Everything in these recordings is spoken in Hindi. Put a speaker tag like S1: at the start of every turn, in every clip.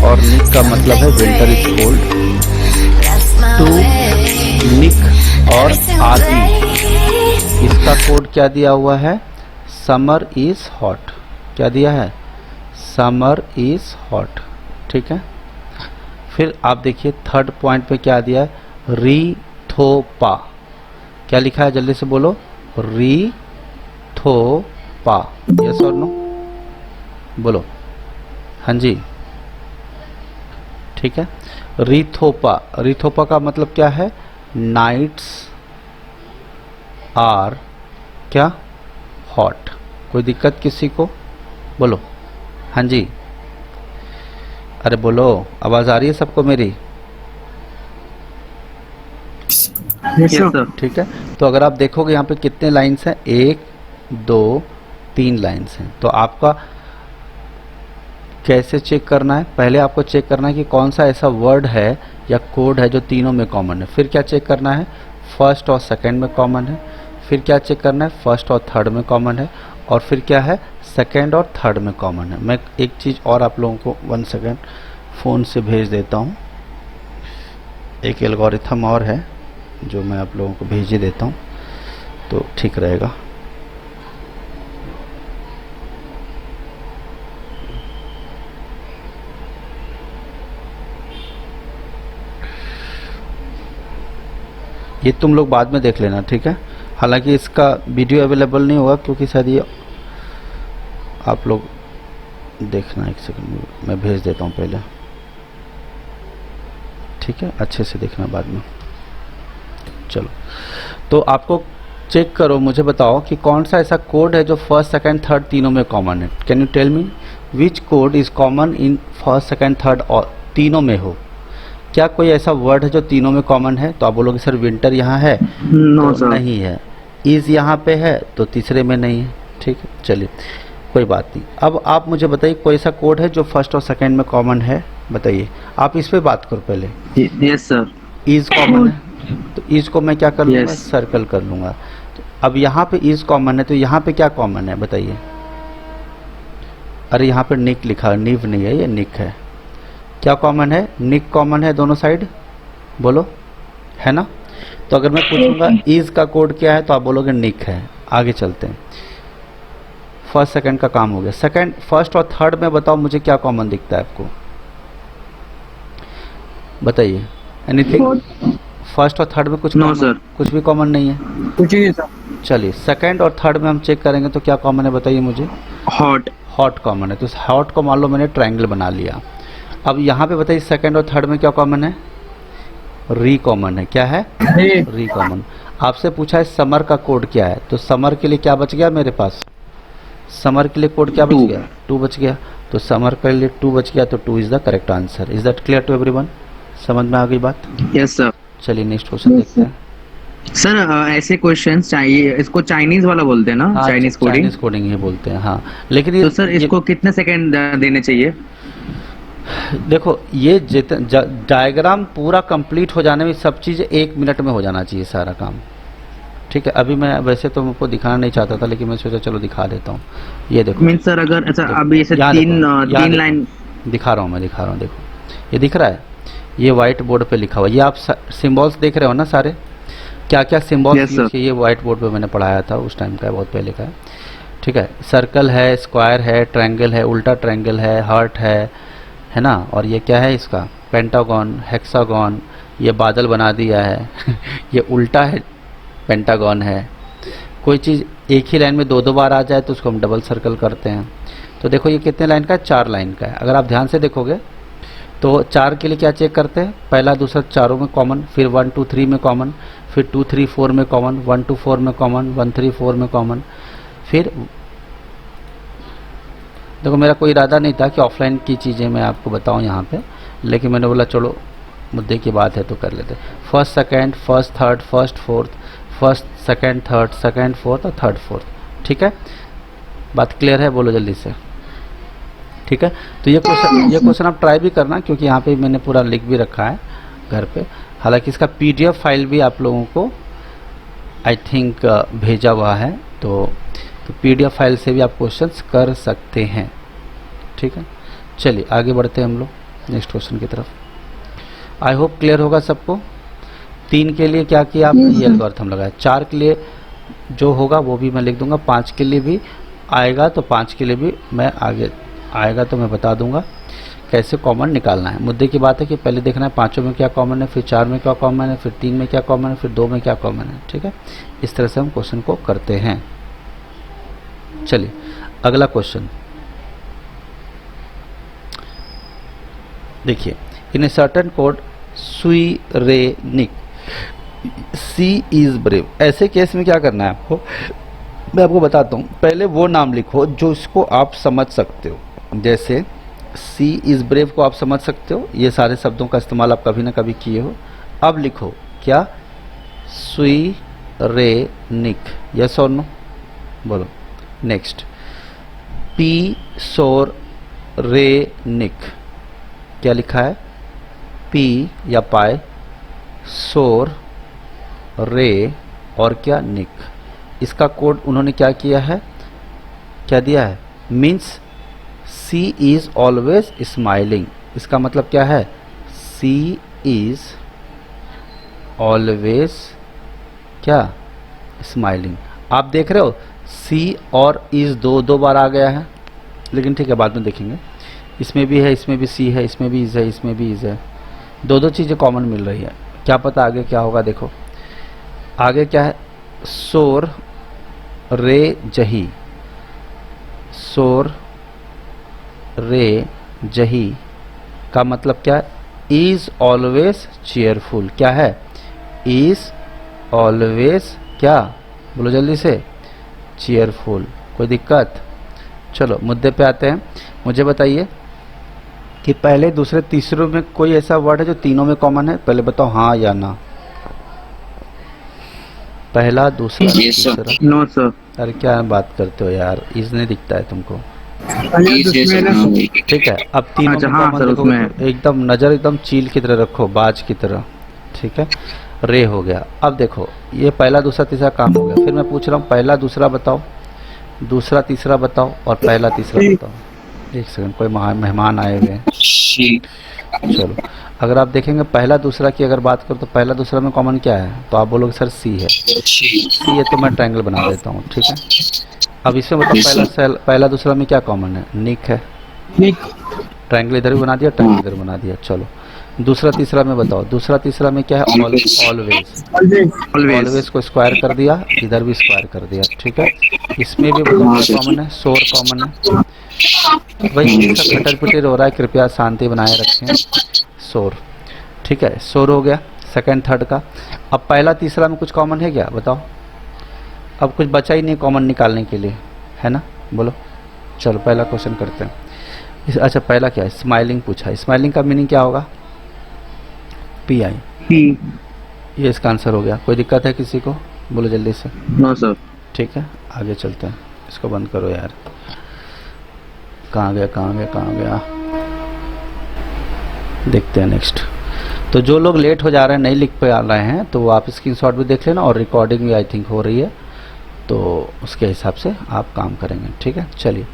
S1: और निक का मतलब है विंटर इज कोल्ड। टू निक और आरई, इसका कोड क्या दिया हुआ है? Summer is hot. क्या दिया है? Summer is hot. ठीक है। फिर आप देखिए थर्ड पॉइंट पे क्या दिया है? रीथोपा। क्या लिखा है? जल्दी से बोलो। रीथोपा। यस और नो? बोलो। हाँ जी, ठीक है। रीथोपा, रीथोपा का मतलब क्या है? नाइट्स आर क्या? हॉट। कोई दिक्कत किसी को? बोलो। हाँ जी, अरे बोलो, आवाज आ रही है सबको मेरी?
S2: Yes sir.
S1: ठीक है। तो अगर आप देखोगे यहाँ पे कितने लाइन्स हैं? 1 2 3 लाइन्स हैं। तो आपका कैसे चेक करना है? पहले आपको चेक करना है कि कौन सा ऐसा वर्ड है या कोड है जो तीनों में कॉमन है। फिर क्या चेक करना है? फर्स्ट और सेकंड में कॉमन है। फिर क्या चेक करना है? फर्स्ट और थर्ड में कॉमन है। और फिर क्या है? सेकंड और थर्ड में कॉमन है। मैं एक चीज़ और आप लोगों को 1 सेकंड फ़ोन से भेज देता हूँ। एक एल्गोरिथम और है जो मैं आप लोगों को भेज ही देता हूँ तो ठीक रहेगा। ये तुम लोग बाद में देख लेना, ठीक है। हालांकि इसका वीडियो अवेलेबल नहीं होगा क्योंकि शायद ये आप लोग देखना। 1 सेकंड मैं भेज देता हूँ पहले, ठीक है। अच्छे से देखना बाद में। चलो, तो आपको चेक करो, मुझे बताओ कि कौन सा ऐसा कोड है जो फर्स्ट सेकंड थर्ड तीनों में कॉमन है। Can you tell me which code is common in first second third और तीनों में हो? क्या कोई ऐसा वर्ड है जो तीनों में कॉमन है? तो आप बोलोगे सर विंटर यहाँ है
S2: नो
S1: तो
S2: सर।
S1: नहीं है, इज यहाँ पे है तो तीसरे में नहीं है। ठीक है, चलिए कोई बात नहीं। अब आप मुझे बताइए कोई ऐसा कोड है जो फर्स्ट और सेकंड में कॉमन है? बताइए। आप इस पे बात करो पहले।
S2: Yes sir.
S1: इज कॉमन है तो इज को मैं क्या कर लूँगा?
S2: यस।
S1: सर्कल कर लूँगा। तो अब यहाँ पे इज कॉमन है तो यहाँ पे क्या कॉमन है बताइए? अरे यहाँ पे निक लिखा है, निव नहीं है, ये निक है। क्या कॉमन है? निक कॉमन है दोनों साइड, बोलो, है ना? तो अगर मैं पूछूंगा इज का कोड क्या है तो आप बोलोगे निक है। आगे चलते हैं। फर्स्ट सेकंड का काम हो गया। सेकंड, फर्स्ट और थर्ड में बताओ मुझे क्या कॉमन दिखता है आपको? बताइए एनीथिंग। फर्स्ट और थर्ड में कुछ
S2: नो
S1: common-
S2: सर।
S1: कुछ भी कॉमन नहीं है।
S2: कुछ ही सर।
S1: चलिए सेकंड और थर्ड में हम चेक करेंगे तो क्या कॉमन है बताइए मुझे?
S2: हॉट।
S1: हॉट कॉमन है। तो हॉट को मान लो मैंने ट्रायंगल बना लिया। अब यहाँ पे बताइए सेकंड और थर्ड में क्या कॉमन है? री कॉमन है। क्या है? री कॉमन। आपसे पूछा है समर का कोड क्या है, तो समर के लिए क्या बच गया मेरे पास? समर के लिए कोड क्या बच
S2: Two.
S1: गया? 2 बच गया। तो समर के लिए 2 बच गया तो 2 is the correct answer. Is that clear to everyone? समझ में आ गई बात?
S2: Yes sir.
S1: चलिए नेक्स्ट क्वेश्चन देखते हैं।
S2: सर ऐसे क्वेश्चंस चाहिए, इसको चाइनीज वाला बोलते हैं ना?
S1: हाँ,
S2: चाइनीज कोडिंग।
S1: चाइनीज कोडिंग ही बोलते हैं, हाँ। लेकिन
S2: तो सर इसको कितने सेकंड देने चाहिए?
S1: देखो ये डायग्राम पूरा कंप्लीट हो जाने में सब चीज़ 1 मिनट में हो जाना चाहिए सारा काम। ठीक है, अभी मैं वैसे तो मुझको दिखाना नहीं चाहता था लेकिन मैं सोचा चलो दिखा देता हूँ। ये देखो,
S2: मीन सर अगर अच्छा
S1: देखो,
S2: अभी ऐसे
S1: यहाँ
S2: तीन
S1: देखो, यहाँ
S2: तीन
S1: देखो,
S2: लाइन
S1: दिखा रहा हूँ, मैं दिखा रहा हूँ। देखो ये दिख रहा है, ये व्हाइट बोर्ड पे लिखा हुआ। ये आप सिम्बॉल्स देख रहे हो ना सारे? क्या क्या सिम्बॉल्स
S2: Yes,
S1: यूज
S2: sir.
S1: किए? ये व्हाइट बोर्ड पे मैंने पढ़ाया था, उस टाइम का है, बहुत पहले का है। ठीक है, सर्कल है, स्क्वायर है, ट्रायंगल है, उल्टा ट्रायंगल है, हार्ट है ना? और ये क्या है इसका? Pentagon, hexagon. ये बादल बना दिया है ये उल्टा है, पेंटागन है। कोई चीज़ एक ही लाइन में 2-2 बार आ जाए तो उसको हम डबल सर्कल करते हैं। तो देखो ये कितने लाइन का है? 4 लाइन का है। अगर आप ध्यान से देखोगे तो 4 के लिए क्या चेक करते हैं? पहला दूसरा चारों में कॉमन, फिर 1 2 3 में कॉमन, फिर 2 3 4 में कॉमन, 1 2 4 में कॉमन, 1 3 4 में कॉमन। फिर देखो मेरा कोई इरादा नहीं था कि ऑफलाइन की चीज़ें मैं आपको बताऊं यहाँ पे, लेकिन मैंने बोला चलो मुद्दे की बात है तो कर लेते। First second, first third, first fourth, first second third, second fourth और थर्ड फोर्थ। ठीक है, बात क्लियर है? बोलो जल्दी से। ठीक है, तो ये क्वेश्चन आप ट्राई भी करना क्योंकि यहाँ पे मैंने पूरा लिख भी रखा है घर पे। हालांकि इसका PDF फाइल भी आप लोगों को आई थिंक भेजा हुआ है, तो PDF फाइल से भी आप क्वेश्चंस कर सकते हैं। ठीक है, चलिए आगे बढ़ते हैं हम लोग। नेक्स्ट क्वेश्चन की तरफ। आई होप क्लियर होगा सबको। 3 के लिए क्या किया आपने, ये एल्गोरिथम लगाया। 4 के लिए जो होगा वो भी मैं लिख दूंगा, 5 के लिए भी आएगा तो 5 के लिए भी मैं आगे आएगा तो मैं बता दूंगा कैसे कॉमन निकालना है। मुद्दे की बात है कि पहले देखना है 5 में क्या कॉमन है, फिर 4 में क्या कॉमन है, फिर 3 में क्या कॉमन है, फिर 2 में क्या कॉमन है। ठीक है, इस तरह से हम क्वेश्चन को करते हैं। चलिए अगला क्वेश्चन देखिए। इन ए सर्टेन कोड सुई रे निक सी इज ब्रेव। ऐसे केस में क्या करना है आपको, मैं आपको बताता हूँ। पहले वो नाम लिखो जो इसको आप समझ सकते हो। जैसे सी इज ब्रेव को आप समझ सकते हो, ये सारे शब्दों का इस्तेमाल आप कभी ना कभी किए हो। अब लिखो क्या, सुई रे निक, यस और नो, बोलो। नेक्स्ट, पी सोर रे निक, क्या लिखा है, पी या पाए, सोर, रे और क्या, निक। इसका कोड उन्होंने क्या किया है, क्या दिया है, means C is always smiling. इसका मतलब क्या है, सी इज ऑलवेज क्या, स्माइलिंग। आप देख रहे हो सी और इज दो बार आ गया है, लेकिन ठीक है बाद में देखेंगे। इसमें भी है, इसमें भी सी है, इसमें भी इज है, इसमें भी इज है, दो चीज़ें कॉमन मिल रही है। क्या पता आगे क्या होगा, देखो आगे क्या है, सोर रे जही, सोर रे जही का मतलब क्या है, इज ऑलवेज चीयरफुल। क्या है, इज ऑलवेज क्या, बोलो जल्दी से, चीयरफुल। कोई दिक्कत? चलो मुद्दे पे आते हैं। मुझे बताइए कि पहले दूसरे तीसरे में कोई ऐसा वर्ड है जो तीनों में कॉमन है, पहले बताओ हाँ या ना। पहला, दूसरा, तीसरा।
S2: No sir.
S1: अरे क्या बात करते हो यार, इज नहीं दिखता है तुमको। ठीक है, अब तीनों
S2: अच्छा,
S1: में
S2: हाँ
S1: कॉमन
S2: सर,
S1: देखोगे
S2: उसमें
S1: तो एकदम नज़र एकदम चील की तरह रखो, बाज की तरह। ठीक है, रे हो गया। अब देखो ये पहला दूसरा तीसरा काम हो गया। फिर मैं पूछ रहा हूँ पहला दूसरा बताओ, दूसरा तीसरा बताओ और पहला तीसरा बताओ। एक सेकंड, कोई मेहमान आए हुए हैं। चलो अगर आप देखेंगे पहला दूसरा की अगर बात करो तो पहला दूसरा में कॉमन क्या है, तो आप बोलोगे सर सी है। सी है तो मैं ट्रायंगल बना देता हूँ। ठीक है, अब इसमें बताओ पहला दूसरा में क्या कॉमन है, निक है। ट्रायंगल इधर भी बना दिया, ट्रायंगल इधर बना दिया। चलो दूसरा तीसरा में बताओ, दूसरा तीसरा में क्या है, ऑलवेज। ऑलवेज को स्क्वायर कर दिया, इधर भी स्क्वायर कर दिया। ठीक है, इसमें भी बताओ क्या कॉमन है, सोर कॉमन है। भाई इसका खटर पिटर हो रहा है, कृपया शांति बनाए रखें। सोर, ठीक है, सोर हो गया सेकंड थर्ड का। अब पहला तीसरा में कुछ कॉमन है क्या, बताओ। अब कुछ बचा ही नहीं कॉमन निकालने के लिए, है ना, बोलो। चलो पहला क्वेश्चन करते हैं। अच्छा पहला क्या है, स्माइलिंग पूछा है। स्माइलिंग का मीनिंग क्या होगा, पी आई। ये इसका आंसर हो गया। कोई दिक्कत है किसी को, बोलो जल्दी से।
S2: No sir.
S1: ठीक है आगे चलते हैं। इसको बंद करो यार, कहाँ गया कहाँ गया कहाँ गया। देखते हैं नेक्स्ट। तो जो लोग लेट हो जा रहे हैं, नहीं लिख पा रहे हैं, तो वो आप स्क्रीनशॉट भी देख लेना और रिकॉर्डिंग भी आई थिंक हो रही है, तो उसके हिसाब से आप काम करेंगे। ठीक है, चलिए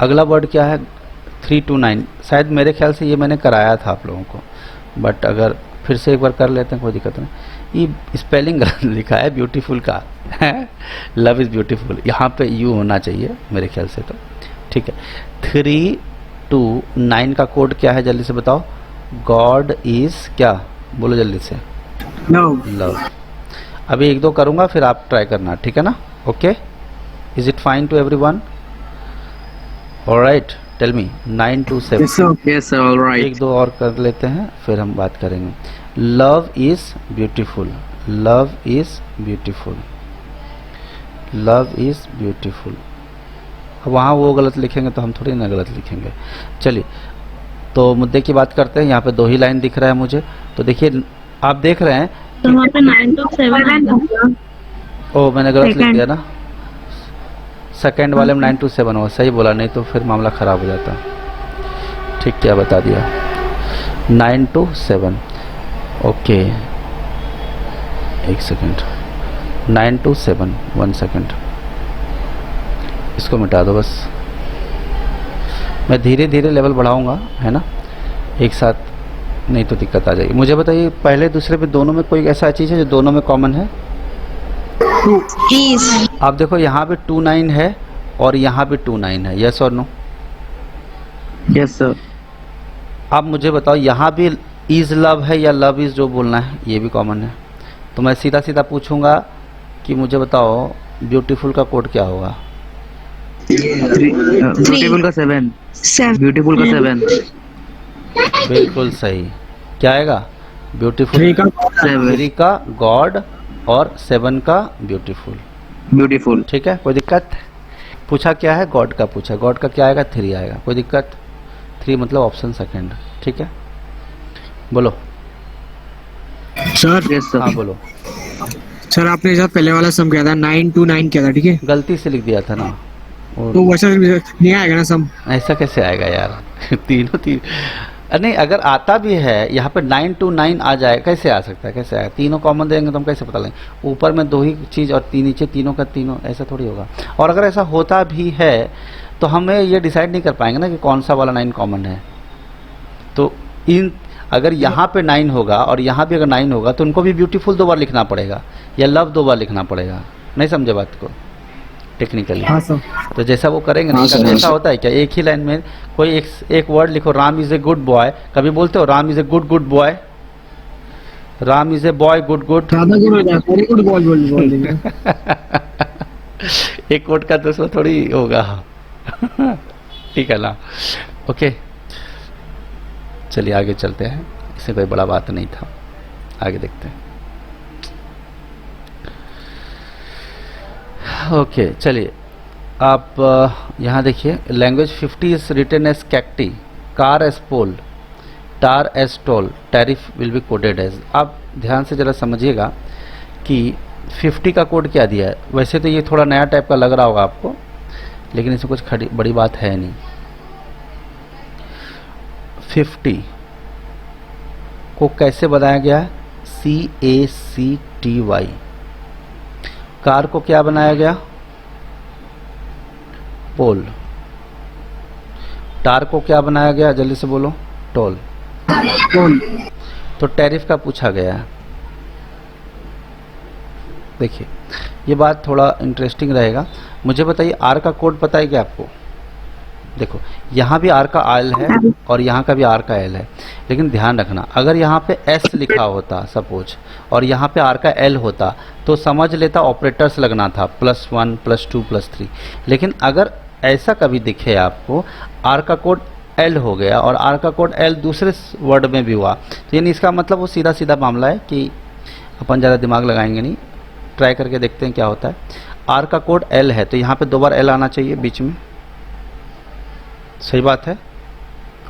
S1: अगला वर्ड क्या है, 3 to 9। शायद मेरे ख्याल से ये मैंने कराया था आप लोगों को, बट अगर फिर से एक बार कर लेते हैं कोई दिक्कत नहीं। ये स्पेलिंग गलत लिखा है ब्यूटीफुल का, लव इज़ ब्यूटीफुल, यहाँ पे यू होना चाहिए मेरे ख्याल से। तो ठीक है, 3 to 9 का कोड क्या है, जल्दी से बताओ। गॉड इज क्या, बोलो जल्दी से, लव। अभी एक दो करूँगा फिर आप ट्राई करना, ठीक है ना। Okay, is it fine to everyone? Alright, tell me. 9 to 7।
S2: Yes sir, alright.
S1: एक दो और कर लेते हैं फिर हम बात करेंगे। Love is beautiful, love is beautiful, love is beautiful. वहाँ वो गलत लिखेंगे तो हम थोड़ी ना गलत लिखेंगे। चलिए तो मुद्दे की बात करते हैं। यहाँ पे 2 ही लाइन दिख रहा है मुझे, तो देखिए आप देख रहे हैं
S3: तो वहाँ पे 9 to 7।
S1: ओ मैंने गलत लिख दिया ना, सेकंड वाले में 9 to 7 हो, सही बोला, नहीं तो फिर मामला ख़राब हो जाता। ठीक, क्या बता दिया, 9 to 7। ओके एक सेकंड, 9 to 7, 1 सेकंड, इसको मिटा दो बस। मैं धीरे धीरे लेवल बढ़ाऊंगा, है ना। एक साथ नहीं तो दिक्कत आ जाएगी। मुझे बताइए पहले दूसरे पे दोनों में कोई ऐसा चीज़ है जो दोनों में कॉमन है? आप देखो यहाँ पे 2 9 है और यहाँ पे 2 9 है, यस और नो?
S2: Yes sir.
S1: आप मुझे बताओ यहाँ भी इज लव है या लव इज जो बोलना है, ये भी कॉमन है। तो मैं सीधा सीधा पूछूंगा कि मुझे बताओ ब्यूटीफुल का कोड क्या होगा?
S2: ब्यूटीफुल का 7। ब्यूटीफुल का 7।
S1: बिल्कुल सही। क्या आएगा? ब्यूटीफुल 3 का गॉड और 7 का ब्यूटीफुल।
S2: ब्यूटीफुल।
S1: ठीक है, कोई दिक्कत? पूछा क्या है? गॉड का पूछा। गॉड का क्या आएगा? 3 आएगा। कोई दिक्कत? 3 मतलब ऑप्शन सेकंड। ठीक है, बोलो
S4: सर।
S2: Yes sir.
S1: हाँ बोलो।
S4: सर आपने जब पहले वाला सम किया था 9 2 9 किया था, ठीक है?
S1: गलती से लिख दिया था ना, और
S4: तो वैसा नहीं आएगा ना सम?
S1: ऐसा कैसे आएगा यार? तीनों तीन नहीं, अगर आता भी है यहाँ पे 9 2 9 आ जाए, कैसे आ सकता है? कैसे आएगा? तीनों कॉमन देंगे तो हम कैसे पता लेंगे? ऊपर में 2 ही चीज़ और नीचे तीनों का तीनों, ऐसा थोड़ी होगा। और अगर ऐसा होता भी है तो हमें ये डिसाइड नहीं कर पाएंगे ना कि कौन सा वाला 9 कॉमन है। तो इन अगर यहाँ पे 9 होगा और यहाँ भी अगर 9 होगा तो उनको भी ब्यूटीफुल 2 बार लिखना पड़ेगा या लव 2 बार लिखना पड़ेगा। नहीं समझे बात को टेक्निकली?
S4: हाँ सर।
S1: तो जैसा वो करेंगे ना, कभी ऐसा होता है क्या एक ही लाइन में कोई एक वर्ड लिखो, Ram is a good boy, कभी बोलते हो Ram is a good boy? Ram is a boy good
S4: ज्यादा गुड हो जाता है, गुड बॉल बोल देंगे।
S1: एक वर्ड का दूसरा थोड़ी होगा। ठीक है ना? ओके, चलिए आगे चलते हैं, इससे कोई बड़ा बात नहीं था, आगे देखते हैं। ओके चलिए, आप यहाँ देखिए, language 50 is written as cacti, car as pole, tar as toll, tariff will be coded as. आप ध्यान से ज़रा समझिएगा कि 50 का कोड क्या दिया है। वैसे तो ये थोड़ा नया टाइप का लग रहा होगा आपको, लेकिन इसमें कुछ बड़ी बात है नहीं। 50 को कैसे बनाया गया है? CACTY। कार को क्या बनाया गया? पोल। टार को क्या बनाया गया? जल्दी से बोलो। टोल। तो टैरिफ का पूछा गया है। देखिए ये बात थोड़ा इंटरेस्टिंग रहेगा। मुझे बताइए आर का कोड पता है क्या आपको? देखो यहाँ भी आर का एल है और यहाँ का भी आर का एल है, लेकिन ध्यान रखना अगर यहाँ पे एस लिखा होता सपोज और यहाँ पे आर का एल होता तो समझ लेता ऑपरेटर्स लगना था, +1 +2 +3। लेकिन अगर ऐसा कभी दिखे आपको आर का कोड एल हो गया और आर का कोड एल दूसरे वर्ड में भी हुआ, तो यानी इसका मतलब वो सीधा सीधा मामला है कि अपन ज़्यादा दिमाग लगाएंगे नहीं, ट्राई करके देखते हैं क्या होता है। आर का कोड एल है तो यहाँ पे 2 बार एल आना चाहिए बीच में, सही बात है।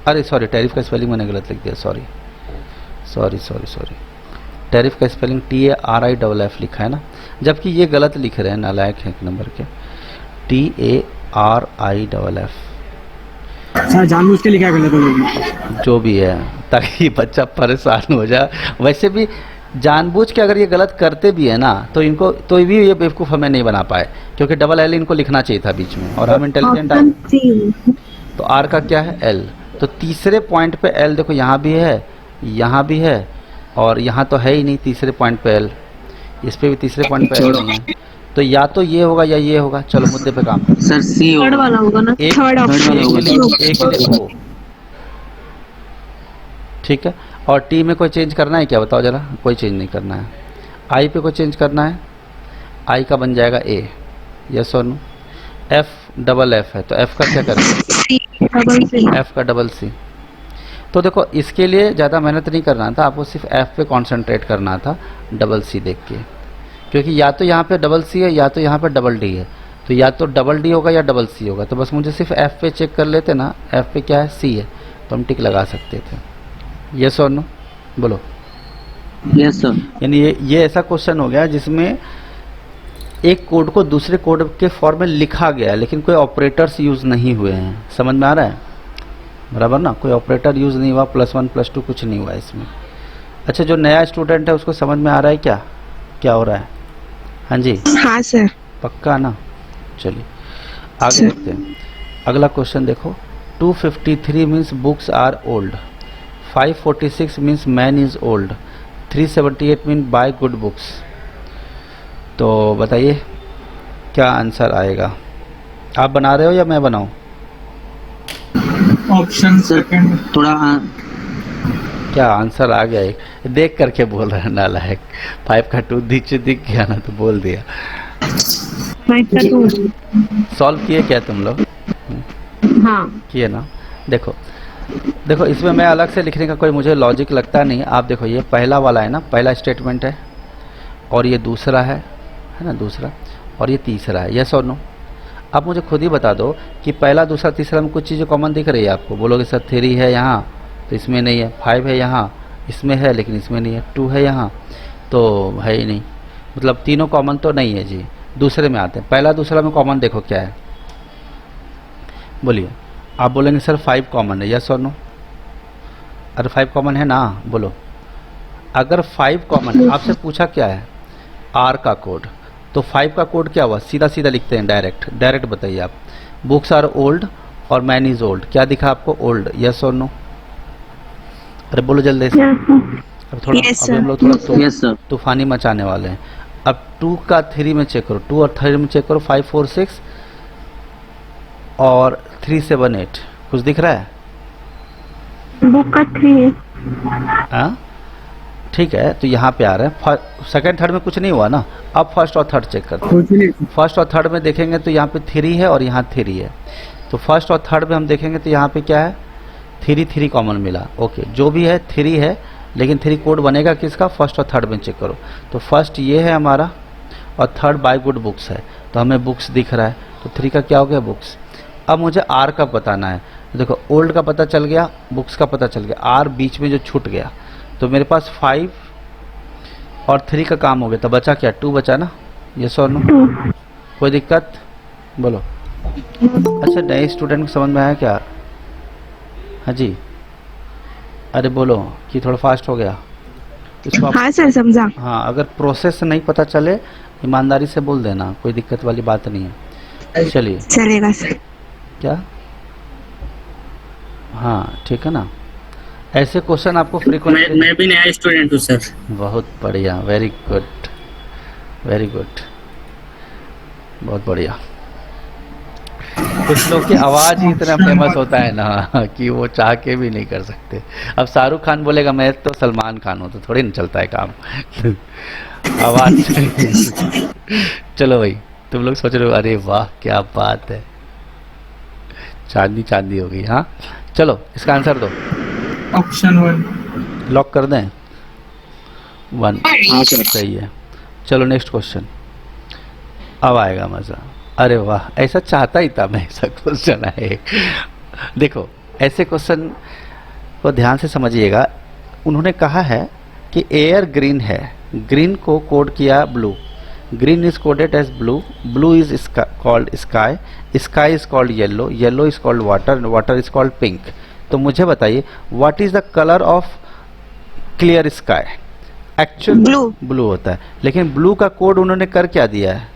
S1: अरे सॉरी, टैरिफ का स्पेलिंग मैंने गलत लिख दिया, सॉरी। टैरिफ का स्पेलिंग TARIFF लिखा है ना, जबकि ये गलत लिख रहे हैं, नालायक है एक नंबर के। TARIFF
S4: सर जानबूझ के लिखा है गलत हो
S1: जो भी है, ताकि बच्चा परेशान हो जाए। वैसे भी जानबूझ के अगर ये गलत करते भी है ना तो इनको तो भी ये बेवकूफ़ हमें नहीं बना पाए, क्योंकि डबल एल इनको लिखना चाहिए था बीच में और हम इंटेलिजेंट आए। तो आर का क्या है? एल। तो तीसरे पॉइंट पे एल देखो, यहाँ भी है, यहाँ भी है और यहाँ तो है ही नहीं तीसरे पॉइंट पे एल, इस पे भी तीसरे पॉइंट पे एल नहीं है। तो या तो ये होगा या ये होगा। चलो मुद्दे पे काम करते हैं।
S2: सर सी
S3: थर्ड वाला होगा ना?
S1: एक
S3: थर्ड ऑप्शन
S1: एक लिखो, ठीक है। और टी में कोई चेंज करना है क्या? बताओ जरा। कोई चेंज नहीं करना है। आई पे कोई चेंज करना है? आई का बन जाएगा ए, यस और नो। FFF है तो एफ का क्या करेंगे? एफ का डबल सी। तो देखो इसके लिए ज़्यादा मेहनत नहीं करना था, आपको सिर्फ एफ पे कंसंट्रेट करना था डबल सी देख के, क्योंकि या तो यहाँ पे डबल सी है या तो यहाँ पे डबल डी है, तो या तो डबल डी होगा या डबल सी होगा। तो बस मुझे सिर्फ एफ पे चेक कर लेते ना, एफ पे क्या है? सी है, तो हम टिक लगा सकते थे। यस और नो बोलो।
S2: Yes sir.
S1: यानी ये ऐसा क्वेश्चन हो गया जिसमें एक कोड को दूसरे कोड के फॉर्म में लिखा गया है लेकिन कोई ऑपरेटर्स यूज़ नहीं हुए हैं। समझ में आ रहा है? बराबर ना, कोई ऑपरेटर यूज़ नहीं हुआ, +1 +2 कुछ नहीं हुआ इसमें। अच्छा, जो नया स्टूडेंट है उसको समझ में आ रहा है क्या क्या हो रहा है? हाँ जी,
S3: हाँ सर।
S1: पक्का ना? चलिए आगे देखते हैं। अगला क्वेश्चन देखो, 253 means books are old, 546 means man is old, 378 mean buy good books. तो बताइए क्या आंसर आएगा? आप बना रहे हो या मैं बनाऊं?
S5: Option second.
S2: थोड़ा
S1: क्या आंसर आ गया? एक देख करके बोल रहा है नालायक। 5 का 2 नीचे दिख गया ना तो बोल दिया।
S3: 5 का 2।
S1: सॉल्व किए क्या तुम लोग?
S3: हाँ
S1: किए ना? देखो देखो, इसमें मैं अलग से लिखने का कोई मुझे लॉजिक लगता नहीं। आप देखो, ये पहला वाला है ना, पहला स्टेटमेंट है, और ये दूसरा है ना, दूसरा, और ये तीसरा है। यस और नो? आप मुझे खुद ही बता दो कि पहला दूसरा तीसरा में कुछ चीज़ें कॉमन दिख रही है आपको? बोलोगे सर 3 है यहाँ तो इसमें नहीं है, 5 है यहाँ इसमें है लेकिन इसमें नहीं है, 2 है यहाँ तो है ही नहीं, मतलब तीनों कॉमन तो नहीं है जी। दूसरे में आते हैं, पहला दूसरा में कॉमन देखो क्या है, बोलिए। आप बोलेंगे सर 5 कॉमन है। यस और नो? अरे 5 कॉमन है ना, बोलो। अगर 5 कॉमन है, आपसे पूछा क्या है? आर का कोड। तो 5 का कोड क्या हुआ? सीधा सीधा लिखते हैं, डायरेक्ट बताइए आप। बुक्स आर ओल्ड और मैन इज ओल्ड, क्या दिखा आपको? ओल्ड। यस और नो? अरे बोलो जल्दी से। अब थोड़ा
S3: Yes,
S1: अभी हम लोग थोड़ा
S2: यस सर।
S1: तूफानी मचाने वाले हैं। अब 2 का 3 में चेक करो, 2 और 3 में चेक करो, 5 4 6 और 3 7 8, कुछ दिख रहा है?
S3: बुक का 3 है।
S1: हाँ ठीक है, तो यहाँ पे आ रहा है। सेकंड थर्ड में कुछ नहीं हुआ ना। अब फर्स्ट और थर्ड चेक करते
S4: कुछ नहीं।
S1: हैं। फर्स्ट और थर्ड में देखेंगे तो यहाँ पे 3 है और यहाँ 3 है। तो फर्स्ट और थर्ड में हम देखेंगे तो यहाँ पे क्या है? 3 कॉमन मिला। ओके, जो भी है 3 है, लेकिन 3 कोड बनेगा किसका? फर्स्ट और थर्ड में चेक करो। तो फर्स्ट ये है हमारा और थर्ड बाय गुड बुक्स है, तो हमें बुक्स दिख रहा है, तो 3 का क्या हो गया? बुक्स। अब मुझे आर का बताना है। देखो, ओल्ड का पता चल गया, बुक्स का पता चल गया, आर बीच में जो छूट गया, तो मेरे पास 5 और 3 का काम हो गया, तो बचा क्या? 2 बचा ना। यस और नो? कोई दिक्कत? बोलो। अच्छा, नए स्टूडेंट को समझ में आया क्या? हाँ जी, अरे बोलो कि थोड़ा फास्ट हो गया इसको आप।
S3: हाँ सर समझा।
S1: हाँ, अगर प्रोसेस नहीं पता चले ईमानदारी से बोल देना, कोई दिक्कत वाली बात नहीं है। चलिए,
S3: चलेगा सर।
S1: क्या? हाँ ठीक है ना। ऐसे क्वेश्चन आपको फ्रीक्वेंटली।
S5: मैं भी नया स्टूडेंट हूँ सर।
S1: बहुत बढ़िया, वेरी गुड, वेरी गुड, बहुत बढ़िया। कुछ लोग की आवाज़ ही इतना फेमस होता है ना कि वो चाह के भी नहीं कर सकते। अब शाहरुख खान बोलेगा मैं तो सलमान खान हूँ, तो थोड़ी ना चलता है काम आवाज़ चलो भाई, तुम लोग सोच रहे हो अरे वाह क्या बात है, चांदी चांदी हो गई। हाँ चलो, इसका आंसर दो।
S5: ऑप्शन 1
S1: लॉक कर दें? 1
S2: हाँ सर।
S1: सही है। चलो नेक्स्ट क्वेश्चन, अब आएगा मज़ा। अरे वाह, ऐसा चाहता ही था मैं, ऐसा क्वेश्चन आए। देखो, ऐसे क्वेश्चन को ध्यान से समझिएगा। उन्होंने कहा है कि एयर ग्रीन है, ग्रीन को कोड किया blue, green is coded as blue, blue is called sky, sky is called yellow, yellow is called water, water is called pink. तो मुझे बताइए what is the colour of clear sky? Actual
S3: blue.
S1: Blue होता है, लेकिन ब्लू का कोड उन्होंने कर क्या दिया है?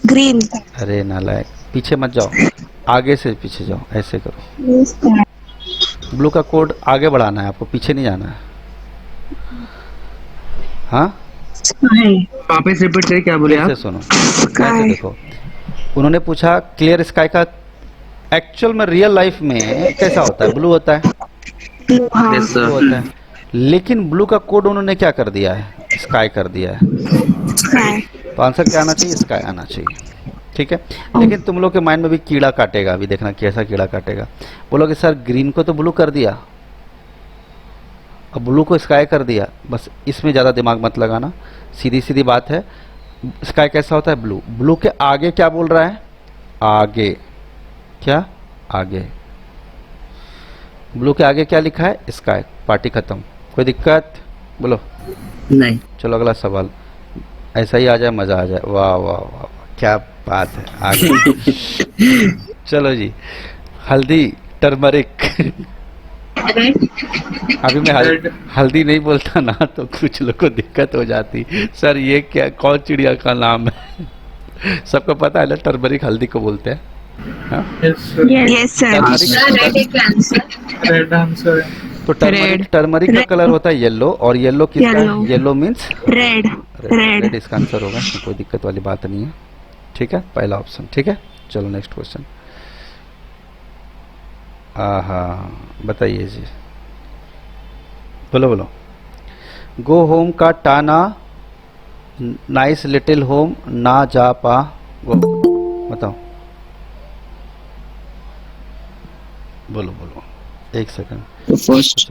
S3: ग्रीन।
S1: अरे नालायक, पीछे मत जाओ, आगे से पीछे जाओ, ऐसे करो। ब्लू का कोड आगे बढ़ाना है आपको, पीछे नहीं जाना है। हाँ
S2: वापस रिपीट करें, क्या बोले
S1: ऐसे
S2: आप?
S1: सुनो, ऐसे देखो। उन्होंने पूछा क्लियर स्काई का एक्चुअल में रियल लाइफ में कैसा होता है? ब्लू होता है,
S3: ब्लू। हाँ
S2: यस
S1: ब्लू
S2: सर।
S1: होता है, लेकिन ब्लू का कोड उन्होंने क्या कर दिया है? स्काई कर दिया है।
S3: स्काई।
S1: तो आंसर क्या आना चाहिए? स्काई आना चाहिए। ठीक है, लेकिन तुम लोग के माइंड में भी कीड़ा काटेगा, अभी देखना कैसा कीड़ा काटेगा। बोलोगे सर ग्रीन को तो ब्लू कर दिया और ब्लू को स्काई कर दिया, बस इसमें ज़्यादा दिमाग मत लगाना, सीधी सीधी बात है। स्काई कैसा होता है? ब्लू। ब्लू के आगे क्या बोल रहा है? आगे क्या? आगे। ब्लू के आगे क्या लिखा है? स्काई। पार्टी खत्म, कोई दिक्कत? बोलो।
S5: नहीं।
S1: चलो अगला सवाल, ऐसा ही आ जाए, मज़ा आ जाए। वाह वाह वाह, क्या बात है, आगे चलो जी, हल्दी, टर्मरिक। अभी मैं हल्दी नहीं बोलता ना तो कुछ लोग को दिक्कत हो जाती, सर ये क्या, कौन चिड़िया का नाम है? सबको पता है ना, टर्मरिक हल्दी को बोलते हैं। हाँ?
S5: Yes, sir.
S3: Yes, sir.
S5: Red answer.
S1: तो टर्मरिक,
S3: Red.
S1: टर्मरिक का
S3: Red.
S1: कलर होता है येलो, और येलो किसका है?
S3: Yellow.
S1: Yellow means
S3: Red.
S1: Red
S3: Red.
S1: इसका आंसर होगा, इसमें कोई दिक्कत वाली बात नहीं है। ठीक है, पहला ऑप्शन। ठीक है, चलो नेक्स्ट क्वेश्चन। बताइए जी, बोलो बोलो। गो होम का टाना, नाइस लिटिल होम, ना जा पा, गो, बताओ, बोलो बोलो, एक सेकंड,
S4: फर्स्ट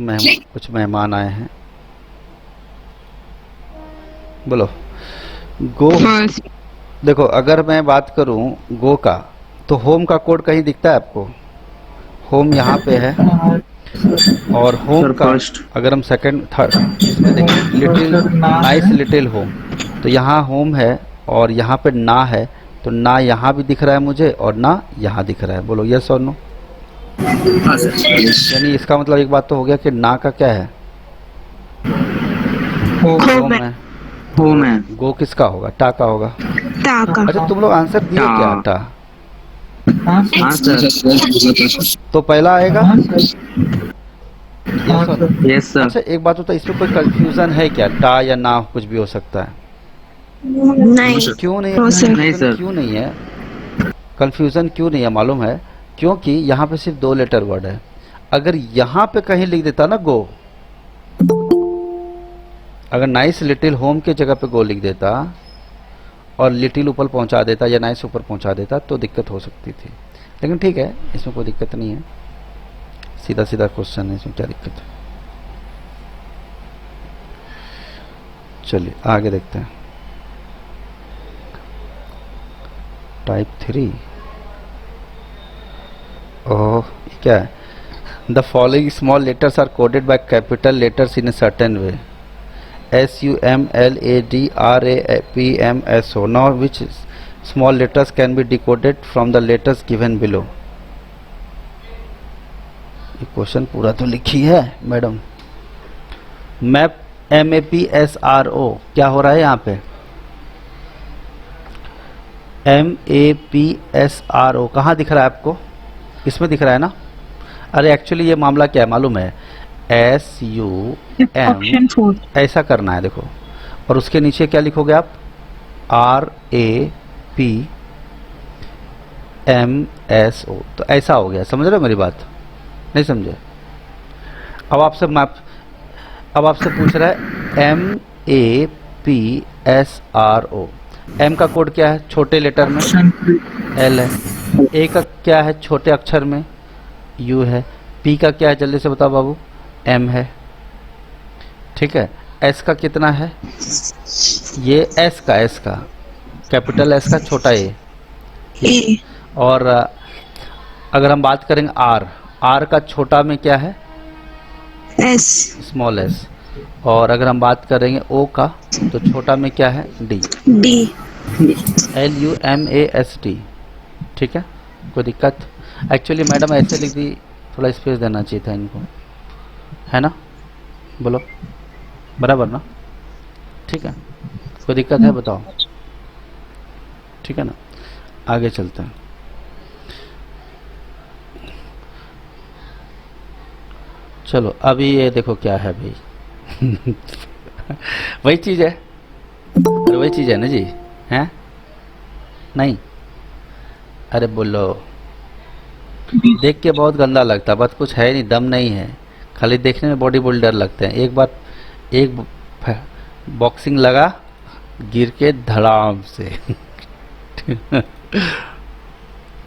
S1: कुछ मेहमान आए हैं, बोलो। गो,
S3: First.
S1: देखो अगर मैं बात करूं गो का, तो होम का कोड कहीं दिखता है आपको? होम यहाँ पे है, और होम
S2: सर
S1: का
S2: फर्स्ट।
S1: अगर हम सेकंड थर्ड इसमें देखें, लिटिल, नाइस लिटिल होम, तो यहाँ होम है और यहाँ पे ना है, तो ना यहाँ भी दिख रहा है मुझे और ना यहाँ दिख रहा है। बोलो यस और नो।
S5: हाँ सर।
S1: यानी इसका मतलब एक बात तो हो गया कि ना का क्या है?
S3: Home
S1: होम
S3: है.
S1: है।
S2: होम है।
S1: गो किसका होगा? टा का होगा।
S3: Taka.
S1: अच्छा तुम लोग आंसर दिए
S2: टा।
S1: क्या? टा।
S5: हाँ
S2: हाँ सर।
S1: तो पहला आएगा
S5: सर।
S1: yes और no?
S2: Yes sir.
S1: अच्छा एक बात होता है, इसमें कोई कंफ्यूजन है क्या? टा या ना कुछ भी हो सकता है।
S3: नहीं.
S1: क्यों नहीं
S3: No, sir.
S2: नहीं, सर।
S1: क्यों नहीं है कंफ्यूजन? क्यों नहीं है मालूम है? क्योंकि यहाँ पे सिर्फ 2 लेटर वर्ड है। अगर यहाँ पे कहीं लिख देता ना गो, अगर नाइस लिटिल होम के जगह पे गो लिख देता और लिटिल ऊपर पहुंचा देता या नाइस ऊपर पहुंचा देता तो दिक्कत हो सकती थी, लेकिन ठीक है, इसमें कोई दिक्कत नहीं है, सीधा सीधा क्वेश्चन है, इसमें क्या दिक्कत है। चलिए आगे देखते हैं। टाइप 3। ओह क्या है? The following small letters are coded by capital letters in a certain way, SUMLADRAPMSO. Now which small letters can be decoded from the letters given below? ये क्वेश्चन पूरा तो लिखी है मैडम। मैप MAPSRO क्या हो रहा है यहाँ पे? MAPSRO कहाँ दिख रहा है आपको? इसमें दिख रहा है ना? अरे एक्चुअली ये मामला क्या है मालूम है? SUM
S3: Option 4.
S1: ऐसा करना है देखो, और उसके नीचे क्या लिखोगे आप? RAPMSO। तो ऐसा हो गया, समझ रहे हो मेरी बात? नहीं समझे? अब आपसे पूछ रहा है MAPSRO, M का कोड क्या है छोटे लेटर में? L है। A का क्या है छोटे अक्षर में? U है। P का क्या है जल्दी से बताओ बाबू? M है। ठीक है। S का कितना है? ये S का कैपिटल S का छोटा A।
S3: A.
S1: और अगर हम बात करेंगे R का छोटा में क्या है?
S3: S.
S1: Small s। और अगर हम बात करेंगे O का, तो छोटा में क्या है? D।
S3: D.
S1: LUMAST। ठीक है, कोई दिक्कत? एक्चुअली मैडम ऐसे लिख दी, थोड़ा स्पेस देना चाहिए था इनको, है ना? बोलो बराबर ना? ठीक है, कोई दिक्कत है बताओ? ठीक है ना, आगे चलते हैं। चलो अभी ये देखो क्या है भाई। वही चीज़ है, अरे वही चीज़ है ना जी, हैं? नहीं, अरे बोलो, देख के बहुत गंदा लगता, बस कुछ है नहीं, दम नहीं है, खाली देखने में बॉडी बिल्डर लगते हैं। एक बार एक बॉक्सिंग लगा, गिर के धड़ाम से।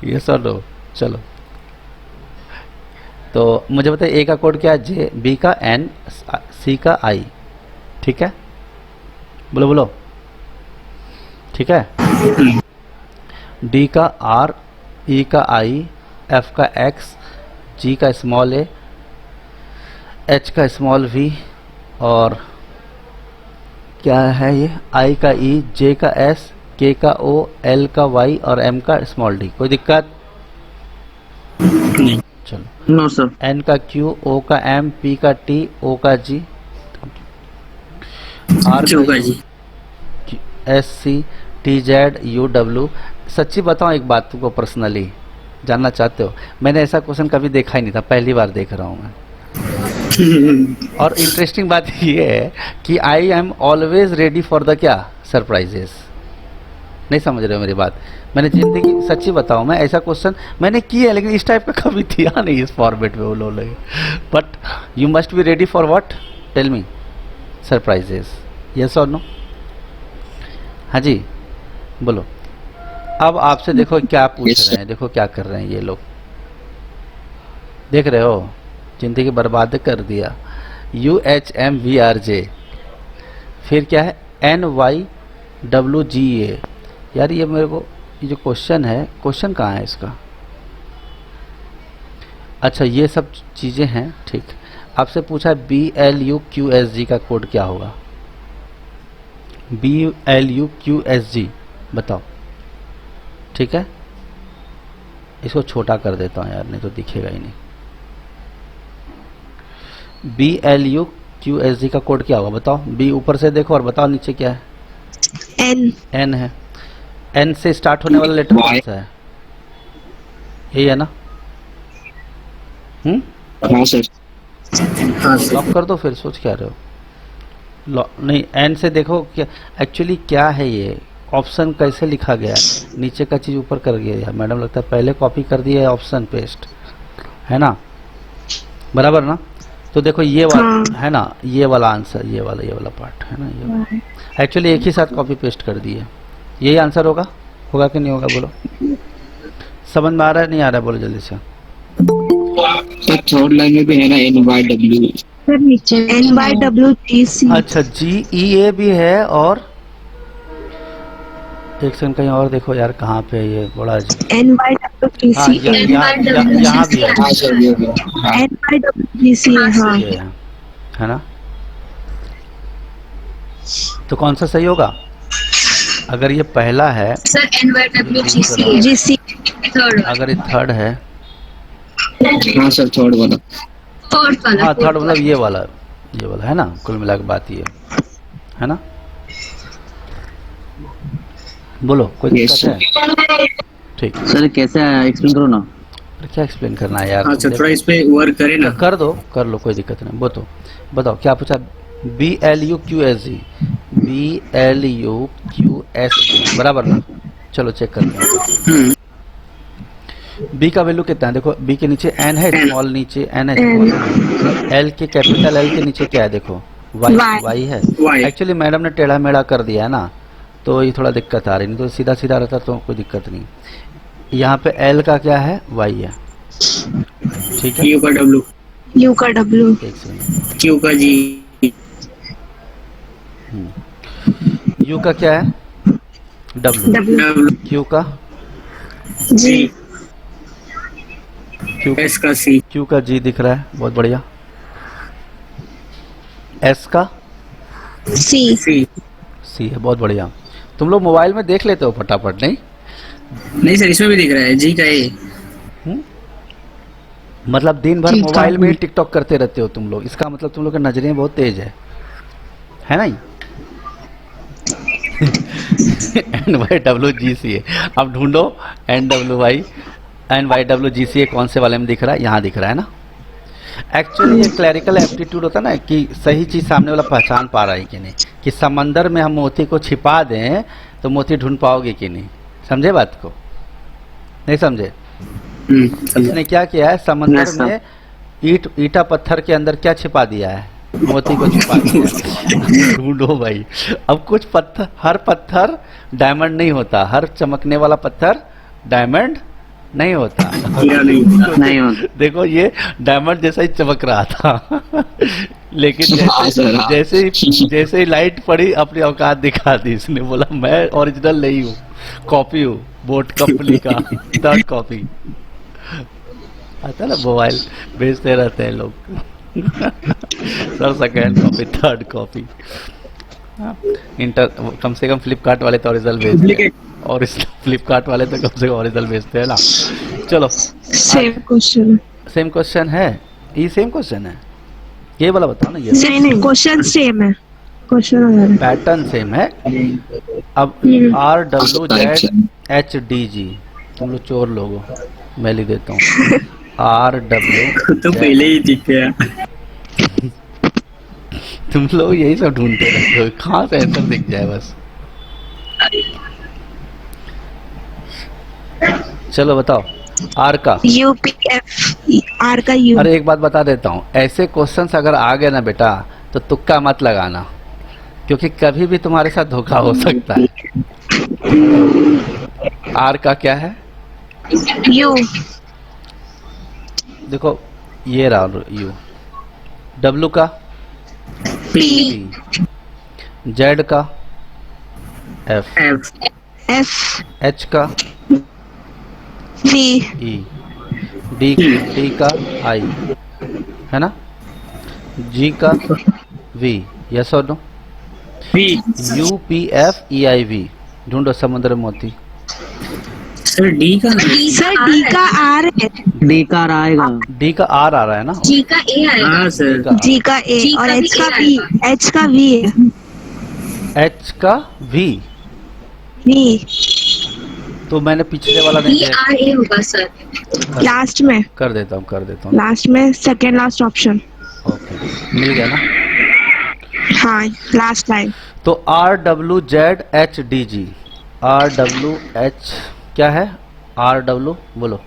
S1: ये सब लो। चलो तो मुझे बताइए, ए का कोड क्या है? J, B का N, C का I। ठीक है, बोलो बोलो, ठीक है। D का R, E का I, F का X, G का स्मॉल a, H का स्मॉल v, और क्या है ये? I का E, J का S, K का O, L का Y और M का स्मॉल d। कोई दिक्कत? चलो,
S2: नो सर।
S1: N का Q, O का M, P का T, O का G, R का
S5: जी।
S1: S, C, T, Z, U, W। सच्ची बताओ एक बात तुमको पर्सनली, जानना चाहते हो? मैंने ऐसा क्वेश्चन कभी देखा ही नहीं था, पहली बार देख रहा हूँ मैं। और इंटरेस्टिंग बात ये है कि I am always ready for the क्या, सरप्राइजेस। नहीं समझ रहे हो मेरी बात? मैंने जिंदगी, सच्ची बताऊं, मैं ऐसा क्वेश्चन मैंने किया है लेकिन इस टाइप का कभी दिया नहीं इस फॉर्मेट में वो लोग। But you must be ready for what, tell me, surprises, yes और नो? हाँ जी बोलो। अब आपसे देखो क्या पूछ रहे हैं, देखो क्या कर रहे हैं ये लोग, देख रहे हो? जिंदगी बर्बाद कर दिया। UHMVRJ, फिर क्या है NYWGA। यार ये मेरे को, ये जो क्वेश्चन है, क्वेश्चन कहाँ है इसका? अच्छा ये सब चीज़ें हैं, ठीक। आपसे पूछा है BLUQSG का कोड क्या होगा? BLUQSG बताओ, ठीक है? इसको छोटा कर देता हूँ यार, नहीं तो दिखेगा ही नहीं। BLUQSG का कोड क्या होगा बताओ? B ऊपर से देखो और बताओ नीचे क्या है?
S3: N
S1: है। N से स्टार्ट होने वाला लेटर कौन सा है? यही है ना?
S5: हाँ सर। हाँ सर।
S1: लॉक कर दो फिर, सोच क्या रहे हो? नहीं, N से देखो क्या एक्चुअली क्या है ये, ऑप्शन कैसे लिखा गया है, नीचे का चीज़ ऊपर कर गया है। मैडम लगता है पहले कॉपी कर दिया है ऑप्शन पेस्ट, है ना? बराबर ना? तो देखो ये वाला है ना, ये वाला आंसर, ये वाला पार्ट है ना, ये एक्चुअली एक ही साथ कॉपी पेस्ट कर दिए। यही आंसर होगा कि नहीं होगा? बोलो, समझ में आ रहा है नहीं आ रहा है? बोलो जल्दी से।
S5: सर थर्ड लाइन में भी है ना NYW।
S3: सर नीचे NYWGC।
S1: अच्छा GEA भी है, और एक सेकंड कहीं और देखो यार, कहाँ पे है ये? बड़ा
S3: NYWGC।
S1: हाँ, यहाँ भी है,
S5: हाँ सर ये भी है।
S3: NYWGC हाँ।
S1: ये है ना? तो कौन सा सही होगा? अगर ये पहला है
S6: सर NYWGC थर्ड,
S1: अगर ये थर्ड है,
S5: हाँ सर थर्ड वाला।
S6: फोर्थ वाला,
S1: हाँ थर्ड मतलब ये वाला है ना? कुल मिला के बात ये है ना? बोलो कोई दिक्कत है? ठीक
S2: सर कैसे एक्सप्लेन करो ना।
S1: अरे क्या एक्सप्लेन करना है यार?
S5: हाँ सर थोड़ा इस पे वर्क करें ना।
S1: कर दो, कर लो, कोई दिक्कत नहीं। बताओ क्या पूछा? BLUQSG, BLUQSG बराबर ना? चलो चेक करते हैं। B का वैल्यू कितना है? देखो B के नीचे N है स्मॉल, नीचे N है स्मॉल। L के कैपिटल L के नीचे क्या है? देखो Y है। एक्चुअली मैडम ने टेढ़ा मेढ़ा कर दिया है ना, तो ये थोड़ा दिक्कत आ रही, नहीं तो सीधा सीधा रहता तो कोई दिक्कत नहीं। यहाँ पे L का क्या है? Y है, ठीक है?
S5: U का W।
S3: U का W।
S1: एक सेकंड,
S5: Q का G।
S1: U का क्या है? W। Q का
S3: G।
S5: S का C।
S1: Q का G दिख रहा है, बहुत बढ़िया। S का
S3: C।
S1: C है, बहुत बढ़िया। तुम लोग मोबाइल में देख लेते हो फटाफट, नहीं?
S5: नहीं सर इसमें भी दिख रहा है G का A।
S1: मतलब दिन भर मोबाइल में टिकटॉक करते रहते हो तुम लोग, इसका मतलब तुम लोग की नजरें बहुत तेज है ना? NYWGCA, अब ढूंढो NYWGCA कौन से वाले में दिख रहा है? यहाँ दिख रहा है ना? एक्चुअली ये क्लरिकल एप्टीट्यूड होता है ना, कि सही चीज़ सामने वाला पहचान पा रहा है कि नहीं। कि समंदर में हम मोती को छिपा दें तो मोती ढूंढ पाओगे कि नहीं? समझे बात को? नहीं समझे? इसने क्या किया है, समंदर में ईटा पत्थर के अंदर क्या छिपा दिया है? मोती को छिपा दिया। ढूंढो भाई। अब कुछ पत्थर, हर पत्थर डायमंड नहीं होता, हर चमकने वाला पत्थर डायमंड नहीं होता।
S2: नहीं होता।
S1: देखो ये डायमंड जैसा ही चमक रहा था लेकिन जैसे ही लाइट पड़ी अपनी औकात दिखा दी इसने। बोला मैं ओरिजिनल नहीं हूँ, कॉपी हूँ, बोट कंपनी का थर्ड कॉपी। आता ना मोबाइल बेचते रहते हैं लोग sir second copy, third copy. कम से कम फ्लिपकार्ट वाले तो ओरिजिनल बेचते हैं, और इस फ्लिपकार्ट वाले तो कम से कम ओरिजिनल बेचते हैं ना। चलो सेम क्वेश्चन है, ये सेम क्वेश्चन है, ये वाला बताओ ना। ये
S3: नहीं क्वेश्चन सेम है, क्वेश्चन
S1: पैटर्न सेम है। अब RWZHDG तुम लोग चोर लोगो, मैं लिख देता हूँ RW।
S5: तो पहले ही दिख गया।
S1: तुम लोग यही सब ढूंढते रहते हो, कहाँ से आंसर दिख जाए बस। चलो बताओ R का।
S3: UPF R का U।
S1: अरे एक बात बता देता हूँ, ऐसे क्वेश्चंस अगर आ गए ना बेटा तो तुक्का मत लगाना, क्योंकि कभी भी तुम्हारे साथ धोखा हो सकता है। R का क्या है?
S3: U।
S1: देखो ये रहा U। W का?
S3: P।
S1: Z का? F।
S3: F।
S1: H का?
S3: V।
S1: E। D का? I, है ना? G का? V। यस और नो? UPFEIV ढूंढो समुद्र मोती।
S5: सर डी का
S3: सर D का R है।
S2: डी कार आएगा।
S1: D का R आ रहा है ना?
S6: जी का ए आएगा।
S5: हाँ सर।
S3: G का A
S6: G
S3: और
S6: का
S3: H का
S6: भी
S3: V। H का V है।
S1: H का V।
S3: V
S1: तो मैंने पिछले वाला
S6: बी
S1: नहीं
S6: आर ए होगा सर।
S3: लास्ट में।
S1: कर देता हूँ।
S3: लास्ट में सेकेंड लास्ट ऑप्शन।
S1: ओके, मिल गया ना?
S3: हाँ लास्ट लाइन।
S1: तो RWZHDG। RWH क्या है? RW बोलो।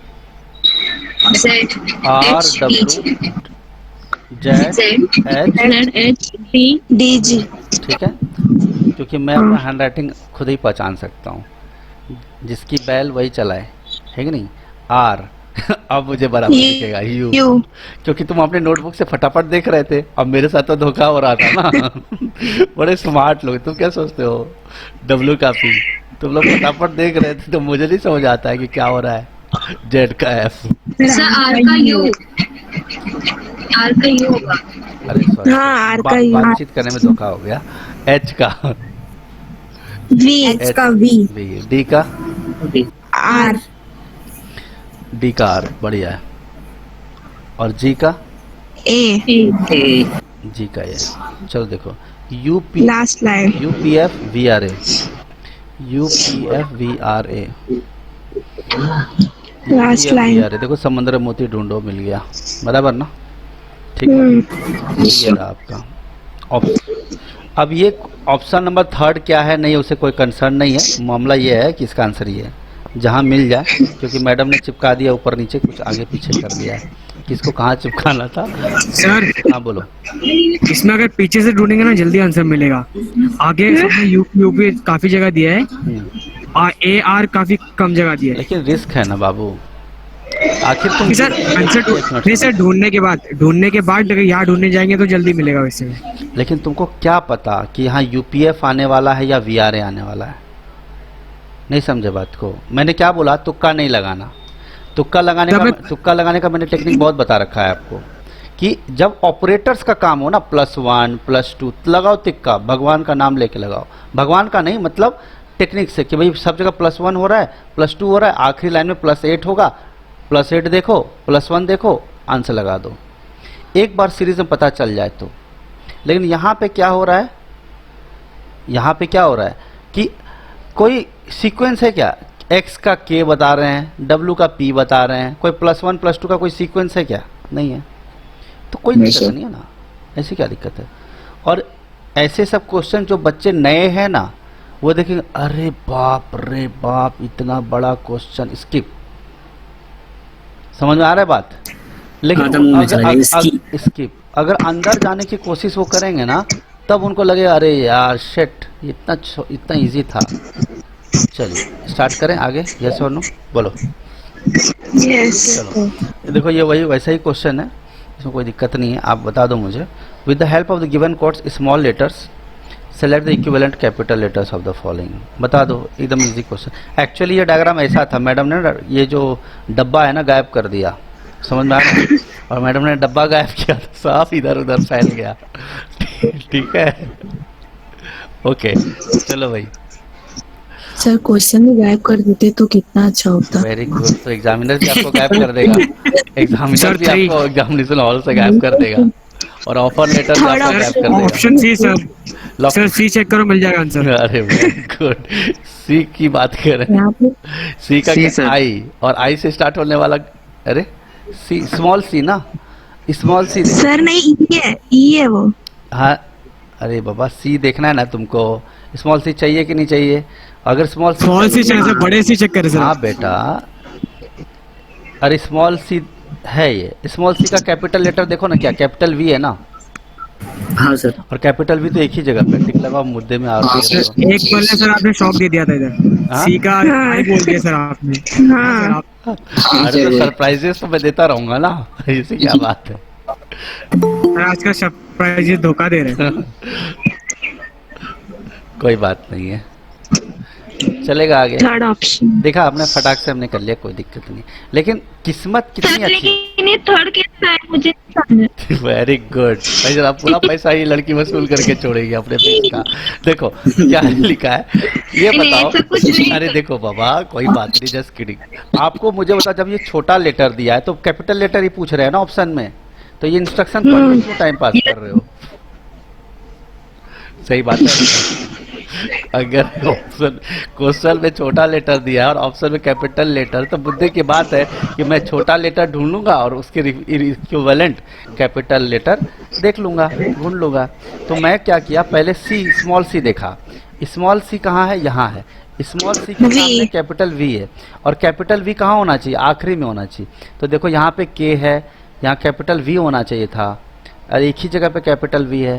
S6: Z
S1: RWZHD।
S3: DG।
S1: ठीक है, क्योंकि मैं अपना हैंड राइटिंग खुद ही पहचान सकता हूँ, जिसकी बैल वही चलाए, है कि नहीं? R अब मुझे बराबर दिखेगा U, क्योंकि तुम अपने नोटबुक से फटाफट देख रहे थे, अब मेरे साथ तो धोखा हो रहा था ना। बड़े स्मार्ट लोग, तुम क्या सोचते हो? W का P, तुम लोग फटाफट देख रहे थे तो मुझे नहीं समझ आता है कि क्या हो रहा है। Z का F।
S6: सर आर का यू। आर का यू होगा।
S1: अरे सॉरी,
S3: हाँ, R का U।
S1: बातचीत करने में धोखा हो गया। H का
S3: V।
S1: H का V। D का
S3: R।
S1: D का R, बढ़िया है। और G का
S3: A।
S1: G का A। चलो देखो UP
S3: last line.
S1: UPF VRA। UPF VRA।
S3: Last line.
S1: VRA देखो, समुद्र मोती ढूंढो, मिल गया बराबर ना? ठीक है, ये रहा आपका ऑप्शन। अब ये ऑप्शन नंबर थर्ड क्या है, नहीं उसे कोई कंसर्न नहीं है, मामला ये है कि इसका आंसर ये है, जहाँ मिल जाए, क्योंकि मैडम ने चिपका दिया ऊपर नीचे, कुछ आगे पीछे कर दिया है, किसको कहाँ चिपकाना था।
S4: सर
S1: हाँ बोलो।
S4: इसमें अगर पीछे से ढूंढेंगे ना जल्दी आंसर मिलेगा। आगे सबने यूपी काफी जगह दिया है और AR काफी कम जगह दिया है।
S1: लेकिन रिस्क है ना बाबू, आखिर तुम
S4: सर आंसर नहीं सर, ढूंढने के बाद अगर यहाँ ढूंढने जाएंगे तो जल्दी मिलेगा वैसे।
S1: लेकिन तुमको क्या पता कि यहाँ UPF आने वाला है या VRA आने वाला है? नहीं समझे बात को? मैंने क्या बोला, तुक्का नहीं लगाना। तुक्का लगाने का मैंने टेक्निक बहुत बता रखा है आपको, कि जब ऑपरेटर्स का काम हो ना, +1 +2 लगाओ तिक्का, भगवान का नाम लेके लगाओ। भगवान का नहीं, मतलब टेक्निक से, कि भाई सब जगह +1 हो रहा है, +2 हो रहा है, आखिरी लाइन में +8 होगा, +8 देखो, +1 देखो, आंसर लगा दो। एक बार सीरीज में पता चल जाए तो। लेकिन यहाँ पे क्या हो रहा है, यहाँ पे क्या हो रहा है कि कोई सीक्वेंस है क्या? X का K बता रहे हैं, W का P बता रहे हैं, कोई +1 +2 का कोई सीक्वेंस है क्या? नहीं है, तो कोई दिक्कत नहीं है ना, ऐसी क्या दिक्कत है? और ऐसे सब क्वेश्चन जो बच्चे नए हैं ना, वो देखेंगे, अरे बाप रे बाप, इतना बड़ा क्वेश्चन, स्किप। समझ में आ रहा है बात? लेकिन स्किप, अगर अंदर जाने की कोशिश वो करेंगे ना, तब उनको लगेगा अरे यार शिट, इतना इजी था। चलिए स्टार्ट करें आगे, यस और नो बोलो।
S3: यस।
S1: चलो देखो, ये वही वैसा ही क्वेश्चन है, इसमें कोई दिक्कत नहीं है, आप बता दो मुझे। With the help of the given codes small letters select the equivalent capital letters of the following. बता दो, एकदम इजी क्वेश्चन। एक्चुअली ये डायग्राम ऐसा था, मैडम ने ये जो डब्बा है ना गायब कर दिया, समझ में आ रहा है? और मैडम ने डब्बा गायब किया तो साफ इधर उधर फैल गया। ठीक है, ओके चलो भाई।
S7: सर क्वेश्चन भी गायब कर देते तो कितना अच्छा होता।
S1: वेरी गुड, तो एग्जामिनर भी आपको गायब कर देगा, एग्जामिनर भी आपको एग्जामिनेशन हॉल से गायब कर देगा, और ऑफर लेटर भी आपको गायब कर देगा।
S4: Option C sir.
S1: Lock.
S4: Sir C check करो, मिल जाएगा आंसर।
S1: अरे वेरी गुड, सी की बात कर रहे हैं।
S7: यहाँ पे
S1: सी का
S2: C,
S1: क्या?
S2: सर।
S1: आई, और आई से स्टार्ट होने वाला, अरे सी, स्मॉल सी ना, स्मॉल सी।
S7: सर नहीं, ई है वो।
S1: हाँ, अरे बाबा सी देखना है ना तुमको, स्मॉल सी चाहिए कि नहीं चाहिए? अगर स्मॉल
S4: सी चाहिए सर, बड़े सी चेक करें सर।
S1: हाँ बेटा, अरे स्मॉल सी है ये, स्मॉल सी का कैपिटल लेटर देखो ना, क्या कैपिटल वी है ना,
S5: हाँ सर।
S1: और कैपिटल वी तो एक ही जगह पे, टिक लगाओ मुद्दे में।
S5: हाँ,
S1: और
S5: सर।
S4: एक बोलने सर आपने शॉक दे दिया था इधर,
S1: हाँ?
S4: सी का आई बोल दिया सर आपने।
S7: हाँ।
S4: सर, आप
S5: हाँ
S1: अरे तो
S5: सर।
S1: सरप्राइजेस तो मैं देता रहूंगा ना, ऐसी क्या बात है।
S4: सर आज का सरप्राइज धोखा दे रहे हैं।
S1: कोई बात नहीं है, चलेगा आगे।
S7: Third option.
S1: देखा आपने, फटाक से हमने कर लिया, कोई दिक्कत नहीं। लेकिन किस्मत कितनी अच्छी।
S3: लेकिन ये थर्ड कैसा है मुझे नहीं समझ।
S1: वेरी गुड भाई, जरा पूरा पैसा ही लड़की वसूल करके छोड़ेगी अपने पेज का। देखो क्या लिखा है ये
S3: नहीं,
S1: बताओ।
S3: ऐसा कुछ नहीं
S1: अरे देखो बाबा, कोई बात नहीं, जस्ट किडिंग। आपको मुझे बताओ, जब ये छोटा लेटर दिया है तो कैपिटल लेटर ही पूछ रहे हैं ना ऑप्शन में, तो ये इंस्ट्रक्शन पढ़ के क्यों टाइम पास कर रहे हो? सही बात है। अगर ऑप्शन क्वेश्चन में छोटा लेटर दिया है और ऑप्शन में कैपिटल लेटर, तो मुद्दे की बात है कि मैं छोटा लेटर ढूंढूंगा और उसके इक्विवेलेंट कैपिटल लेटर देख लूंगा, ढूंढ लूंगा। तो मैं क्या किया, पहले सी, स्मॉल सी देखा। स्मॉल सी कहाँ है? यहाँ है। स्मॉल सी के सामने कैपिटल वी है, और कैपिटल वी कहाँ होना चाहिए? आखिरी में होना चाहिए। तो देखो यहाँ पे के है, यहाँ कैपिटल वी होना चाहिए था, और एक ही जगह पे कैपिटल वी है,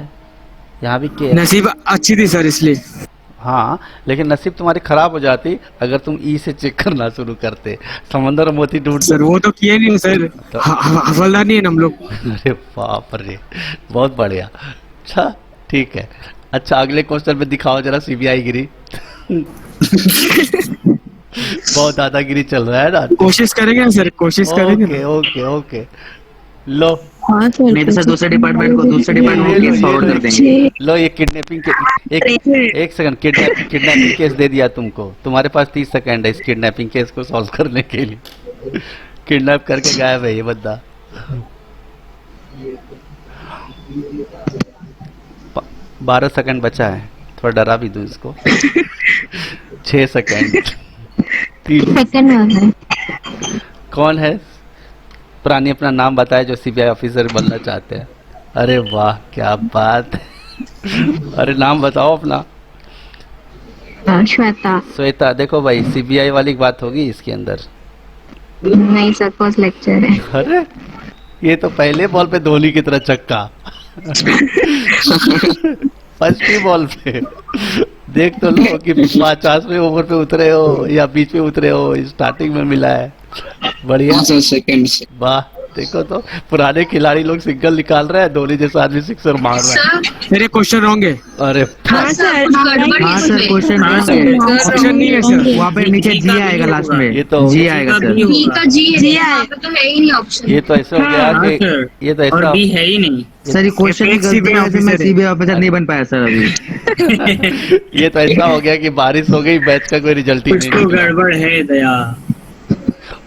S1: यहाँ भी के।
S4: नसीब अच्छी थी सर इसलिए।
S1: हाँ, लेकिन नसीब तुम्हारी खराब हो जाती अगर तुम ई से चेक करना शुरू करते। समंदर मोती ढूंढ।
S4: सर वो तो किए नहीं सर, हवलदार नहीं है हम लोग।
S1: अरे बाप रे, बहुत बढ़िया। अच्छा ठीक है। अच्छा अगले क्वेश्चन में दिखाओ जरा सीबीआई गिरी। बहुत दादागिरी चल रहा है ना।
S4: कोशिश करेंगे ना सर, कोशिश करेंगे
S1: ओके
S4: ना।
S1: ओके ओके, लो
S7: हाँ सर।
S2: नहीं तो सर दूसरे डिपार्टमेंट को केस फॉरवर्ड कर देंगे।
S1: लो, ये किडनैपिंग के एक सेकंड, किडनैपिंग केस दे दिया तुमको। तुम्हारे पास 30 सेकंड है इस किडनैपिंग केस को सॉल्व करने के लिए। किडनैप करके गायब है ये बंदा। 12 सेकंड बचा है, थोड़ा डरा भी दूं इसको। 6 सेकंड। 3
S3: सेकंड में है।
S1: कौन है प्राणी, अपना नाम बताए जो सीबीआई ऑफिसर बनना चाहते हैं। अरे वाह क्या बात है। अरे नाम बताओ अपना।
S3: श्वेता।
S1: श्वेता, देखो भाई सीबीआई वाली बात होगी इसके अंदर।
S3: नहीं सर, फर्स्ट लेक्चर है।
S1: अरे ये तो पहले बॉल पे धोनी की तरह चक्का। फर्स्ट ही बॉल पे देख तो लो कि 50वें ओवर पे उतरे हो या बीच में उतरे हो, स्टार्टिंग में मिला है। बढ़िया,
S5: 5 सेकंड।
S1: वाह। देखो तो पुराने खिलाड़ी लोग सिंगल निकाल रहे हैं, धोनी जैसा आदमी सिक्सर मार रहा है।
S3: सर
S4: सर ये क्वेश्चन रॉन्ग है।
S1: अरे
S7: हाँ सर।
S3: कुछ गड़बड़ है
S2: हाँ सर
S3: इसमें।
S2: क्वेश्चन
S4: ऑप्शन नहीं है सर।
S2: वहाँ पे नीचे जी आएगा लास्ट में।
S1: ये तो-
S2: जी आएगा सर।
S3: बी का जी है, यहाँ पे तो है ही नहीं ऑप्शन।
S1: ये तो ऐसा हो गया कि ये तो ऐसा
S5: है ही नहीं।
S2: सर ये क्वेश्चन की
S4: एक
S2: गलती
S4: CBI
S2: है, मैं
S4: ऑफिसर है।
S2: सीबीआई ऑफिसर नहीं बन पाया सर अभी।
S1: ये तो ऐसा हो गया कि बारिश हो गई, मैच का कोई रिजल्ट ही नहीं निकला।
S5: गड़बड़ है दया।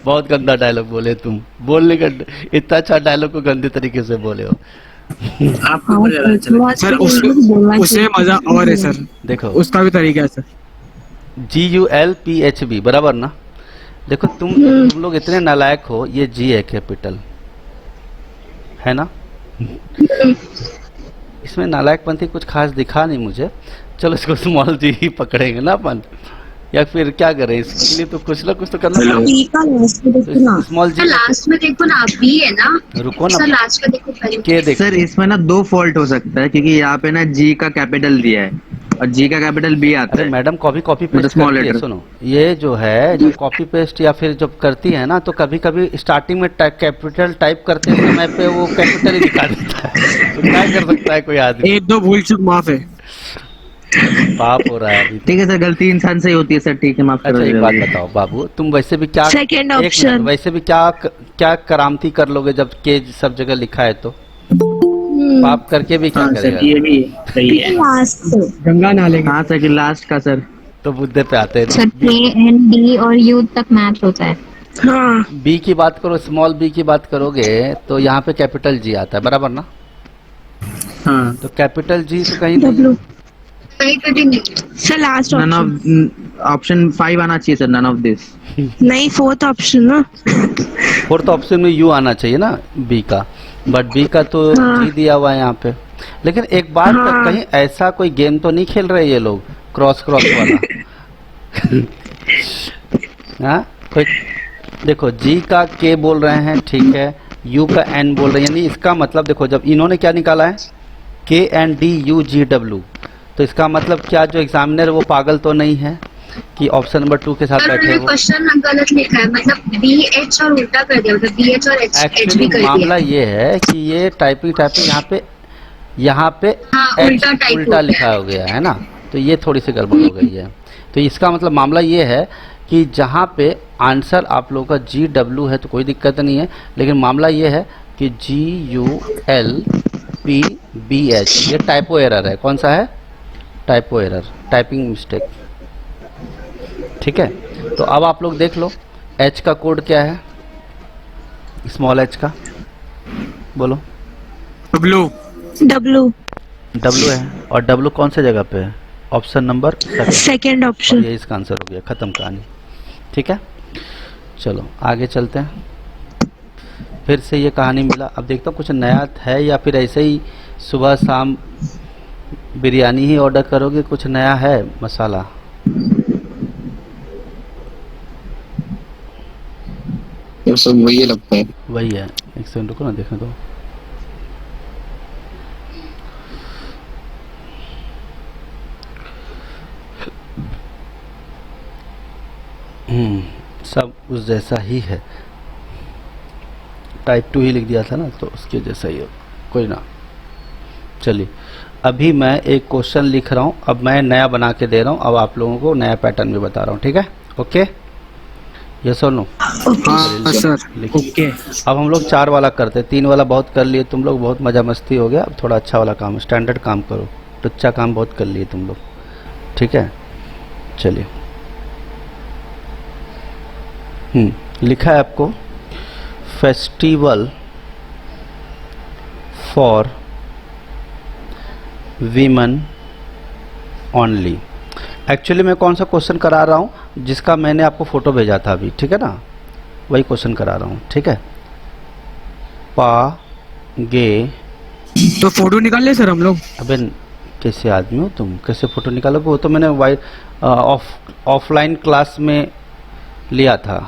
S1: बहुत गंदा डायलॉग बोले तुम। बोलने का इतना अच्छा डायलॉग को गंदे तरीके से बोले हो।
S5: आपको
S4: सर उससे मजा और है सर,
S1: देखो
S4: उसका भी तरीका है सर।
S1: GULPHB बराबर ना। देखो तुम लोग इतने नालायक हो, ये जी है कैपिटल है ना। इसमें नालायकपंथी कुछ खास दिखा नहीं मुझे। चलो इसको स्मॉल जी ही पकड़ेंगे ना अपन, या फिर क्या करें, इसके लिए तो कुछ ना कुछ तो करना पड़ेगा। स्मॉल
S3: सर
S1: जी
S3: लास्ट में देखो ना, आप भी है ना।
S1: रुको
S3: सर
S1: ना,
S3: लास्ट का देखो पहले।
S1: के देखो।
S2: सर इसमें ना 2 फॉल्ट हो सकता है, क्योंकि यहाँ पे ना जी का कैपिटल दिया है और जी का कैपिटल बी आता
S1: अरे
S2: है।
S1: मैडम कॉपी
S2: मतलब
S1: पेस्ट
S2: small
S1: करती है,
S2: letter।
S1: सुनो ये जो है, जब कॉपी पेस्ट या फिर जब करती है ना, तो कभी कभी स्टार्टिंग में कैपिटल टाइप करते समय पे वो कैपिटल ही दिखा देता है। तो क्या कर सकता है कोई आदमी।
S4: एक दो भूल चूक माफ है।
S1: पाप हो रहा है अभी।
S2: ठीक है सर, गलती इंसान से ही होती है सर, ठीक है माफ
S1: अच्छा
S2: करो।
S1: एक बात बताओ बाबू, तुम वैसे भी क्या,
S7: Second
S1: एक मिनट,
S7: option।
S1: वैसे भी क्या करामती कर लोगे जब के सब जगह लिखा है तो? पाप करके भी क्या करेगा?
S5: भी सही है।
S4: गंगा नाले
S2: हाँ सर कि लास्ट का सर।
S1: तो मुद्दे पे आते
S3: सर
S1: हैं।
S3: के एंड डी और यू तक मैच होता है।
S7: हाँ।
S1: बी की बात करो, स्मॉल बी की बात करोगे तो यहाँ पे कैपिटल जी आता है, बराबर ना।
S5: हाँ
S1: तो कैपिटल जी तो कहीं
S7: W।
S3: कहीं पे भी नहीं है।
S7: Sir last
S2: none
S7: option
S2: of option 5 आना चाहिए सर, नन ऑफ दिस।
S7: नहीं, फोर्थ ऑप्शन ना।
S1: फोर्थ ऑप्शन में यू आना चाहिए ना बी का, बट बी का तो
S7: हाँ।
S1: जी दिया हुआ है यहाँ पे। लेकिन एक बात
S7: हाँ।
S1: कहीं ऐसा कोई गेम तो नहीं खेल रहे ये लोग क्रॉस क्रॉस वाला? हाँ कोई, देखो जी का के बोल रहे हैं, ठीक है, यू का एन बोल रहे हैं, यानी इसका मतलब देखो जब इन्होंने क्या निकाला है के N D U G W, तो इसका मतलब क्या जो एग्जामिनर वो पागल तो नहीं है कि ऑप्शन नंबर 2 के साथ
S3: पर
S1: बैठे
S3: उन्होंने
S1: हो।
S3: क्वेश्चन गलत लिखा है, मतलब बी एच और उल्टा कर दिया, मतलब बी एच और एच एच
S1: एक्चुअली
S3: भी कर
S1: मामला
S3: दिया।
S1: ये है कि ये टाइपिंग यहाँ पे
S3: हाँ,
S1: H
S3: उल्टा टाइप हो
S1: उल्टा
S3: गया।
S1: लिखा हो गया है ना, तो ये थोड़ी सी गड़बड़ हो गई है। तो इसका मतलब मामला ये है कि जहाँ पे आंसर आप लोगों का जी डब्ल्यू है तो कोई दिक्कत नहीं है, लेकिन मामला ये है कि G U L P B H ये टाइपो एरर है। कौन सा है? Typo error, typing mistake. ठीक है, तो अब आप लोग देख लो एच का कोड क्या है, स्मॉल एच का बोलो।
S4: डब्लू
S7: डब्लू
S1: डब्लू है, और डब्लू कौन से जगह पे है? ऑप्शन नंबर
S7: सेकेंड
S1: और
S7: ऑप्शन।
S1: ये इसका आंसर हो गया, खत्म कहानी। ठीक है, चलो आगे चलते हैं। फिर से ये कहानी मिला, अब देखता हूँ कुछ नया है या फिर ऐसे ही सुबह शाम बिरयानी ही ऑर्डर करोगे, कुछ नया है मसाला?
S5: ये सब वही लगता है।
S1: वही है, एक सेकंड रुको ना, देखने दो। सब उस जैसा ही है, टाइप 2 ही लिख दिया था ना, तो उसके जैसा ही हो, कोई ना। चलिए अभी मैं एक क्वेश्चन लिख रहा हूँ, अब मैं नया बना के दे रहा हूँ, अब आप लोगों को नया पैटर्न में बता रहा हूँ, ठीक है? ओके, यस और नो?
S4: हाँ सर,
S1: लिखिए।
S4: ओके।
S1: अब हम लोग 4 वाला करते, 3 वाला बहुत कर लिए तुम लोग, बहुत मजा मस्ती हो गया, अब थोड़ा अच्छा वाला काम, स्टैंडर्ड काम करो, टुच्चा काम बहुत कर लिए तुम लोग, ठीक है? चलिए, लिखा है आपको festival for women only. Actually मैं कौन सा क्वेश्चन करा रहा हूँ, जिसका मैंने आपको फोटो भेजा था अभी, ठीक है ना, वही क्वेश्चन करा रहा हूँ, ठीक है? पा गे,
S4: तो फोटो निकाल ले सर हम लोग।
S1: अबे कैसे आदमी हो तुम, कैसे फोटो निकालोगे? वो तो मैंने ऑफलाइन क्लास में लिया था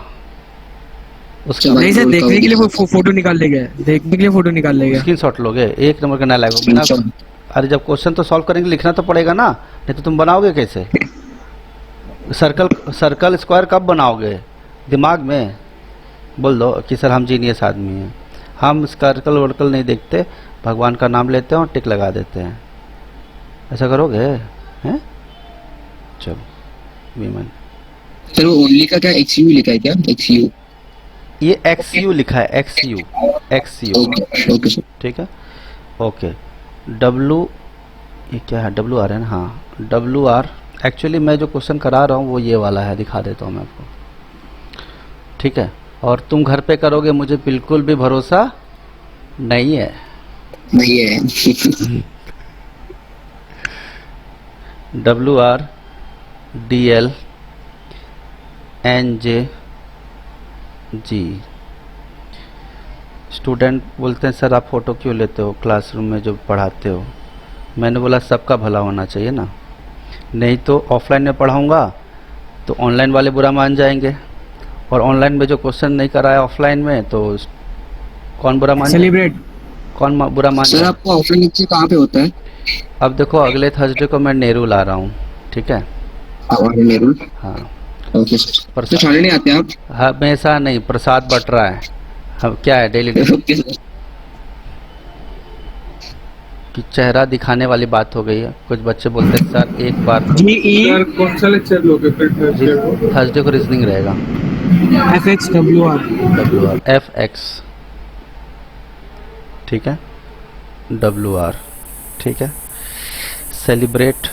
S1: उसका।
S4: नहीं सर, देखने के लिए वो फोटो निकाल ले गए, देखने के लिए फोटो निकाल ले गए।
S1: स्क्रीनशॉट लोगे, एक नंबर का ना लगेगा बिना। अरे जब क्वेश्चन तो सॉल्व करेंगे, लिखना तो पड़ेगा ना, नहीं तो तुम बनाओगे कैसे? सर्कल स्क्वायर कब बनाओगे? दिमाग में बोल दो कि सर हम जीनियस आदमी हैं, हम सर्कल वर्कल नहीं देखते, भगवान का नाम लेते हैं और टिक लगा देते हैं। ऐसा करोगे हैं? चलो वीमेन,
S5: सर वो ओनली का क्या एक्सयू लिखा है क्या? एक्सयू,
S1: ये एक्स यू लिखा है, एक्स यू
S5: ओके सर।
S1: ठीक है, ओके। डब्लू, ये क्या है? डब्लू आर है ना? हाँ, डब्लू आर। एक्चुअली मैं जो क्वेश्चन करा रहा हूँ वो ये वाला है, दिखा देता हूँ मैं आपको, ठीक है? और तुम घर पे करोगे, मुझे बिल्कुल भी भरोसा नहीं है।
S5: नहीं है।
S1: W R D L N J G. Student बोलते हैं सर आप फ़ोटो क्यों लेते हो क्लासरूम में जो पढ़ाते हो? मैंने बोला सबका भला होना चाहिए ना, नहीं तो ऑफलाइन में पढ़ाऊँगा तो ऑनलाइन वाले बुरा मान जाएंगे, और ऑनलाइन में जो क्वेश्चन नहीं कराया ऑफलाइन में तो कौन बुरा मान
S4: सेलिब्रेट।
S1: कौन बुरा मान
S5: सर
S1: जाए?
S5: आपका ऑफलाइन लेक्चर कहाँ पे होता है?
S1: अब देखो अगले थर्सडे को मैं नेहरू ला रहा हूँ, ठीक है?
S5: आवाज मेरू।
S1: हाँ,
S5: ओके सर। तो छाने नहीं आते आप?
S1: हमेशा नहीं, प्रसाद बट रहा है, हम क्या है डेली
S5: ओके सर।
S1: कि चेहरा दिखाने वाली बात हो गई है। कुछ बच्चे बोलते हैं सर एक बार
S4: जी ई
S6: कौन सा लेक्चर लोगे फिर थर्सडे को?
S1: थर्सडे को रीजनिंग रहेगा,
S4: F x W R.
S1: W R F x, ठीक है? डब्ल्यू आर, ठीक है? सेलिब्रेट,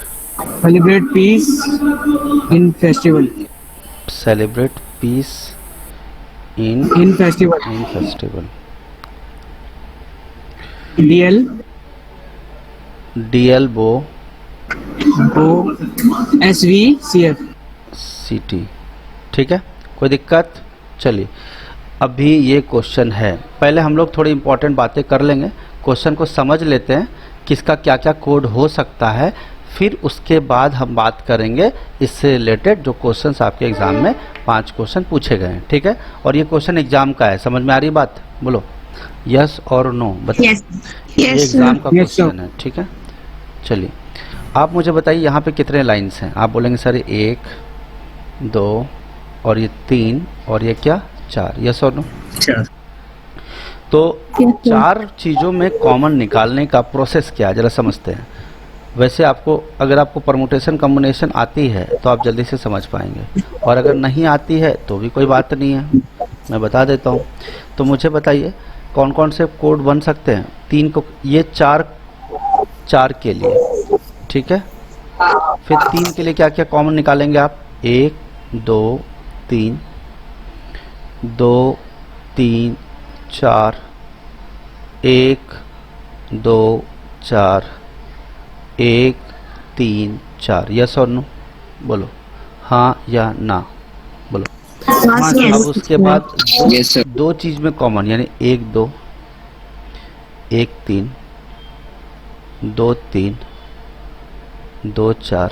S4: सेलिब्रेट पीस इन फेस्टिवल।
S1: सेलिब्रेट पीस इन
S4: इन फेस्टिवल।
S1: इन फेस्टिवल।
S4: डीएल
S1: डीएल बो
S4: OSVCF।
S1: CT, ठीक है, कोई दिक्कत? चलिए अभी ये क्वेश्चन है, पहले हम लोग थोड़ी इंपॉर्टेंट बातें कर लेंगे, क्वेश्चन को समझ लेते हैं किसका क्या क्या कोड हो सकता है, फिर उसके बाद हम बात करेंगे इससे रिलेटेड जो क्वेश्चंस आपके एग्जाम में 5 क्वेश्चन पूछे गए हैं, ठीक है। और ये क्वेश्चन एग्जाम का है, समझ में आ रही बात? बोलो यस और नो, बताइए।
S3: Yes.
S1: ये एग्जाम का
S4: Yes, sir.
S1: क्वेश्चन है, ठीक है। चलिए आप मुझे बताइए यहाँ पे कितने लाइंस हैं? आप बोलेंगे सर 1 2 और ये 3 और ये क्या 4, यस और नो? तो 4 चीज़ों में कॉमन निकालने का प्रोसेस क्या है जरा समझते हैं। वैसे आपको अगर आपको परमुटेशन कॉम्बिनेशन आती है तो आप जल्दी से समझ पाएंगे, और अगर नहीं आती है तो भी कोई बात नहीं है, मैं बता देता हूँ। तो मुझे बताइए कौन कौन से कोड बन सकते हैं? 3 को, ये 4 के लिए, ठीक है। फिर 3 के लिए क्या क्या कॉमन निकालेंगे आप? 1 2 3 2 3 4 1 2 4 1 3 4, यस और नो? बोलो हाँ या ना, बोलो। अब उसके बाद
S5: Yes, sir.
S1: 2 चीज में कॉमन, यानी 1 2 1 3 2 3 2 4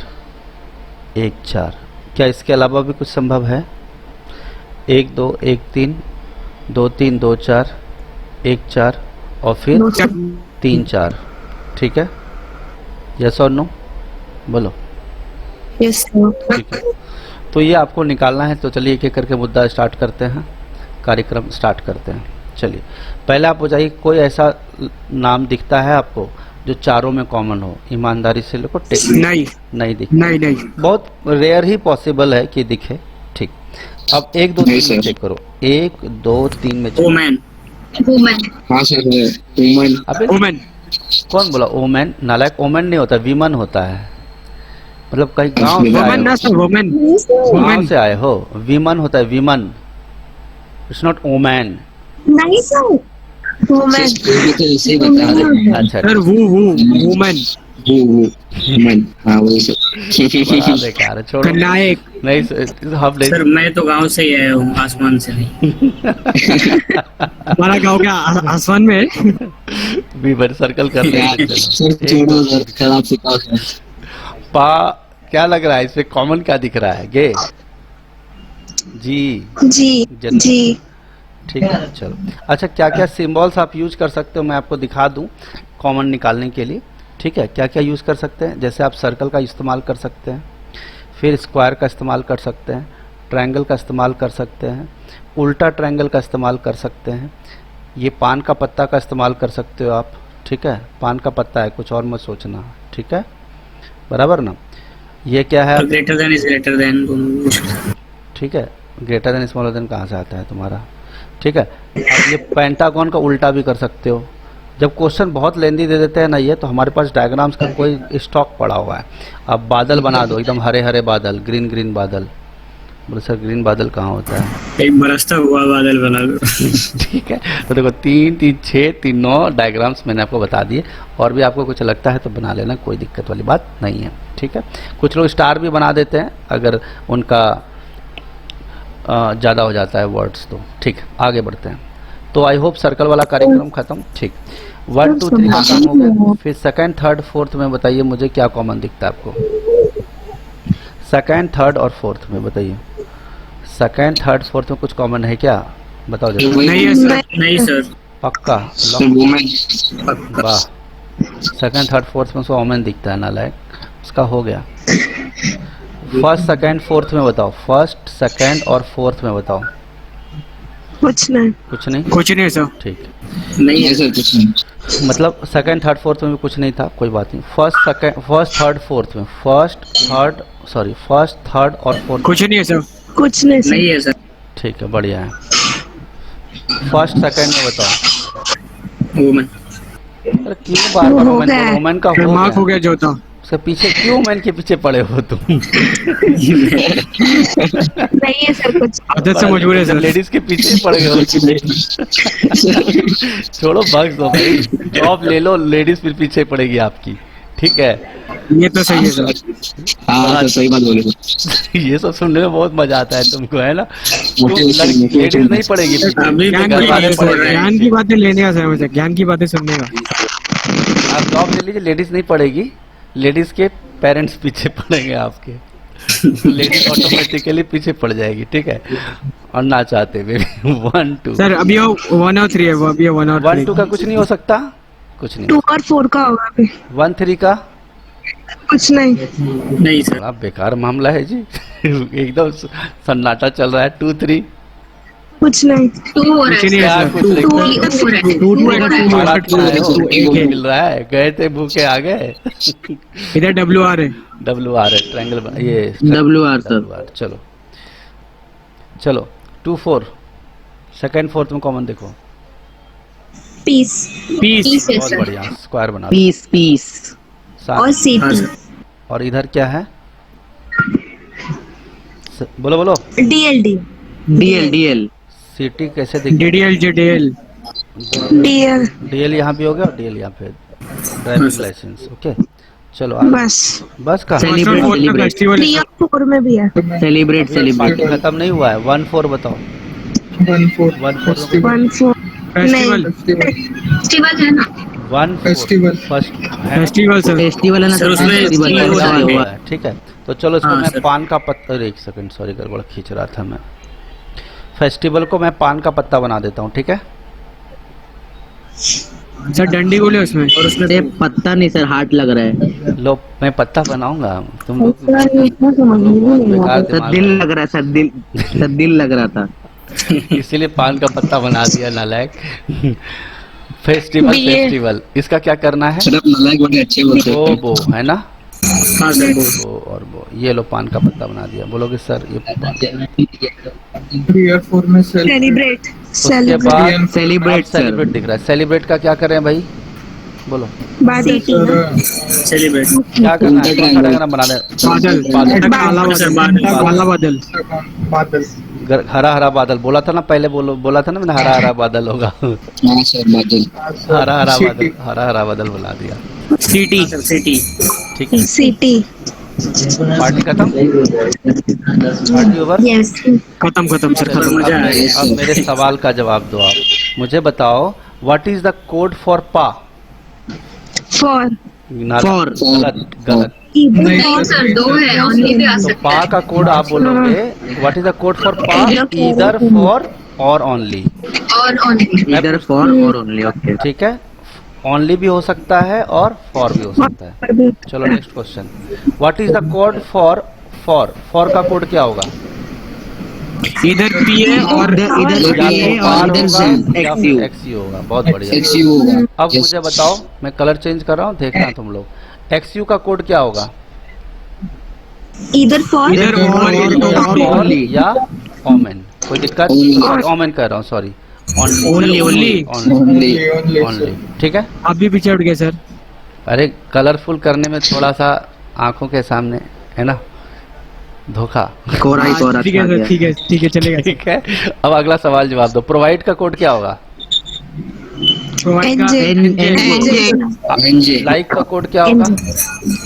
S1: 1 4, क्या इसके अलावा भी कुछ संभव है? 1 2 1 3 2 3 2 4 1 4 और फिर 3 4, ठीक है, यस और नो? बोलो।
S7: Yes sir.
S1: ठीक है, तो ये आपको निकालना है। तो चलिए एक एक करके मुद्दा स्टार्ट करते हैं, कार्यक्रम स्टार्ट करते हैं। चलिए पहले आप बताइए कोई ऐसा नाम दिखता है आपको जो चारों में कॉमन हो? ईमानदारी से लोग नहीं दिखता,
S4: नहीं।
S1: बहुत रेयर ही पॉसिबल है कि दिखे, ठीक। अब 1 2
S5: नहीं,
S1: 3 में
S5: सर।
S1: चेक करो, 1 2 3 में चेक।
S4: वुमेन।
S5: हाँ सर है वुमन।
S1: अबे
S4: वुमेन।
S1: कौन बोला ओमेन? नालायक, ओमेन नहीं होता, विमन होता है। मतलब कहीं गांव से आए
S4: वुमेन ना
S1: हो,
S4: सर, वुमेन।
S1: गांव
S4: वुमेन।
S1: से आए हो, विमन होता है, विमन, इट्स नॉट ओमैन।
S3: नहीं सर, वुमेन।
S5: ये तो इसे ही बता रहे हैं।
S1: अच्छा
S4: सर वुमेन।
S5: वो वुमन, हाँ वही सर।
S1: बड़ा बेकार है, छोड़ो।
S4: नायक।
S1: नहीं हम नहीं।
S8: सर मैं तो गांव से ही आया हूँ, आसमान से नहीं।
S4: हमारा गाँव क्या आसमान में है?
S1: विमन सर्कल कर रहे हैं, चलो।
S5: छोड़ो सर, खराब सिखाओ सर।
S1: पा क्या लग रहा है इसमें? कॉमन क्या दिख रहा है? गे जी
S3: जी
S1: जनरल।
S3: जी।
S1: ठीक है, चलो। अच्छा क्या क्या सिंबल्स आप यूज कर सकते हो मैं आपको दिखा दूं कॉमन निकालने के लिए, ठीक है। क्या क्या यूज़ कर सकते हैं? जैसे आप सर्कल का इस्तेमाल कर सकते हैं, फिर स्क्वायर का इस्तेमाल कर सकते हैं, ट्रायंगल का इस्तेमाल कर सकते हैं, उल्टा ट्रायंगल का इस्तेमाल कर सकते हैं, ये पान का पत्ता का इस्तेमाल कर सकते हो आप, ठीक है। पान का पत्ता है, कुछ और मत सोचना, ठीक है, बराबर ना। ये क्या है?
S8: Greater than is greater than.
S1: ठीक है, ग्रेटर देन स्मॉलर देन कहाँ से आता है तुम्हारा? ठीक है। अब ये पेंटागन का उल्टा भी कर सकते हो। जब क्वेश्चन बहुत लेंदी दे देते हैं ना ये, तो हमारे पास डायग्राम्स का कोई स्टॉक पड़ा हुआ है। अब बादल बना दो, एकदम हरे हरे बादल, ग्रीन ग्रीन बादल। बोले सर ग्रीन बादल कहाँ होता है?
S8: एक बरसता हुआ बादल बना दो।
S1: ठीक है, तो देखो 3 3 6 3 9 डायग्राम्स मैंने आपको बता दिए। और भी आपको कुछ लगता है तो बना लेना, कोई दिक्कत वाली बात नहीं है, ठीक है। कुछ लोग स्टार भी बना देते हैं अगर उनका ज़्यादा हो जाता है वर्ड्स तो। ठीक, आगे बढ़ते हैं। तो आई होप सर्कल वाला कार्यक्रम खत्म, ठीक। 1 2 3 खत्म हो गया। फिर सेकंड थर्ड फोर्थ में बताइए मुझे क्या कॉमन दिखता है आपको? सेकंड थर्ड और फोर्थ में बताइए। सेकंड थर्ड फोर्थ में कुछ कॉमन है क्या? बताओ जरा।
S4: नहीं है सर।
S8: नहीं सर।
S1: पक्का?
S5: Sir woman.
S1: वाह, सेकंड थर्ड फोर्थ में उसको ओमेन दिखता है, नालायक, उसका हो गया। फर्स्ट सेकंड फोर्थ में बताओ, फर्स्ट सेकंड और फोर्थ में बताओ।
S3: कुछ नहीं।
S1: कुछ नहीं?
S4: कुछ नहीं सर।
S1: ठीक,
S8: नहीं है
S5: सर कुछ नहीं।
S1: मतलब सेकंड थर्ड फोर्थ में भी कुछ नहीं था, कोई बात नहीं। फर्स्ट थर्ड फोर्थ में, फर्स्ट थर्ड और फोर्थ
S4: कुछ नहीं है सर।
S3: कुछ नहीं सर।
S8: नहीं है सर।
S1: ठीक है, बढ़िया है। फर्स्ट सेकंड में बताओ।
S8: वुमन।
S1: अरे क्यों बार बार
S3: हो
S1: वुमेन
S3: गया है।
S1: वुमेन का
S4: मार्क हो गया जो था।
S1: उसके पीछे क्यों वुमेन के पीछे पड़े हो तुम?
S3: नहीं है सर कुछ।
S4: आदत से मजबूर है सर।
S1: लेडीज के पीछे ही पड़ गए हो। छोड़ो, बग्स दो भाई, जॉब ले लो, लेडीज फिर पीछे पड़ेगी आपकी, ठीक है।
S4: ये तो सही है सर।
S5: हाँ सर सही बात बोले सर।
S1: ये सब सुनने में बहुत मजा आता है तुमको, है ना? तो
S5: Motivation,
S1: लेडीज नहीं पड़ेगी
S8: अभी
S1: घर
S8: भी
S1: वाले
S8: बोल रहे
S1: पढ़ेंगे।
S8: हैं।
S4: ज्ञान की बातें लेने का सर, मुझे ज्ञान की बातें सुनने का।
S1: आप जॉब ले लीजिए, लेडीज नहीं पड़ेगी, लेडीज के पेरेंट्स पीछे पड़ेंगे आपके, लेडीज ऑटोमेटिकली पीछे पड़ जाएगी, ठीक है? और ना चाहते हुए 1 2
S4: सर अभी वो 1 और 3 है, वो अभी 1 और
S1: 1
S4: 3।
S1: 2 का कुछ नहीं हो सकता, कुछ नहीं।
S7: 2 और 4 का होगा अभी
S1: 1 3 का
S7: कुछ नहीं।
S8: नहीं सर।
S1: बड़ा बेकार मामला है जी। एकदम सन्नाटा चल रहा है। 2 3
S7: कुछ नहीं।
S3: 2 हो रहा
S4: कुछ
S3: है
S4: नहीं
S1: क्या
S4: है
S1: कुछ
S4: सर।
S1: नहीं?
S7: 2
S3: हो रहा है।
S4: 2 2
S1: बड़ा
S4: और 2
S1: है,
S4: 2
S1: एक
S4: 1
S1: मिल रहा है, गए थे भूखे आ गए।
S4: इधर WR है।
S1: WR है, ट्रायंगल ये
S2: WR सर।
S1: WR। चलो चलो 2 4 सेकंड फोर्थ में कॉमन देखो।
S7: Peace
S4: peace.
S3: पीस है
S1: बहुत
S3: सर।
S1: बढ़िया, स्क्वायर बना दो।
S2: पीस पीस
S1: सात।
S7: और
S8: हाँ
S7: सीटी
S8: सर।
S1: और इधर क्या है? बोलो बोलो।
S7: DLD
S2: DL DL
S1: सिटी कैसे दिख?
S4: DDL JDL।
S7: DL
S1: DL यहाँ भी हो गया और DL यहाँ पे, ड्राइविंग लाइसेंस। ओके चलो आगे।
S7: बस
S1: बस का
S2: Celebrate, celebrate.
S4: फेस्टिवल
S7: 3 और 4 में भी है।
S2: सेलिब्रेट
S1: पार्टी
S2: सेलिब्रेट
S1: खत्म नहीं हुआ है। 1 4 बताओ। 1 4
S7: 1 4
S4: फेस्टिवल।
S3: फेस्टिवल है ना।
S1: 1 4 फर्स्ट है।
S4: Festival sir.
S2: फेस्टिवल है ना
S8: सर, उसमें
S2: फेस्टिवल
S8: ये
S1: पहला
S8: होता है।
S1: हुआ है, ठीक है? तो चलो इसको
S8: हाँ,
S1: मैं
S8: सर।
S1: पान का पत्ता, अरे एक सेकंड सॉरी, गड़बड़ खींच रहा था मैं। फेस्टिवल को मैं पान का पत्ता बना देता हूँ, ठीक है?
S4: सर डंडी गोले उसमें।
S8: और उसमें
S2: ये पत्ता नहीं सर, हार्ट लग रहा है
S1: लो मैं पत्ता बनाऊंगा, तुम लोग
S7: सर ये इतना समझ में नहीं
S1: बेकार
S2: सर,
S1: दिमाग
S2: दिल
S1: है।
S2: लग रहा है सर, दिल लग रहा था।
S1: इसीलिए पान का पत्ता बना दिया, नालायक। फेस्टिवल
S7: ये-
S1: फेस्टिवल इसका क्या करना है?
S5: सर आप नालायक बड़े अच्छे बोलते
S1: वो
S5: हैं।
S1: वो है ना,
S8: हाँ सर वो।
S1: वो और वो, ये लो पान का पत्ता बना दिया। बोलोगे सर ये
S7: सेलिब्रेट
S1: उसके बाद
S2: सेलिब्रेट सर।
S1: सेलिब्रेट दिख रहा है। सेलिब्रेट का क्या करें भाई? बोलो
S7: सीटी
S8: सेलिब्रेट।
S1: क्या करना है? कौन सा डायग्राम बना दे?
S4: बादल। काला
S8: सर,
S4: बादल।
S8: बादल।
S4: काला बादल।
S1: हरा हरा बादल बोला था ना पहले, बोला था ना मैंने, हरा हरा बादल होगा।
S5: हाँ सर बादल।
S1: हरा हरा बादल, हरा हरा बादल बना दिया,
S4: सिटी।
S8: Sir city.
S1: ठीक है?
S7: सिटी
S1: पार्टी खत्म, पार्टी ओवर।
S7: यस
S4: खत्म खत्म सर
S1: चलो,
S4: खत्म।
S8: मजा
S1: अब
S8: आया।
S1: अब मेरे सवाल का जवाब दो आप। मुझे बताओ what is the code for pa?
S7: For
S2: For.
S1: गलत गलत।
S3: नहीं सर 2 है, ओनली भी आ
S1: तो
S3: सकता
S1: पा
S3: है।
S1: का कोड आप बोलोगे what is the code for पा? ईदर फॉर और ओनली,
S3: और ओनली।
S2: इधर फॉर और ओनली। ओके
S1: ठीक है? ओनली भी हो सकता है और फॉर भी हो सकता है। चलो next question. What is the code for for का कोड क्या होगा?
S4: इधर पी है और
S2: इधर
S1: या
S2: ये
S1: तो
S2: और
S1: पार
S2: इधर
S1: होगा
S2: Z,
S1: या
S2: XU।
S1: फिर XU होगा। बहुत बढ़िया।
S5: सेक्सी होगा।
S1: अब मुझे बताओ, मैं कलर चेंज कर रहा हूँ, देखना तुम लोग। XU का कोड क्या होगा?
S7: इधर फॉर
S4: इधर
S2: और
S1: और
S2: ओनली
S1: या ओमेन? कोई दिक्कत? ओमेन कह रहा हूँ, सॉरी।
S4: Only only.
S1: ओनली, ठीक है?
S4: आप भी पीछे उठ गए सर।
S1: अरे कलरफुल करने में थोड़ा सा आंखों के सामने, है ना, धोखा।
S2: कोरा ही कोरा
S4: ठीक है
S2: छा
S4: सर,
S2: गया।
S4: ठीक है चलेगा।
S1: ठीक है, अब अगला सवाल जवाब दो। प्रोवाइड का कोड क्या होगा?
S4: प्रोवाइड का
S5: एनजे।
S1: लाइक का कोड क्या होगा?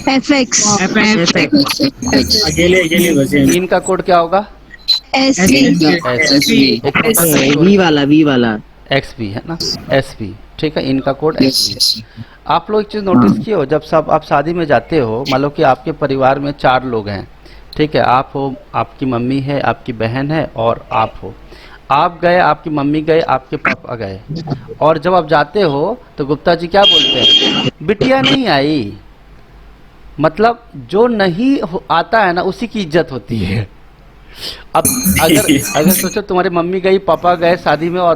S7: FX
S8: अकेले अकेले बचे।
S1: इन का कोड क्या होगा?
S7: SC
S2: वी वाला
S1: XP है ना, SP, ठीक है? इनका कोड XP। आप लोग एक चीज नोटिस किए हो, जब सब आप शादी में जाते हो, मान लो कि आपके परिवार में 4 लोग हैं, ठीक है? आप हो, आपकी मम्मी है, आपकी बहन है और आप हो। आप गए, आपकी मम्मी गए, आपके पापा गए, और जब आप जाते हो तो गुप्ता जी क्या बोलते हैं? बिटिया नहीं आई। मतलब जो नहीं आता है ना, उसी की इज्जत होती है। अब अगर सोचो तुम्हारी मम्मी गई, पापा गए शादी में और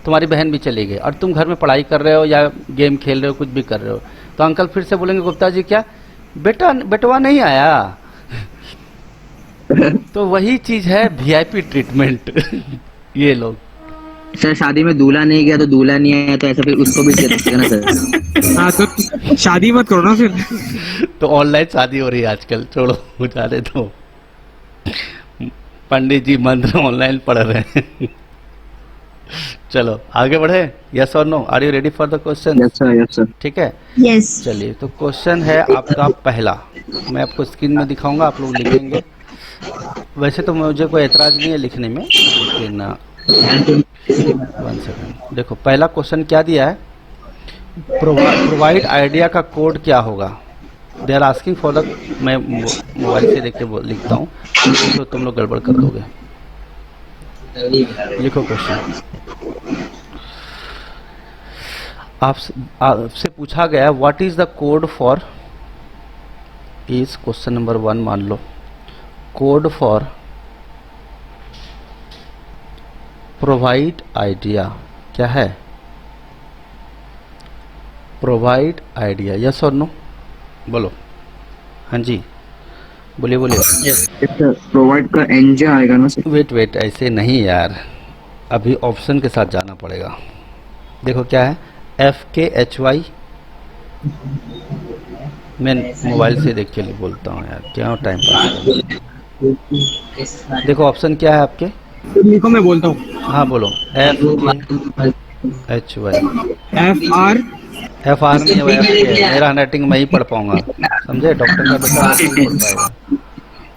S1: तुम्हारी बहन भी चली गई, और तुम घर में पढ़ाई कर रहे हो या गेम खेल रहे हो, कुछ भी कर रहे हो, तो अंकल फिर से बोलेंगे गुप्ता जी क्या बेटवा नहीं आया। तो वही चीज है VIP ट्रीटमेंट। ये लोग
S2: सर, शादी में दूल्हा नहीं गया तो दूल्हा नहीं आया, तो ऐसा फिर उसको भी कहते हैं ना सर।
S4: हाँ तो शादी मत करो ना फिर।
S1: तो ऑनलाइन शादी हो रही है आजकल, छोड़ो जाने दो। पंडित जी मंत्र ऑनलाइन पढ़ रहे हैं। चलो आगे बढ़े, यस और no, are you ready for the question?
S2: Yes sir.
S1: ठीक है,
S3: यस।
S1: चलिए तो क्वेश्चन है आपका पहला, मैं आपको स्क्रीन में दिखाऊंगा, आप लोग लिखेंगे। वैसे तो मुझे कोई एतराज नहीं है लिखने में, लेकिन 1 सेकंड। देखो पहला क्वेश्चन क्या दिया है, प्रोवाइड आइडिया का कोड क्या होगा। They are asking for the, मैं मोबाइल से देख के लिखता हूँ तो तुम लोग गड़बड़ कर दोगे। लिखो क्वेश्चन। आपसे पूछा गया what is the code for, is question number 1 मान लो, कोड फॉर प्रोवाइड आइडिया क्या है? प्रोवाइड आइडिया, यस और नो, बोलो। हाँ जी बोलिए बोलिए।
S2: प्रोवाइड का एनजे आएगा ना सर?
S1: वेट ऐसे नहीं यार, अभी ऑप्शन के साथ जाना पड़ेगा। देखो क्या है, FKHY, मैं मोबाइल से देख के बोलता हूँ यार, क्या टाइम पास। देखो ऑप्शन क्या है आपके,
S4: लिखो मैं बोलता हूँ।
S1: हाँ बोलो। FKHY, FR नहीं है, FK, मेरा हैंडराइटिंग मैं ही पढ़ पाऊंगा, समझे? डॉक्टर का बेटा नहीं पढ़ पाएगा,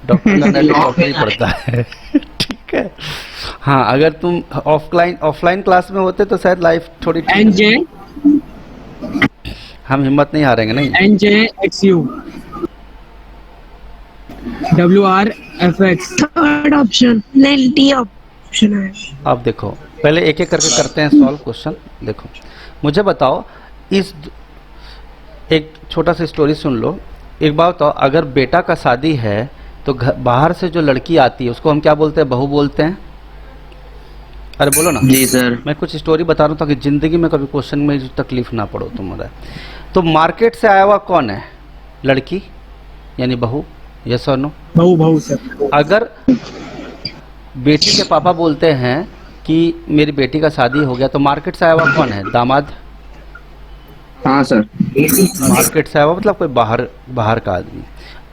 S1: डॉक्टर का हैंडराइटिंग डॉक्टर ही पढ़ता है। ठीक है, हाँ अगर तुम ऑफलाइन क्लास में होते तो शायद लाइफ थोड़ी
S4: NJ,
S1: हम हिम्मत नहीं हारेंगे। नहीं,
S4: NJXU, WRFX।
S7: थर्ड ऑप्शन नहीं, डी ऑप्शन है।
S1: अब देखो पहले एक एक करके करते हैं सॉल्व क्वेश्चन। देखो मुझे बताओ, इस एक छोटा सा स्टोरी सुन लो। एक बात बताओ, अगर बेटा का शादी है तो बाहर से जो लड़की आती है उसको हम क्या बोलते हैं? बहू बोलते हैं। अरे बोलो ना।
S2: जी सर।
S1: मैं कुछ स्टोरी बता रहा हूँ ताकि जिंदगी में कभी क्वेश्चन में तकलीफ ना पड़ो तुम्हारा। तो मार्केट से आया हुआ कौन है? लड़की यानी बहू, यस और नो?
S4: बहू सर।
S1: अगर बेटी के पापा बोलते हैं कि मेरी बेटी का शादी हो गया तो मार्केट से आया हुआ कौन है? दामाद।
S2: हाँ सर।
S1: मार्केट से आया हुआ मतलब कोई बाहर का आदमी।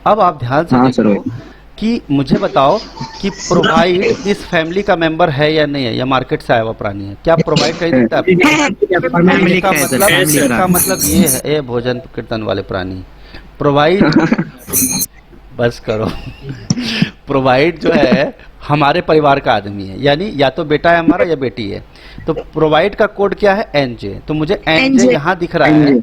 S1: अब आप ध्यान से
S2: हाँ
S1: देखो कि मुझे बताओ कि प्रोवाइड इस फैमिली का मेंबर है या नहीं है, या मार्केट से आया हुआ प्राणी है? क्या प्रोवाइड कहीं दिखता है?
S2: फैमिली का
S1: इसका मतलब ये है, ये भोजन कीर्तन वाले प्राणी। प्रोवाइड बस करो। प्रोवाइड जो है हमारे परिवार का आदमी है, यानी या तो बेटा है हमारा या बेटी है। तो प्रोवाइड का कोड क्या है? एनजे। तो मुझे एनजे यहाँ दिख रहा है,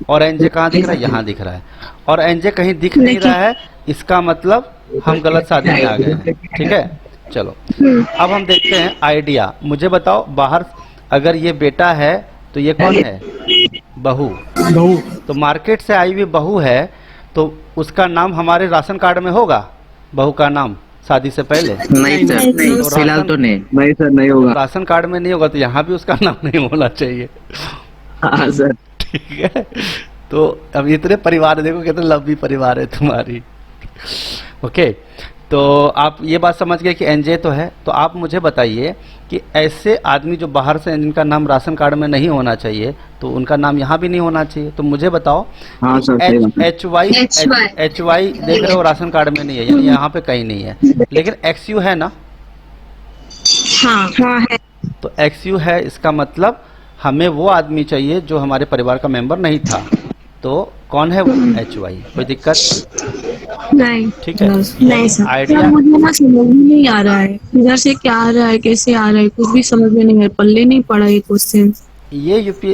S1: और एनजे कहाँ दिख रहा है? यहाँ दिख रहा है, और एनजे कहीं दिख नहीं रहा है, इसका मतलब हम गलत शादी में आ गए हैं। ठीक है, चलो अब हम देखते हैं आइडिया। मुझे बताओ, बाहर अगर ये बेटा है तो ये कौन है? बहू। तो मार्केट से आई हुई बहू है तो उसका नाम हमारे राशन कार्ड में होगा? बहू का नाम शादी से पहले?
S2: नहीं सर, फिलहाल तो नहीं सर, नहीं होगा।
S1: राशन कार्ड में नहीं होगा तो यहाँ भी उसका नाम नहीं होना चाहिए।
S2: हाँ सर।
S1: ठीक है, तो अब इतने परिवार देखो, कितने लंबी परिवार है तुम्हारी। ओके, तो आप ये बात समझ गए कि एनजे तो है। तो आप मुझे बताइए कि ऐसे आदमी जो बाहर से, जिनका नाम राशन कार्ड में नहीं होना चाहिए, तो उनका नाम यहाँ भी नहीं होना चाहिए। तो मुझे बताओ,
S2: हाँ सर,
S1: एच वाई देख रहे हो राशन कार्ड में नहीं है, यानी यहाँ पे कहीं नहीं है, लेकिन XU है ना?
S7: हाँ है।
S1: तो XU है, इसका मतलब हमें वो आदमी चाहिए जो हमारे परिवार का मेंबर नहीं था। तो कौन है वो? HY। कोई दिक्कत
S7: नहीं।
S1: ठीक है,
S7: नहीं सर,
S1: आइडिया
S7: मुझे ना समझ में नहीं आ रहा है, इधर से क्या आ रहा है, कैसे आ रहा है, कुछ भी समझ में नहीं है, पल्ले नहीं पड़ा ये क्वेश्चन।
S1: ये यूपी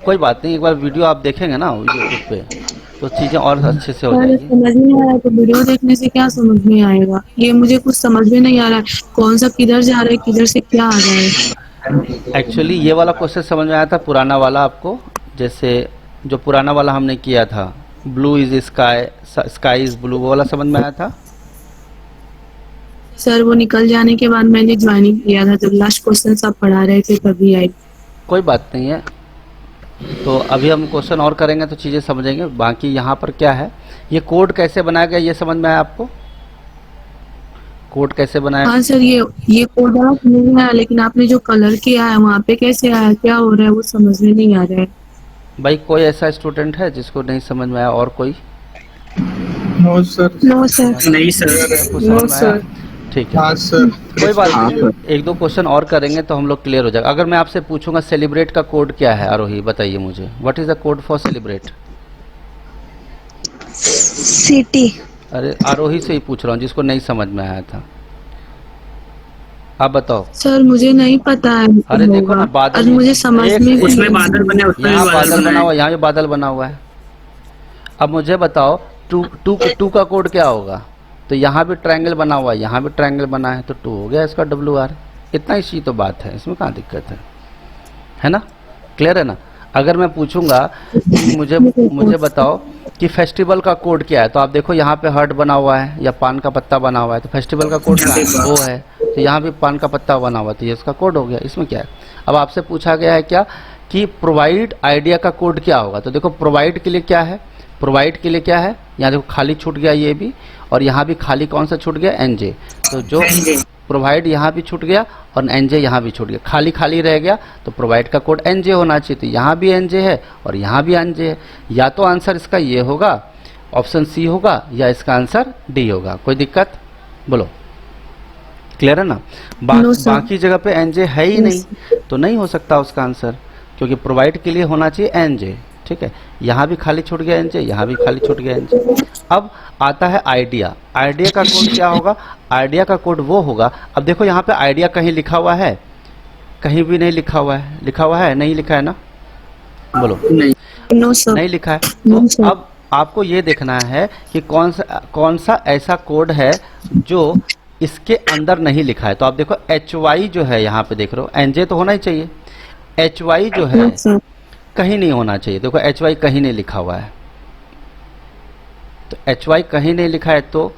S1: कोई बात नहीं, एक बार वीडियो आप देखेंगे ना यूट्यूब पे तो चीजें और अच्छे से हो जाएगी।
S7: समझ नहीं आ रहा है तो वीडियो देखने से क्या समझ में आएगा? ये मुझे कुछ समझ में नहीं आ रहा है, कौन सा किधर जा रहा है, किधर से क्या आ रहा है।
S1: एक्चुअली ये वाला क्वेश्चन समझ में आया था, पुराना वाला आपको, जैसे जो पुराना वाला हमने किया था, blue is sky, sky is blue, वो वाला समझ में आया था?
S7: सर वो निकल जाने के बाद मैंने ज्वाइनिंग किया था, जब लास्ट क्वेश्चन सब पढ़ा रहे थे तभी आई।
S1: कोई बात नहीं है, तो अभी हम क्वेश्चन और करेंगे तो चीज़ें समझेंगे। बाकी यहाँ पर क्या है, ये कोड कैसे बनाया गया ये समझ में आया आपको? कोड कैसे बनाया?
S7: हाँ सर, ये कोड बड़ा समझ में आया, लेकिन आपने जो कलर किया है वहाँ पे कैसे आया, क्या हो रहा है, वो समझ में नहीं आ रहा है।
S1: भाई कोई ऐसा स्टूडेंट है जिसको नहीं समझ में आया? और कोई?
S8: No sir.
S7: No sir.
S8: नहीं सर।
S1: ठीक ठीक है, कोई बात नहीं, एक दो क्वेश्चन और करेंगे तो हम लोग क्लियर हो जाएगा। अगर मैं आपसे पूछूंगा सेलिब्रेट का कोड क्या है, आरोही बताइए मुझे, what is the code for celebrate?
S6: City.
S1: अरे आरोही से ही पूछ रहा हूँ जिसको नहीं समझ में आया था, आप बताओ।
S7: सर मुझे नहीं पता है।
S1: अरे देखो ना, बादल,
S7: और मुझे समझ में भी
S8: उसमें
S7: नहीं-
S8: बादल बने, उसमें
S1: यहाँ
S8: भी
S1: बादल
S8: बादल
S1: बना हुआ
S8: बना
S1: है, यहाँ भी बादल बना हुआ है। अब मुझे बताओ टू का कोड क्या होगा? तो यहाँ भी ट्रायंगल बना हुआ है, यहाँ भी ट्रायंगल बना है, तो 2 हो गया इसका WR। इतना ही सी तो बात है, इसमें कहाँ दिक्कत है ना? क्लियर है ना? अगर मैं पूछूंगा कि मुझे बताओ कि फेस्टिवल का कोड क्या है, तो आप देखो यहाँ पे हार्ट बना हुआ है या पान का पत्ता बना हुआ है, तो फेस्टिवल का कोड क्या है? वो है। तो यहाँ भी पान का पत्ता बना हुआ है, तो ये इसका कोड हो गया। इसमें क्या है? अब आपसे पूछा गया है क्या कि प्रोवाइड आइडिया का कोड क्या होगा, तो देखो प्रोवाइड के लिए क्या है, प्रोवाइड के लिए क्या है, यहाँ देखो खाली छूट गया ये भी, और यहाँ भी खाली कौन सा छूट गया? NJ। तो जो प्रोवाइड यहाँ भी छूट गया और NJ यहाँ भी छूट गया, खाली खाली रह गया, तो प्रोवाइड का कोड NJ होना चाहिए। तो यहाँ भी NJ है और यहाँ भी NJ है। या तो आंसर इसका ये होगा, ऑप्शन C होगा, या इसका आंसर D होगा। कोई दिक्कत? बोलो, क्लियर है ना?
S7: No, sir.
S1: बाकी जगह पे NJ है ही नहीं, तो नहीं हो सकता उसका आंसर, क्योंकि प्रोवाइड के लिए होना चाहिए NJ। ठीक है, यहाँ भी खाली छूट गया NJ, यहाँ भी खाली छूट गया NJ। अब आता है आइडिया। आइडिया का कोड क्या होगा? आइडिया का कोड वो होगा, अब देखो यहाँ पे आइडिया कहीं लिखा हुआ है? कहीं भी नहीं लिखा हुआ है। लिखा हुआ है? नहीं लिखा है ना? बोलो।
S8: नहीं,
S7: नो सर।
S1: नहीं लिखा है।
S7: No,
S1: तो
S7: sir.
S1: अब आपको ये देखना है कि कौन सा ऐसा कोड है जो इसके अंदर नहीं लिखा है। तो आप देखो HY जो है, यहाँ पे देख रहे हो, NJ तो होना ही चाहिए, HY जो है
S7: No, sir.
S1: कहीं नहीं होना चाहिए। देखो HY कहीं नहीं लिखा हुआ है, तो HY कहीं नहीं लिखा है, तो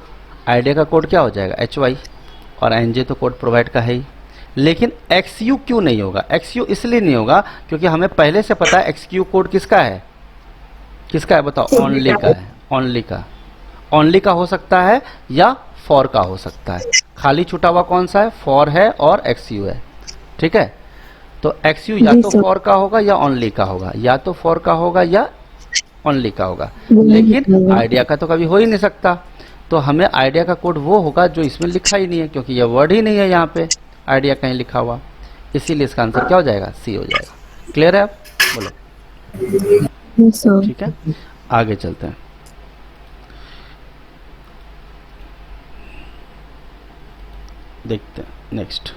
S1: आइडिया का कोड क्या हो जाएगा? HY, और NJ तो कोड प्रोवाइड का है ही। लेकिन XU क्यों नहीं होगा? XU इसलिए नहीं होगा क्योंकि हमें पहले से पता है XU कोड किसका है? किसका है बताओ? ओनली का है। ओनली का, ओनली का हो सकता है या फॉर का हो सकता है। खाली छूटा हुआ कौन सा है? फॉर है और XU है। ठीक है, तो XU या तो फॉर का होगा या ओनली का होगा, या तो फॉर का होगा या ओनली का होगा, लेकिन आइडिया का तो कभी हो ही नहीं सकता। तो हमें आइडिया का कोड वो होगा जो इसमें लिखा ही नहीं है, क्योंकि ये वर्ड ही नहीं है यहाँ पे आइडिया कहीं लिखा हुआ, इसीलिए इसका आंसर क्या हो जाएगा? C हो जाएगा। क्लियर है? आप बोलो।
S7: No, sir.
S1: ठीक है, आगे चलते हैं। देखते हैं नेक्स्ट।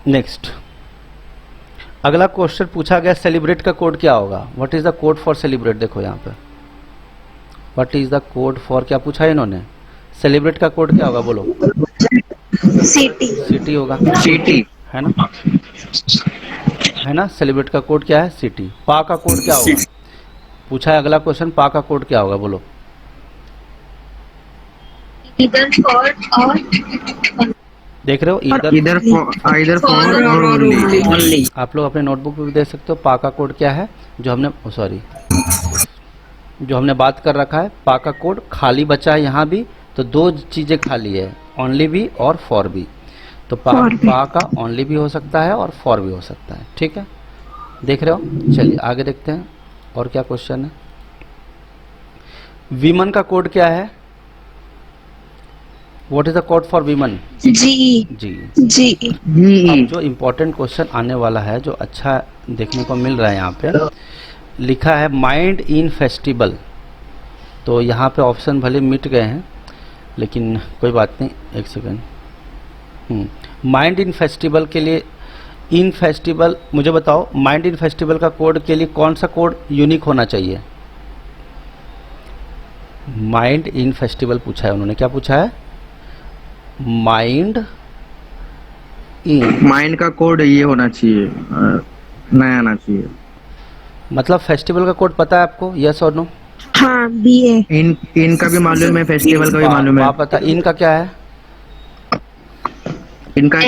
S1: नेक्स्ट अगला क्वेश्चन पूछा गया, सेलिब्रेट का कोड क्या होगा? What is the code for celebrate? देखो यहाँ पे, what is the code for, क्या पूछा है इन्होंने? सेलिब्रेट का कोड क्या होगा? बोलो।
S6: सिटी।
S1: सिटी होगा,
S2: सिटी
S1: है ना? है ना? सेलिब्रेट का कोड क्या है? सिटी। पा का कोड क्या होगा? पूछा है अगला क्वेश्चन, पा का कोड क्या होगा? बोलो।
S3: इधर फॉर और
S1: देख रहे हो,
S2: इधर फॉर और ओनली।
S8: ओनली।
S1: आप लोग अपने नोटबुक पे भी देख सकते हो। पा का कोड क्या है जो हमने बात कर रखा है? पा का कोड खाली बचा है यहाँ भी, तो 2 चीजें खाली है, ओनली भी और फॉर भी। तो पा का ओनली भी हो सकता है और फॉर भी हो सकता है। ठीक है, देख रहे हो? चलिए आगे देखते हैं और क्या क्वेश्चन है। विमन का कोड क्या है? What is the code for women?
S6: जी।
S1: जी। अब जो इम्पोर्टेंट क्वेश्चन आने वाला है, जो अच्छा देखने को मिल रहा है, यहाँ पे लिखा है माइंड इन फेस्टिवल। तो यहाँ पे ऑप्शन भले मिट गए हैं, लेकिन कोई बात नहीं, एक सेकेंड। माइंड इन फेस्टिवल के लिए, इन फेस्टिवल, मुझे बताओ माइंड इन फेस्टिवल का कोड के लिए कौन सा कोड यूनिक होना चाहिए? माइंड इन फेस्टिवल पूछा है उन्होंने, क्या पूछा है?
S2: माइंड का कोड ये होना चाहिए, नया आना चाहिए।
S1: मतलब फेस्टिवल का कोड पता है आपको? यस और नो?
S6: हाँ, BA।
S2: इनका भी मालूम है, फेस्टिवल का भी मालूम है।
S1: आप पता, इनका क्या है?
S2: इनका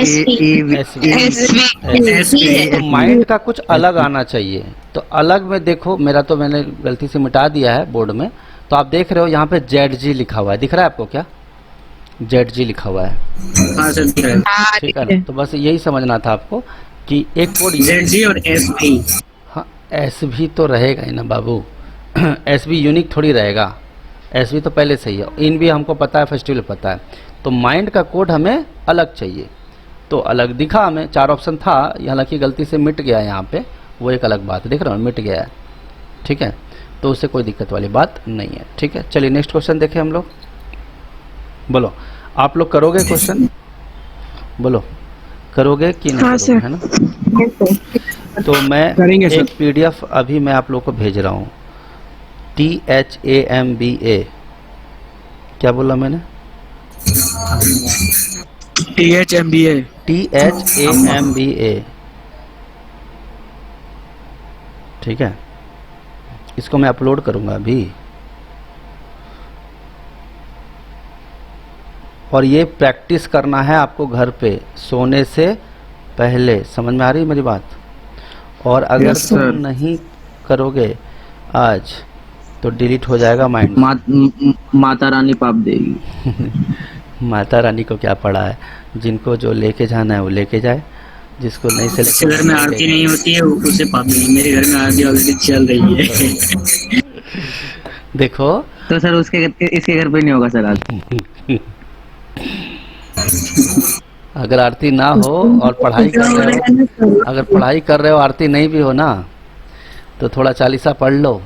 S1: तो माइंड का कुछ अलग आना चाहिए। तो अलग में देखो, मैंने गलती से मिटा दिया है बोर्ड में, तो आप देख रहे हो यहाँ पे ZG लिखा हुआ है, दिख रहा है आपको क्या? ZG लिखा हुआ है,
S8: हाँ सर, दिख रहा है।
S1: ठीक है ना? तो बस यही समझना था आपको कि एक कोड
S8: ZG और SB।
S1: हाँ, SB तो रहेगा ही ना बाबू। SB यूनिक थोड़ी रहेगा, एसवी तो पहले से ही है, इन भी हमको पता है, फेस्टिवल पता है, तो माइंड का कोड हमें अलग चाहिए। तो अलग दिखा हमें, 4 ऑप्शन था, हालांकि गलती से मिट गया यहाँ पे, वो एक अलग बात है, देख रहे हो मिट गया है, ठीक है, तो उससे कोई दिक्कत वाली बात नहीं है, ठीक है। चलिए नेक्स्ट क्वेश्चन देखें हम लोग। बोलो आप लोग करोगे क्वेश्चन, बोलो करोगे कि नहीं
S7: हाँ,
S1: करोगे, है ना। तो मैं
S4: करेंगे सर।
S1: एक पीडीएफ अभी मैं आप लोग को भेज रहा हूँ, THAMBA, क्या बोला मैंने,
S4: THMBA।
S1: THAMBA, ठीक है, इसको मैं अपलोड करूंगा अभी। और ये प्रैक्टिस करना है आपको घर पे सोने से पहले, समझ में आ रही है मेरी बात। और अगर
S2: Yes,
S1: तुम
S2: sir.
S1: नहीं करोगे आज तो डिलीट हो जाएगा माइंड।
S2: माता रानी पाप देगी।
S1: माता रानी को क्या पड़ा है, जिनको जो लेके जाना है वो लेके जाए, जिसको नहीं
S8: जिसके
S1: सेलेक्ट
S8: घर में आरती नहीं होती है उसे पाप नहीं। मेरे घर में आरती ऑलरेडी चल रही है।
S1: देखो
S2: तो सर इसके घर पे नहीं होगा सर आज।
S1: अगर आरती ना हो और पढ़ाई कर रहे हो, अगर पढ़ाई कर रहे हो आरती नहीं भी हो ना, तो थोड़ा चालीसा पढ़ लो,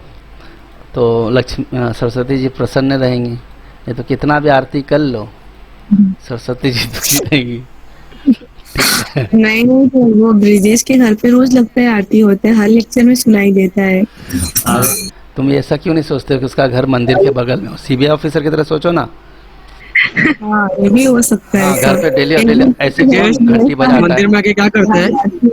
S1: तो लक्ष्मी सरस्वती जी प्रसन्न रहेंगी। नहीं तो कितना भी आरती कर लो, सरस्वती जी दुखी रहेंगी।
S7: नहीं नहीं, तो वो ब्रिजेश के घर पे रोज लगता है आरती होता है, हर लेक्चर में सुनाई देता है।
S1: तुम ऐसा क्यों नहीं सोचते कि उसका घर मंदिर के बगल में हो, सीबीआई ऑफिसर की तरह सोचो ना।
S7: हाँ, ये भी हो सकता है।
S1: घर पे डेली ऐसे घंटी बजाता
S4: मंदिर
S1: है।
S4: में आके क्या करते हैं,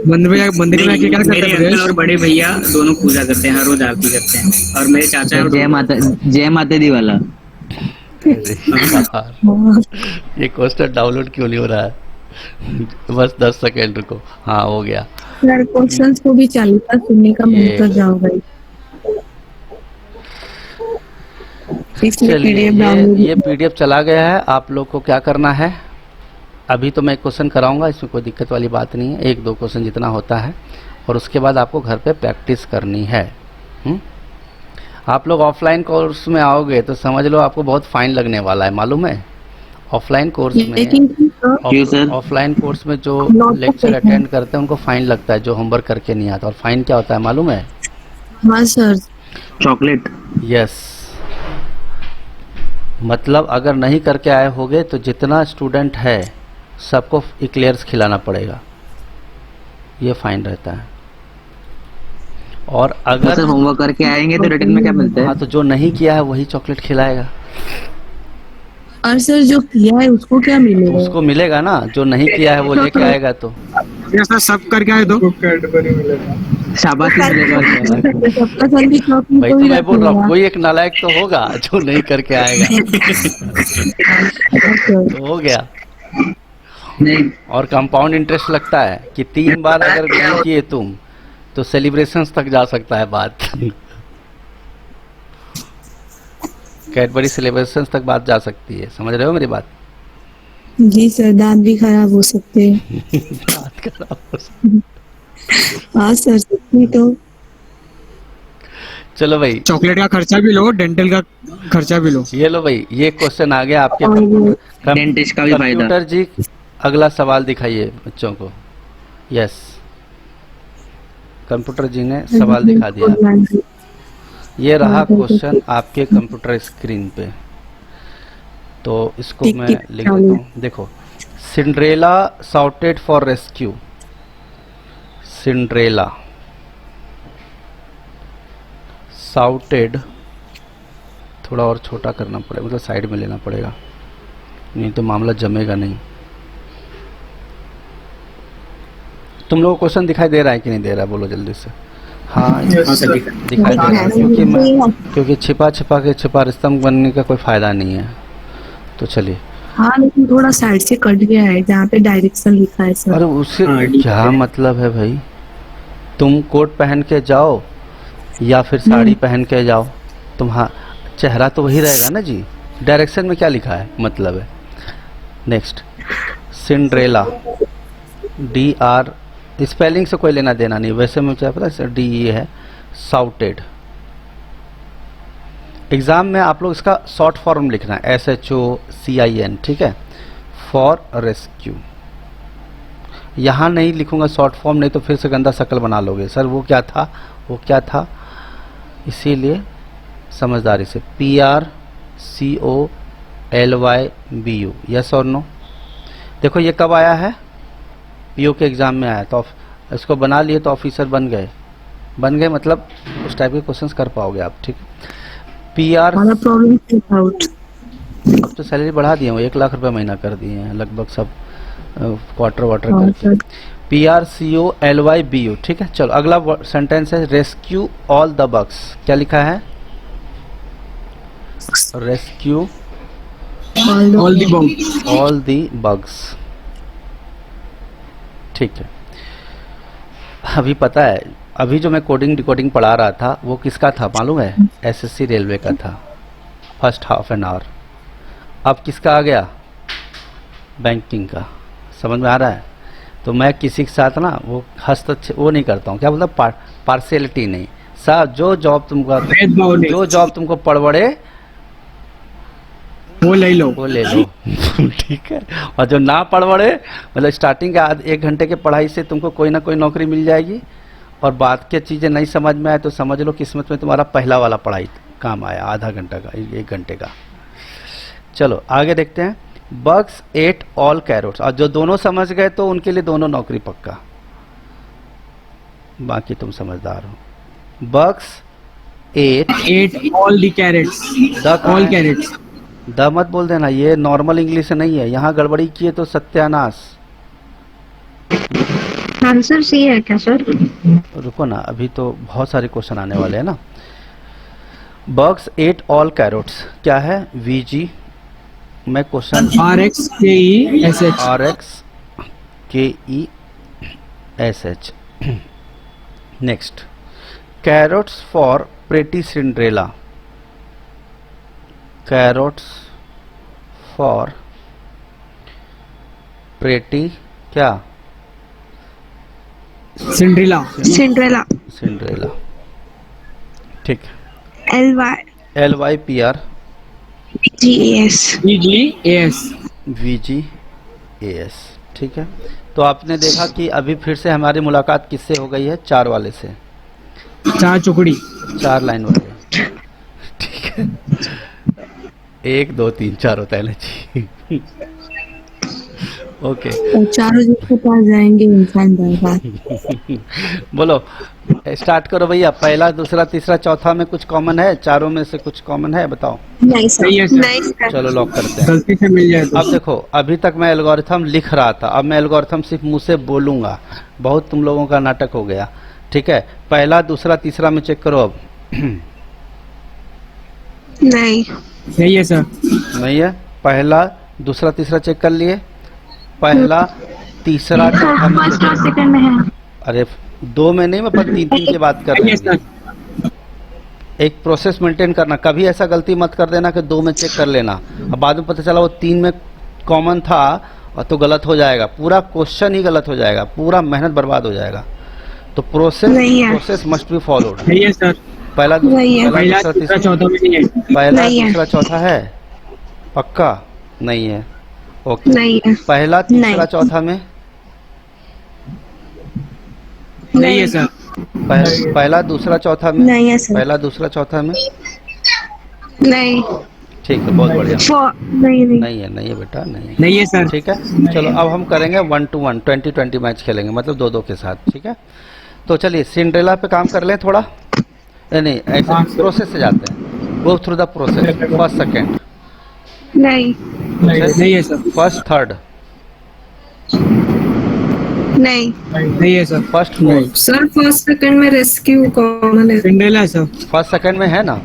S4: मंदिर में आके क्या करते
S8: मेरे
S4: हैं
S8: अंकल
S4: ब्रिजेश?
S8: और बड़े भैया दोनों पूजा करते हैं, हर रोज आरती करते हैं। और मेरे चाचा और
S2: जय माता दी वाला।
S1: ये क्वेश्चन डाउनलोड क्यों नहीं हो रहा है, बस 10 सेकेंड रुको। हाँ हो गया।
S7: सर क्वेश्चंस को भी चालीसा सुनने का मन
S1: ये-
S7: कर जाओगा। इसलिए
S1: चलिए
S7: पीडीएफ डाउनलोड
S1: ये पीडीएफ चला गया है। आप लोग को क्या करना है, अभी तो मैं क्वेश्चन कराऊंगा, इसमें कोई दिक्कत वाली बात नहीं है, 1-2 क्वेश्चन जितना होता है, और उसके बाद आपको घर पे प्रैक्टिस करनी है। आप लोग ऑफलाइन कोर्स में आओगे तो समझ लो आपको बहुत फाइन लगने वाला है, मालूम है। ऑफलाइन कोर्स
S7: लेकिन
S2: क्यों सर?
S1: ऑफलाइन कोर्स में जो
S7: Not
S1: लेक्चर
S7: okay.
S1: अटेंड करते हैं उनको फाइन लगता है, जो होमवर्क करके नहीं आता। और फाइन क्या होता है मालूम है?
S7: हाँ सर,
S2: चॉकलेट।
S1: यस, मतलब अगर नहीं करके आए होगे तो जितना स्टूडेंट है सबको इक्लेयर्स खिलाना पड़ेगा, ये फाइन रहता है। और अगर
S2: सर होमवर्क करके आएंगे तो रिटर्न में क्या मिलता है?
S1: हाँ, तो जो नहीं किया है वही चॉकलेट खिलाएगा।
S7: और सर जो किया है उसको क्या मिलेगा?
S1: उसको मिलेगा ना, जो नहीं किया है वो लेके आएगा। तो
S4: ऐसा सब करके आए दो।
S2: शाबाशी मिलेगा और क्या?
S7: सबका सर भी चौकी
S1: भाई
S7: को
S1: तो
S7: ही
S1: मैं बोल रहा हूँ
S7: रखेगा।
S1: कोई एक नालायक तो होगा जो नहीं करके आएगा। तो हो गया।
S2: नहीं
S1: और कंपाउंड इंटरेस्ट लगता है कि 3 बार अगर नहीं किए तुम तो सेलिब्रेशंस तक जा सकता है बात। कैडबरी सेलिब्रेशंस तक बात जा सकती है, समझ रहे हो मेरी बात?
S7: जी सर, दांत भी खराब हो सकते हैं।
S1: बात खराब हो सकती।
S7: हाँ सर, सच्ची तो।
S1: चलो भाई,
S4: चॉकलेट का खर्चा भी लो, डेंटल का खर्चा भी लो।
S1: ये लो भाई, ये क्वेश्चन आ गया आपके।
S7: और
S2: डेंटिस्ट का भी फायदा।
S1: कंप्यूटर जी अगला सवाल दिखाइए बच्चों को। यस, कंप्यूटर जी ने सवाल दिखा दिया। ये रहा क्वेश्चन आपके कंप्यूटर स्क्रीन पे, तो इसको
S7: टिक
S1: मैं
S7: टिक
S1: लिख देता हूँ। देखो, Cinderella shouted for rescue. Cinderella shouted, थोड़ा और छोटा करना पड़ेगा, मतलब साइड में लेना पड़ेगा, नहीं तो मामला जमेगा नहीं। तुम लोगों को क्वेश्चन दिखाई दे रहा है कि नहीं दे रहा है, बोलो जल्दी से। हाँ
S8: हाँ सर, दिखा।
S1: दिखाई दे रहा है, क्योंकि छिपा छिपा रिश्ता बनने का कोई फायदा नहीं है। तो चलिए,
S7: हाँ, लेकिन थोड़ा साइड से कट गया है जहाँ पे डायरेक्शन लिखा है सर।
S1: अरे उससे
S8: हाँ, ठीक
S1: क्या
S8: है।
S1: मतलब है भाई? तुम कोट पहन के जाओ या फिर साड़ी पहन के जाओ, तुम्हारा चेहरा तो वही रहेगा ना जी। डायरेक्शन में क्या लिखा है मतलब है। नेक्स्ट, सिंड्रेला, DR, स्पेलिंग से कोई लेना देना नहीं, वैसे मुझे पता है DE है। शाउटेड, एग्ज़ाम में आप लोग इसका शॉर्ट फॉर्म लिखना है, SHOCIN, ठीक है, फॉर रेस्क्यू। यहाँ नहीं लिखूंगा शॉर्ट फॉर्म, नहीं तो फिर से गंदा शक्ल बना लोगे, सर वो क्या था, वो क्या था। इसीलिए समझदारी से PRCOLYBU, यस और नो। देखो ये कब आया है, PO के एग्ज़ाम में आया, तो इसको बना लिए तो ऑफिसर बन गए मतलब उस टाइप के क्वेश्चंस कर पाओगे आप, ठीक है। PR
S7: हमारा प्रॉब्लम आउट।
S1: अब तो सैलरी बढ़ा दिए हैं, 1 लाख रुपए महीना कर दिए हैं लगभग सब, क्वार्टर वाटर
S7: हाँ,
S1: करके। PRCOLYBU, ठीक है। चलो अगला सेंटेंस है रेस्क्यू ऑल द बग्स। क्या लिखा है, रेस्क्यू ऑल द बग्स, ठीक है। अभी पता है, अभी जो मैं कोडिंग डिकोडिंग पढ़ा रहा था वो किसका था मालूम है, SSC रेलवे का था, फर्स्ट हाफ एन आवर। अब किसका आ गया, बैंकिंग का। समझ में आ रहा है। तो मैं किसी के साथ ना वो वो नहीं करता हूँ, क्या बोलता, पार्शियलिटी नहीं। साहब जो जॉब तुमको पड़बड़े
S4: वो ले लो
S1: ठीक है। और जो ना पड़बड़े, मतलब स्टार्टिंग के 1 घंटे के पढ़ाई से तुमको कोई ना कोई नौकरी मिल जाएगी, और बात की चीज़ें नहीं समझ में आए तो समझ लो किस्मत में तुम्हारा पहला वाला पढ़ाई काम आया, आधा घंटा का, 1 घंटे का। चलो आगे देखते हैं। बग्स एट ऑल कैरोट्स, और जो दोनों समझ गए तो उनके लिए दोनों नौकरी पक्का, बाकी तुम समझदार हो। Bugs eat
S4: all the carrots, all carrots.
S1: The मत बोल देना, ये नॉर्मल इंग्लिश नहीं है, यहाँ गड़बड़ी किए तो सत्यानाश।
S3: आंसर सी है क्या सर?
S1: रुको ना, अभी तो बहुत सारे क्वेश्चन आने वाले हैं ना। बग्स एट ऑल कैरोट्स क्या है, VG में question RXKESH। Next, carrots for pretty Cinderella, carrots for pretty क्या,
S7: सिंड्रेला
S1: ठीक। LYPR VGAS, ठीक है। तो आपने देखा कि अभी फिर से हमारी मुलाकात किससे हो गई है, 4 वाले से,
S4: 4 चुकड़ी,
S1: 4 लाइन वाले, ठीक है। 1 2 3 4 होता है ना जी ओके।
S7: चारों जिसके पास जाएंगे इंसान बर्बाद।
S1: बोलो, स्टार्ट करो भैया। पहला, दूसरा, तीसरा, चौथा में कुछ कॉमन है, चारों में से कुछ कॉमन है, बताओ।
S7: नहीं सर।
S1: चलो लॉक करते हैं।
S4: गलती से मिल जाए तो।
S1: अब देखो, अभी तक मैं एल्गोरिथम लिख रहा था, अब मैं एल्गोरिथम सिर्फ मुंह से बोलूंगा। बहुत तुम लोगों का नाटक हो गया, ठीक है। पहला, दूसरा, तीसरा में चेक करो अब।
S7: नहीं
S4: है सर,
S1: नहीं है। पहला, दूसरा, तीसरा चेक कर लिए। पहला, तीसरा, चौथा में,
S3: फर्स्ट और सेकंड में है।
S1: अरे 2 में नहीं, मैं पर 3 की बात कर रहे हैं। एक प्रोसेस मेंटेन करना, कभी ऐसा गलती मत कर देना कि 2 में चेक कर लेना, अब बाद में पता चला वो 3 में कॉमन था और तो गलत हो जाएगा, पूरा क्वेश्चन ही गलत हो जाएगा, पूरा मेहनत बर्बाद हो जाएगा। तो प्रोसेस मस्ट बी फॉलोड। पहला, दूसरा, चौथा में नहीं है। पहला, दूसरा, चौथा है पक्का नहीं है, ओके।
S7: नहीं है।
S1: पहला, तीसरा, चौथा में
S4: नहीं है सर।
S1: पहला, दूसरा, चौथा में
S7: नहीं है सर।
S1: पहला, दूसरा, चौथा में
S7: नहीं।
S1: ठीक है, बहुत बढ़िया।
S7: नहीं
S1: नहीं है बेटा, नहीं
S4: नहीं है सर।
S1: ठीक है। चलो अब हम करेंगे 1-to-1 20-20 मैच खेलेंगे, मतलब 2-2 के साथ, ठीक है। तो चलिए सिंड्रेला पे काम कर लें थोड़ा, नहीं ऐसे प्रोसेस से जाते हैं। Go through the process, first, second,
S4: नहीं है सर।
S1: फर्स्ट, थर्ड,
S7: नहीं
S4: है sir.
S1: First, fourth.
S6: Sir first second में रेस्क्यू कॉमन है।
S4: Cinderella sir.
S1: फर्स्ट, सेकेंड में है ना,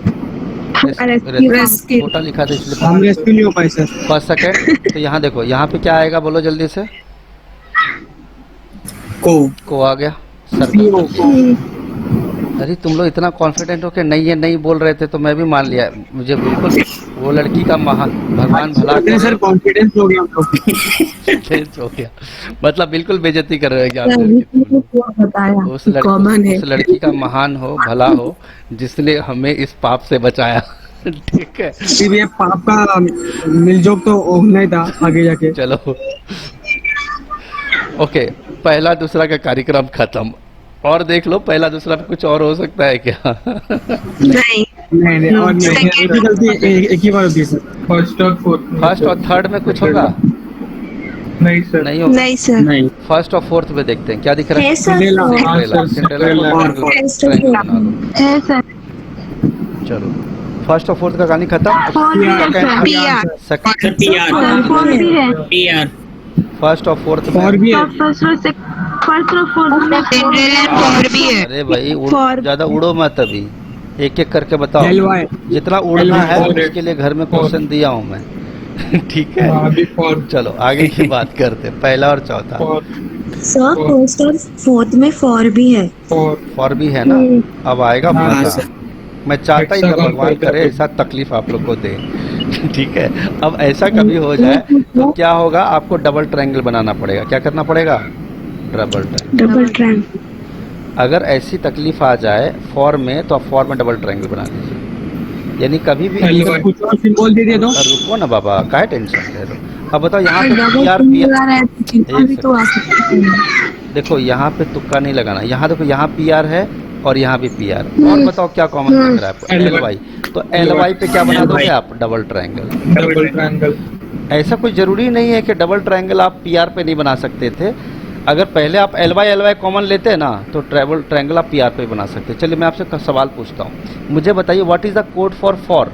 S6: रेस्क्यू
S1: छोटा लिखा था इसलिए
S4: हम रेस्क्यू नहीं हो पाए सर।
S1: First, second. तो यहाँ देखो, यहाँ पे क्या आएगा, बोलो जल्दी से। को आ गया सर्कल। अरे तुम लोग इतना कॉन्फिडेंट हो कि नहीं है, नहीं बोल रहे थे तो मैं भी मान लिया। मुझे बिल्कुल वो लड़की का महान भगवान भला करे।
S4: सर कॉन्फिडेंस हो गया हम लोग।
S1: हो गया मतलब बिल्कुल बेइज्जती कर रहे हैं उस लड़की का महान हो, भला हो, जिसने हमें इस पाप से बचाया। ठीक है,
S4: फिर ये पाप का मिलजोक तो होना ही था आगे जाके।
S1: चलो ओके, पहला दूसरा का कार्यक्रम खत्म। और देख लो पहला दूसरा में कुछ और हो सकता है क्या?
S7: नहीं
S4: नहीं और नहीं, एक ही गलती एक ही बार होती है सर।
S1: फर्स्ट और थर्ड में कुछ होगा?
S6: नहीं सर,
S1: नहीं होगा।
S7: नहीं सर।
S8: नहीं
S1: फर्स्ट और फोर्थ में देखते हैं क्या दिख रहा है।
S7: है सर।
S1: सिंड्रेला, सिंड्रेला को
S7: है सर।
S1: triangle बना दो।
S7: है सर।
S1: चलो फर्स्ट और फोर्थ का कहानी खत्म।
S7: PR।
S1: सेकंड,
S8: PR
S1: फर्स्ट और फोर्थ में
S4: और भी है।
S1: अरे भाई
S7: For-
S1: ज्यादा उड़ो मत, अभी एक एक करके बताओ।
S4: LY
S1: जितना उड़ना है
S6: For-
S1: उसके लिए घर में क्वेश्चन दिया हूँ मैं। ठीक है,
S6: अभी फॉर
S1: चलो आगे की बात करते हैं। पहला और चौथा
S7: सर फर्स्ट और फोर्थ में फॉर भी है।
S1: फॉर भी है ना, अब आएगा
S6: हाँ,
S1: मजा।
S8: सर।
S1: मैं चाहता ही था
S6: Hexagon
S1: भगवान
S6: पर
S1: करे
S6: करते।
S1: ऐसा तकलीफ आप लोग को दे। ठीक है, अब ऐसा कभी हो जाए तो क्या होगा, आपको डबल ट्रायंगल बनाना पड़ेगा। क्या करना पड़ेगा? Double triangle.
S7: Double triangle.
S1: अगर ऐसी तकलीफ आ जाए फॉर में, तो आप फॉर में डबल ट्रायंगल बना लीजिए। यानी कभी भी
S6: LY
S4: कुछ और सिंबल दे दिया तो
S1: रुको ना बाबा, काहे टेंशन ले रहे हो? अब बताओ यहाँ पे
S7: डबल
S1: PR
S7: ट्रायंगल है तो चिंता भी तो आ सकती है।
S1: देखो यहाँ पे तुक्का नहीं लगाना। यहाँ देखो, यहाँ PR है और यहाँ भी PR। और बताओ क्या कॉमन लग रहा है आपको?
S6: LY।
S1: LY। तो LY पे क्या बना दोगे आप? Double triangle.
S6: Double triangle.
S1: ऐसा कोई जरूरी नहीं है कि डबल ट्रायंगल आप PR पे नहीं बना सकते थे। अगर पहले आप LY कॉमन लेते ना, तो डबल ट्रायंगल आप PR पे बना सकते। चलिए मैं आपसे सवाल पूछता हूँ, मुझे बताइए what is the code for for?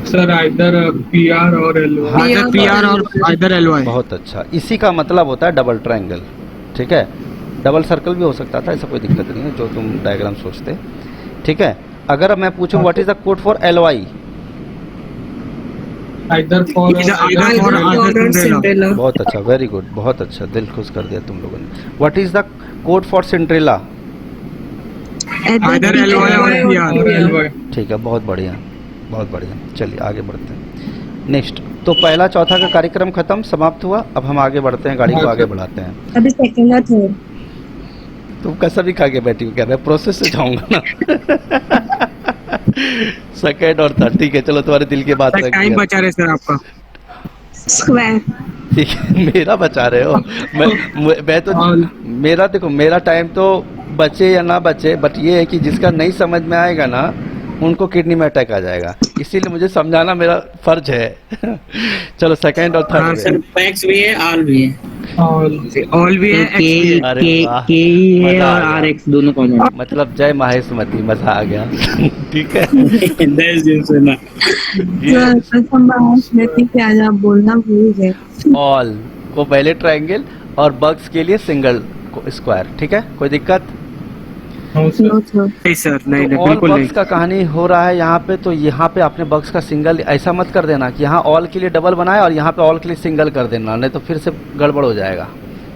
S6: Sir either PR और LY।
S1: हाँ,
S4: इधर PR और इधर LY।
S1: बहुत अच्छा, इसी का मतलब होता है डबल ट्रायंगल। ठीक है, डबल सर्कल भी हो सकता था, ऐसा कोई दिक्कत नहीं है जो तुम डायग्राम सोचते। ठीक है, अगर मैं पूछूं what is the code for LY?
S6: Either for
S4: Cinderella।
S1: बहुत अच्छा, वेरी गुड, बहुत अच्छा, दिल खुश कर दिया तुम लोगों ने। What is the code for Cinderella?
S4: इधर LY और PR।
S6: LY।
S1: ठीक है, बहुत बढ़िया, बहुत बढ़िया। चलिए आगे बढ़ते हैं। नेक्स्ट, तो पहला चौथा का कार्यक्रम खत्म, समाप्त हुआ। अब हम आगे बढ़ते हैं, गाड़ी को आगे बढ़ाते हैं।
S7: अभी सेकंड और थर्ड।
S1: तुम कैसा भी खा के बैठी हो क्या? मैं प्रोसेस से जाऊंगा ना। सेकेंड और थर्ड, ठीक है, चलो तुम्हारे दिल की बात रख
S4: टाइम
S1: दिया।
S4: बचा रहे सर आपका।
S7: स्क्वायर।
S1: ठीक है, मेरा बचा रहे हो। मैं तो मेरा देखो, मेरा टाइम तो बचे या ना बचे, बट ये है कि जिसका नहीं समझ में आएगा ना, उनको किडनी में अटैक आ जाएगा, इसीलिए मुझे समझाना मेरा फर्ज है। चलो सेकंड और
S4: हाँ,
S1: थर्ड।
S8: सर पैक्स भी है, आल भी है।
S4: ऑल भी है, X भी है।
S1: अरे वाह,
S5: है
S1: मजा आ
S5: और
S1: गया।
S5: RX दोनों कॉमन।
S1: मतलब जय माहेश्वती, मजा आ गया। ठीक है,
S8: 10 दिन सुना।
S7: क्या आप बोलना भूल गए।
S1: ऑल को पहले ट्रायंगल और बग्स के लिए सिंगल स्क्वायर। ठीक है, कोई दिक्कत?
S7: No sir.
S4: नहीं सर, नहीं
S1: तो
S4: नहीं
S1: ऑल
S4: बिल्कुल नहीं।
S1: बग्स का कहानी हो रहा है यहाँ पे, तो यहाँ पे आपने बग्स का सिंगल ऐसा मत कर देना कि यहाँ ऑल के लिए डबल बनाए और यहाँ पे ऑल के लिए सिंगल कर देना, नहीं तो फिर से गड़बड़ हो जाएगा।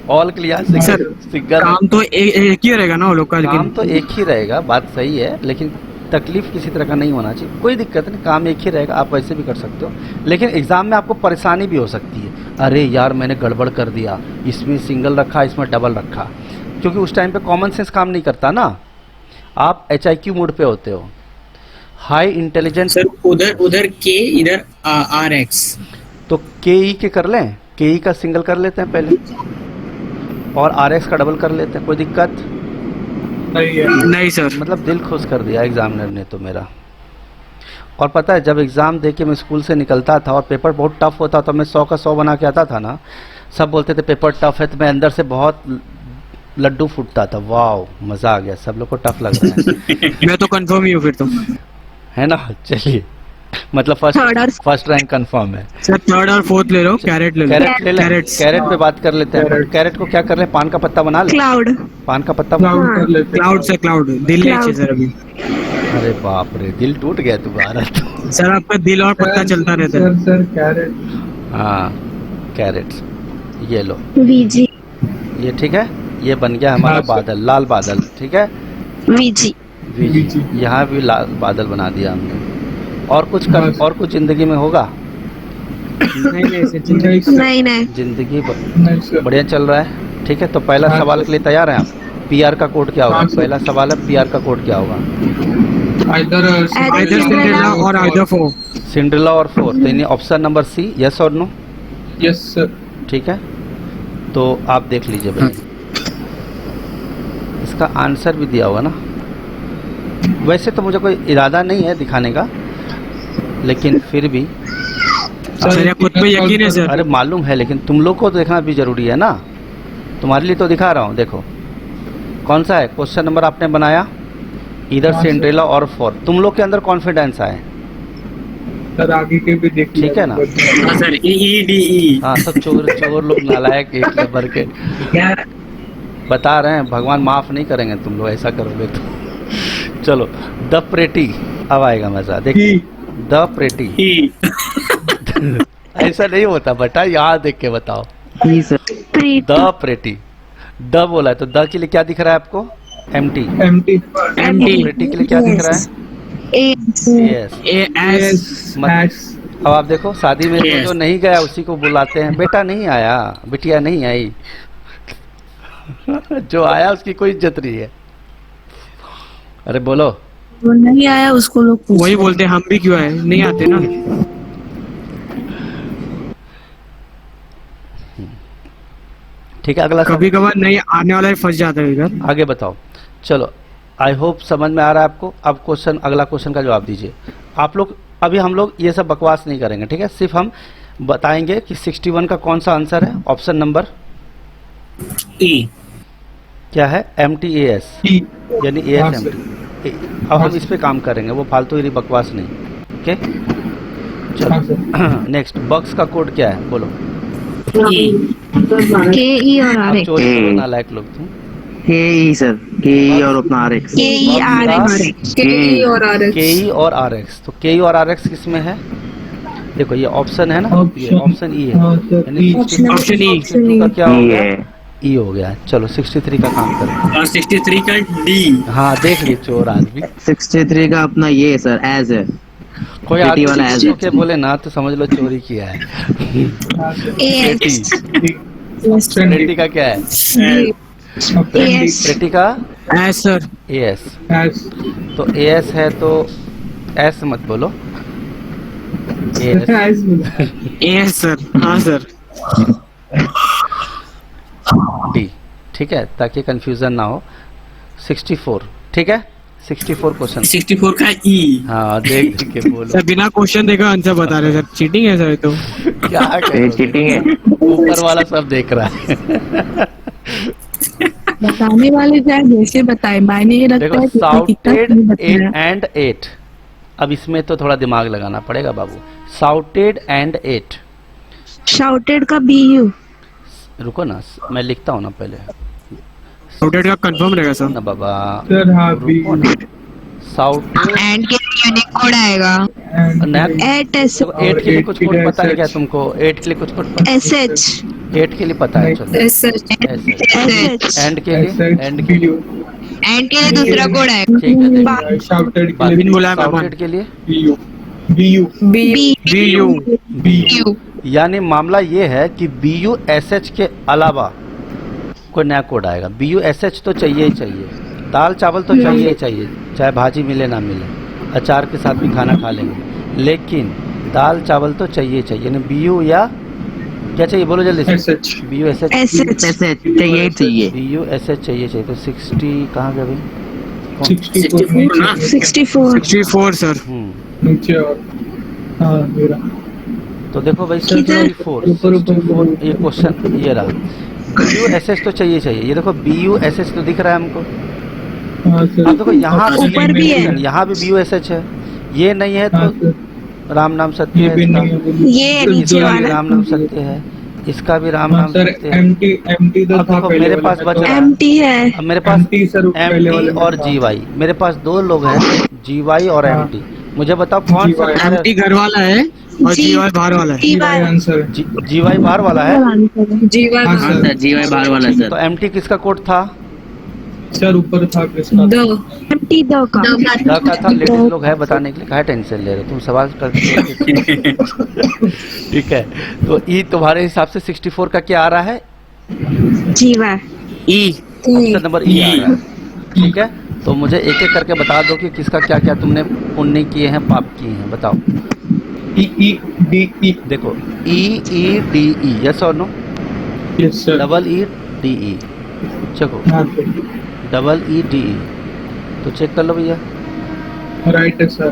S1: ऑल के लिए यहाँ
S4: सर,
S1: सिंगल
S4: काम तो एक ही रहेगा ना वो लोग का,
S1: काम
S4: लेकिन
S1: तो एक ही रहेगा, बात सही है, लेकिन तकलीफ किसी तरह का नहीं होना चाहिए। कोई दिक्कत नहीं, काम एक ही रहेगा, आप वैसे भी कर सकते हो, लेकिन एग्जाम में आपको परेशानी भी हो सकती है। अरे यार मैंने गड़बड़ कर दिया, इसमें सिंगल रखा, इसमें डबल रखा, क्योंकि उस टाइम पे कॉमन सेंस काम नहीं करता ना, आप HIQ मोड पे होते हो, हाई इंटेलिजेंस।
S8: सर उधर के, इधर RX।
S1: तो KE के कर लें, KE का सिंगल कर लेते हैं पहले और RX का डबल कर लेते हैं, कोई दिक्कत
S6: नहीं है।
S4: नहीं सर।
S1: मतलब दिल खुश कर दिया एग्जामिनर ने तो मेरा। और पता है जब एग्ज़ाम दे के मैं स्कूल से निकलता था और पेपर बहुत टफ होता था, मैं 100 का 100 बना के आता था ना, सब बोलते थे पेपर टफ है, तो मैं अंदर से बहुत लड्डू फूटता था। वाह मज़ा आ गया, सब लोग को टफ लग रहा है।
S4: मैं तो कंफर्म ही हूँ फिर तो।
S1: है ना, चलिए मतलब फर्स्ट रैंक कंफर्म है।
S4: सर थर्ड और फोर्थ ले लो, कैरेट ले लो।
S1: कैरेट ले लें,
S4: कैरेट्स।
S1: कैरेट पे बात कर लेते हैं। कैरेट को क्या कर रहे हैं, पान का पत्ता बना ले,
S7: क्लाउड।
S1: पान का पत्ता
S6: क्लाउड कर लेते हैं।
S4: क्लाउड से क्लाउड दिल नहीं चाहिए सर अभी।
S1: अरे बाप रे, दिल टूट गया तुम्हारा तो।
S4: सर आपका दिल और पत्ता चलता रहता है।
S6: Sir carat.
S1: हाँ कैरेट्स, ये लो,
S7: वीजी।
S1: ये ठीक है, ये बन गया हमारा
S6: हाँ, सर।
S1: बादल, लाल बादल। ठीक है,
S7: वीजी।
S1: वीजी, यहाँ भी लाल बादल बना दिया हमने। और कुछ
S6: हाँ,
S1: कर,
S6: सर।
S1: और कुछ जिंदगी में होगा?
S6: नहीं सर।
S7: नहीं नहीं।
S1: जिंदगी
S6: नहीं सर।
S1: बढ़िया चल रहा है। ठीक है, तो पहला
S6: हाँ,
S1: सवाल
S6: सर।
S1: के लिए तैयार हैं आप? PR का कोड क्या होगा?
S6: हाँ, सर।
S1: पहला सवाल है PR का कोड क्या होगा?
S4: आइदर सिंड्रेला और आइदर 4।
S1: सिंड्रेला और 4, तो यानी ऑप्शन नंबर सी, यस और नो?
S4: Yes sir.
S1: ठीक है, तो आप देख लीजिए भाई, इसका आंसर भी दिया हुआ ना। वैसे तो मुझे कोई इरादा नहीं है दिखाने का, लेकिन फिर भी
S4: सर खुद पे यकीन है सर।
S1: अरे मालूम है, लेकिन तुम लोग को तो देखना भी जरूरी है ना। तुम्हारे लिए तो दिखा रहा हूँ, देखो कौन सा है क्वेश्चन नंबर आपने बनाया, इधर सिंड्रेला और 4। तुम लोग के अंदर कॉन्फिडेंस आए
S4: सर, आगे के भी देख
S1: ठीक है ना।
S8: हाँ सर, EEDE।
S1: हाँ, सब चोर लोग नालायक एक नंबर के बता रहे हैं। भगवान माफ नहीं करेंगे तुम लोग ऐसा करोगे तो। चलो, द प्रेटी, अब आएगा मजा, देखिए द प्रेटी। ऐसा नहीं होता बेटा, यहाँ देख के बताओ। द प्रेटी, द बोला है तो द के लिए क्या दिख रहा है आपको? एम्प्टी। प्रेटी के लिए क्या दिख रहा है? यस। अब आप देखो, शादी में तो जो नहीं गया उसी को बुलाते हैं, बेटा नहीं आया, बिटिया नहीं आई। जो आया उसकी कोई इज्जत नहीं है। अरे बोलो,
S7: वो नहीं आया उसको लोग
S4: वही बोलते हैं, हम भी क्यों आए, नहीं आते ना।
S1: ठीक है, अगला
S4: कभी कभार नहीं आने वाला ही फंस जाता है इधर।
S1: आगे बताओ। चलो, आई होप समझ में आ रहा है आपको। अब क्वेश्चन, अगला क्वेश्चन का जवाब दीजिए आप लोग। अभी हम लोग ये सब बकवास नहीं करेंगे, ठीक है। सिर्फ हम बताएंगे कि 61 का कौन सा आंसर है। Option number
S8: E।
S1: क्या है? MTAS, यानी ASMT। अब हम इस पे काम करेंगे, वो फालतू ही बकवास नहीं। ओके, चलो नेक्स्ट। बक्स का कोड क्या है बोलो?
S3: KE और
S1: आप
S3: RX।
S1: चोरी करो नालायक लोग तुम।
S2: KE सर, KE और अपना RX।
S3: KE RX।
S6: KE और RX।
S1: KE और RX, तो KE और RX किस में है? देखो ये ऑप्शन है ना, ये ऑप्शन ई है, यानी
S4: ऑप्शन ई।
S1: 62 का क्या हो गया? ई हो गया। चलो 63 का काम करें।
S8: और 63 का D।
S1: हाँ देख ली चोर आदमी।
S2: 63 का अपना ये सर एज है।
S1: कोई
S2: पेटी
S1: आदमी
S2: वाला
S1: छू के बोले ना तो समझ लो चोरी किया है। पेटी का क्या है? पेटी का
S4: एस सर।
S1: AS, तो AS है तो S मत बोलो, AS।
S4: S sir. हाँ सर।
S1: D, ठीक है, ताकि कंफ्यूजन ना हो। 64, ठीक है। 64 क्वेश्चन।
S8: 64 का E।
S1: हाँ देख के बोलो।
S4: सर बिना क्वेश्चन देखा आंसर बता रहे सर, चीटिंग है सर ये तो।
S1: क्या
S2: चीटिंग है।
S1: ऊपर वाला सब देख रहा है।
S7: बताने वाले चाहे जैसे बताए, मायने ये रखता
S1: देखो,
S7: है कि
S1: साउटेड
S7: कितना बताया।
S1: एंड 8। अब इसमें तो थोड़ा दिमाग लगाना पड़ेगा बाबू। साउटेड एंड 8,
S3: शाउटेड का BU।
S1: रुको ना, मैं लिखता हूँ ना पहले
S4: आउटेड का कंफर्म रहेगा सर।
S1: ना बाबा,
S4: सर हाँ
S1: रुको ना। साउटेड
S3: एंड के लिए यूनिक कोड आएगा।
S1: नया
S3: 8S
S1: 8 के लिए कुछ कोड पता है क्या तुमको? 8 के लिए कुछ कोड पता है?
S3: SH
S1: 8 के लिए पता है, चलो।
S6: SH।
S3: SH
S1: एंड के लिए, एंड के लिए
S3: एंड के लिए दूसरा कोड आएगा।
S1: ठीक है, देखो।
S4: बिन बुलाया मेहमान।
S1: साउटेड के लिए
S3: BU।
S1: यानी मामला ये है कि BUSH के अलावा कोई नया कोड आएगा। BUSH तो चाहिए ही चाहिए, दाल चावल तो चाहिए ही चाहिए, चाहे भाजी मिले ना मिले, अचार के साथ भी खाना खा लेंगे, लेकिन दाल चावल तो चाहिए ही चाहिए। यानी BU या क्या चाहिए बोलो जल्दी से? BUSH
S2: चाहिए चाहिए।
S1: BUSH चाहिए चाहिए। तो 60 कहाँ गया भाई?
S8: 64 ना।
S7: 64
S4: सर।
S1: तो देखो भाई 64 ये क्वेश्चन ये रहा। BUSH तो चाहिए चाहिए। ये देखो BUSH तो दिख रहा है हमको। अब देखो यहाँ
S3: ऊपर भी है।
S1: यहाँ भी BUSH है, ये नहीं है तो राम नाम सत्य है इसका।
S3: ये नीचे
S1: इसका भी
S3: वाला
S1: राम नाम सत्य है, इसका भी राम नाम सत्य है। अब देखो मेरे पास बचा
S3: MT है।
S1: अब मेरे पास MT और GY, मेरे पास दो लोग हैं, GY और MT। मुझे बताओ कौन सा
S4: एमटी घर वाला है और जीवाई बाहर वाला है।
S1: GY बाहर वाला है,
S6: GY
S2: हाँ सर, GY बाहर वाला है
S1: तो
S2: सर।
S1: MT किसका कोड था?
S4: सर ऊपर था
S3: MT दो का।
S1: द का था। लेडीज लोग है बताने के लिए, काहे टेंशन ले रहे हो तुम? सवाल करते हो। ठीक है, तो ई तुम्हारे हिसाब से 64 का क्या आ रहा है?
S3: GY।
S4: E
S1: option number E आ रहा है, ठीक है। तो मुझे एक एक करके बता दो कि किसका क्या क्या तुमने पुण्य किए हैं, पाप किए हैं, बताओ।
S5: E-E-D-E.
S1: देखो EEDE, यस और नो?
S5: Yes, sir.
S1: EEDE, चेको
S5: हाँ, sir.
S1: EEDE, तो चेक कर लो भैया।
S5: Right है, sir.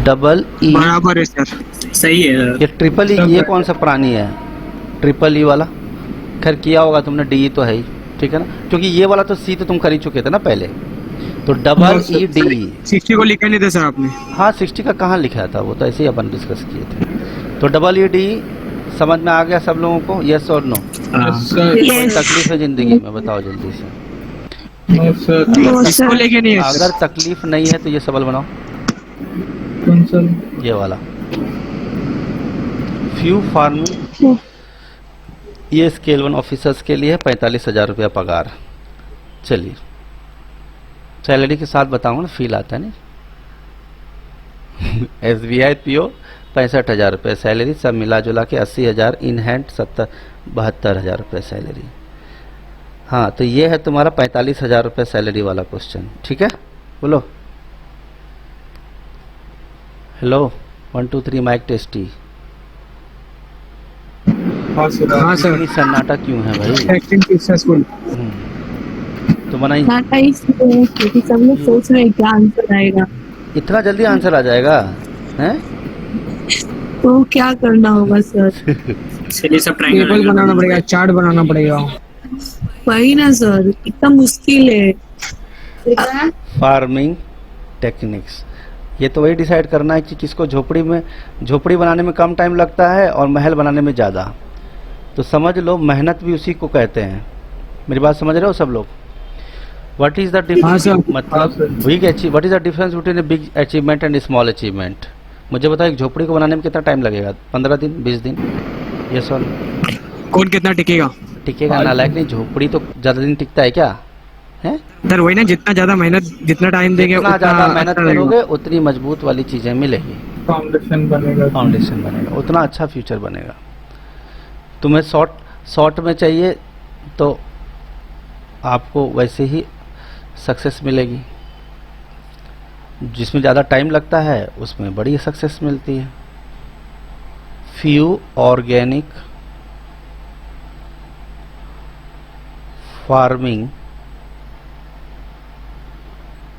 S1: EE,
S4: बराबर है सर।
S8: सही है सर।
S1: ये ट्रिपल ई, ये कौन सा प्राणी है? ट्रिपल ई वाला खैर किया होगा तुमने, DE तो है ही, ठीक है ना, क्योंकि ये वाला तो C तो तुम कर ही चुके थे ना पहले। तो EEDE,
S4: 60 को लिखा नहीं था सर आपने?
S1: हाँ 60 का कहाँ लिखा था, वो तो ऐसे ही अपन डिस्कस किए थे। तो EEDE समझ में आ गया सब लोगों को, यस और नो?
S5: Yes, sir.
S1: कोई तकलीफ है जिंदगी में, बताओ जल्दी से।
S5: No, sir.
S4: इसको लेके नहीं है सर।
S1: अगर तकलीफ नहीं है तो ये सबल बनाओ,
S5: कौन सा?
S1: ये वाला। फ्यू फार्मिंग, ये स्केल 1 ऑफिसर्स के लिए 45,000 रुपया पगार। चलिए सैलरी के साथ बताऊंगा ना, फील आता है नहीं। SBI PO 65,000 रुपये सैलरी, सब मिला जुला के 80,000, इन हैंड 72,000 रुपये सैलरी। हाँ तो ये है तुम्हारा 45,000 रुपये सैलरी वाला क्वेश्चन, ठीक है? बोलो हेलो 1 2 3 माइक टेस्टी।
S5: हाँ, sir.
S4: हाँ सर।
S1: इतनी सन्नाटा क्यों है भाई?
S4: Acting successful.
S1: तो बनाई,
S7: नाटा इसलिए क्योंकि सब लोग सोच रहे हैं क्या आंसर आएगा,
S1: इतना जल्दी आंसर आ जाएगा हैं?
S7: तो क्या करना होगा सर?
S8: चलिए सब
S4: टेबल बनाना पड़ेगा, चार्ट बनाना पड़ेगा।
S7: वही ना सर, इतना मुश्किल है।
S1: फार्मिंग टेक्निक्स, ये तो वही डिसाइड करना है कि किसको झोपड़ी बनाने में कम टाइम लगता है और महल बनाने में ज़्यादा। तो समझ लो मेहनत भी उसी को कहते हैं। मेरी बात समझ रहे हो सब लोग? व्हाट इज द डिफरेंस, मतलब big achieve, what is the difference between a big achievement and small achievement? मुझे बताओ एक झोपड़ी को बनाने में कितना टाइम लगेगा? 15 दिन, 20 दिन? ये सर
S4: कौन कितना टिकेगा?
S1: टिकेगा ना, लायक नहीं। झोपड़ी तो ज़्यादा दिन टिकता है क्या है
S4: सर? वही ना, जितना ज्यादा मेहनत, जितना टाइम देंगे
S1: जितना
S4: उतना
S1: ज़्यादा मेहनत
S4: अच्छा रहेगा।
S1: करोगे उतनी मजबूत वाली चीज़ें मिलेगी,
S5: फाउंडेशन बनेगा।
S1: फाउंडेशन बनेगा, उतना अच्छा फ्यूचर बनेगा। तुम्हें शॉर्ट में चाहिए तो आपको वैसे ही सक्सेस मिलेगी, जिसमें ज़्यादा टाइम लगता है उसमें बड़ी सक्सेस मिलती है। फ्यू ऑर्गेनिक फार्मिंग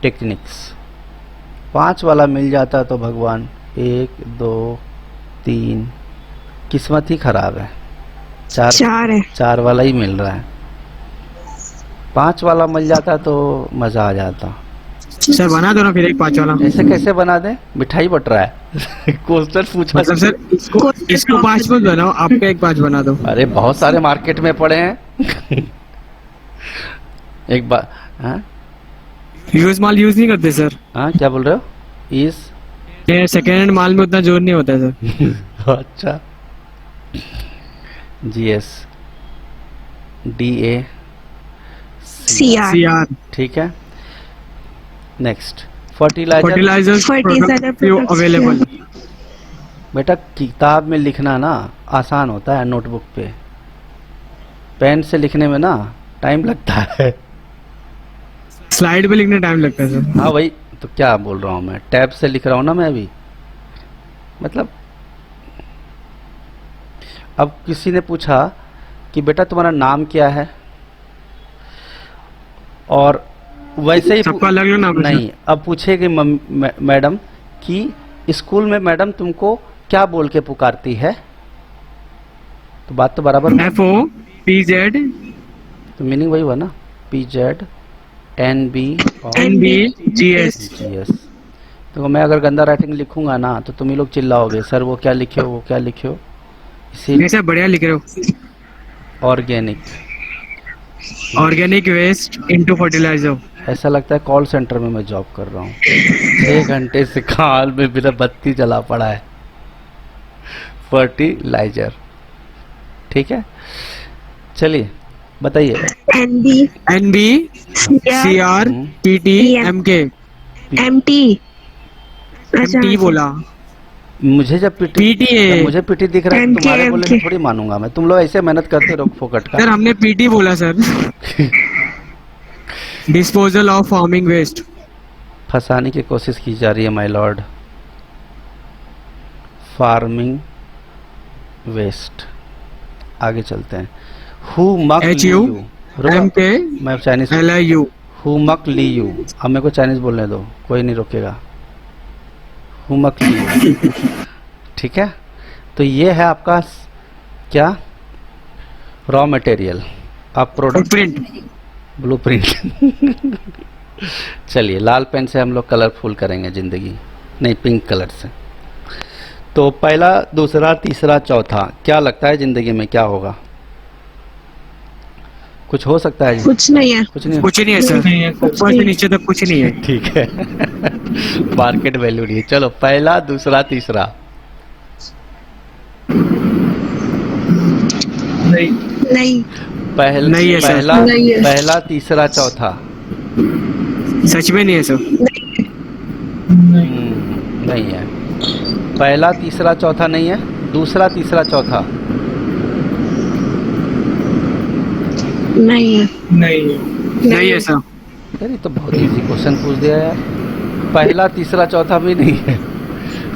S1: टेक्निक्स, 5 वाला मिल जाता तो भगवान, 1 2 3, किस्मत ही खराब है।
S7: 4 है।
S1: 4 वाला ही मिल रहा है, 5 वाला मिल जाता तो मज़ा आ जाता।
S4: सर बना दो ना फिर एक 5 वाला।
S1: ऐसे कैसे बना दे? मिठाई बट रहा है। क्वेश्चन पूछा
S4: मतलब सर इसको 5 मत बनाओ, आपका एक 5 बना दो।
S1: अरे बहुत सारे मार्केट में पड़े हैं। एक बार हाँ
S4: यूज माल यूज नहीं करते सर।
S1: हाँ क्या बोल रहे हो? इस
S4: ये सेकेंड हैंड माल में उतना जोर नहीं होता है सर।
S1: अच्छा GS DA
S7: CR
S1: ठीक है। Next fertiliser
S4: fertiliser available.
S1: बेटा किताब में लिखना ना आसान होता है, नोटबुक पे, पेन से लिखने में ना टाइम लगता है।
S4: स्लाइड पे लिखने टाइम लगता है सर।
S1: हाँ वही तो क्या बोल रहा हूँ मैं, टैब से लिख रहा हूँ ना मैं अभी। मतलब अब किसी ने पूछा कि बेटा तुम्हारा नाम क्या है, और वैसे ही
S4: सबका अलग अलग नाम है
S1: नहीं, अब पूछेगी मैडम कि स्कूल में मैडम तुमको क्या बोल के पुकारती है, तो बात तो बराबर
S4: FOPZ
S1: तो मीनिंग वही हुआ ना, PZ NB और
S4: NBGS।
S1: तो मैं अगर गंदा राइटिंग लिखूंगा ना तो तुम ही लोग चिल्लाओगे सर वो क्या लिखे हो, वो क्या लिखे हो। इसी
S4: सर बढ़िया लिख रहे हो। Organic waste into fertiliser.
S1: ऐसा लगता है कॉल सेंटर में मैं जॉब कर रहा हूँ। 6 घंटे से काल में बिना बत्ती जला पड़ा है। फर्टिलाइजर ठीक है, चलिए बताइए।
S7: NB
S4: CR PT MK
S7: MT
S4: MT बोला।
S1: मुझे जब
S4: PT है।
S1: मुझे पीटी दिख रहा है
S7: MK
S1: तुम्हारे बोले में थोड़ी मानूंगा मैं। तुम लोग ऐसे मेहनत करते रहो फोकट का।
S4: सर हमने PT बोला sir. Disposal of farming waste.
S1: फंसाने की कोशिश की जा रही है माय लॉर्ड। Farming waste. आगे चलते हैं। हु मक
S4: HU MK
S1: मैं चाइनीज
S4: LIU।
S1: हु मक ली यू। अब मेरे को चाइनीज बोलने दो, कोई नहीं रोकेगा। हु मक ली यू। ठीक है, तो ये है आपका क्या, रॉ मटेरियल। अब प्रोडक्ट
S4: प्रिंट।
S1: ब्लूप्रिंट। चलिए लाल पेन से हम लोग कलरफुल करेंगे जिंदगी, नहीं पिंक कलर से। तो पहला, दूसरा, तीसरा, चौथा, क्या लगता है जिंदगी में क्या होगा? कुछ हो सकता है?
S7: कुछ नहीं है।
S1: कुछ नहीं।
S4: कुछ नहीं है सर, ऊपर से नीचे तक कुछ नहीं है।
S1: ठीक है। मार्केट वैल्यू नहीं है। चलो पहला, दूसरा, तीसरा।
S7: नहीं
S4: नहीं है सर।
S7: नहीं है।
S1: पहला, तीसरा, चौथा।
S4: सच में नहीं है सर।
S1: नहीं है। पहला, तीसरा, चौथा नहीं है। दूसरा, तीसरा, चौथा।
S7: नहीं है।
S4: नहीं है सर।
S1: यार ये तो बहुत इजी क्वेश्चन पूछ दिया यार। पहला, तीसरा, चौथा भी नहीं है।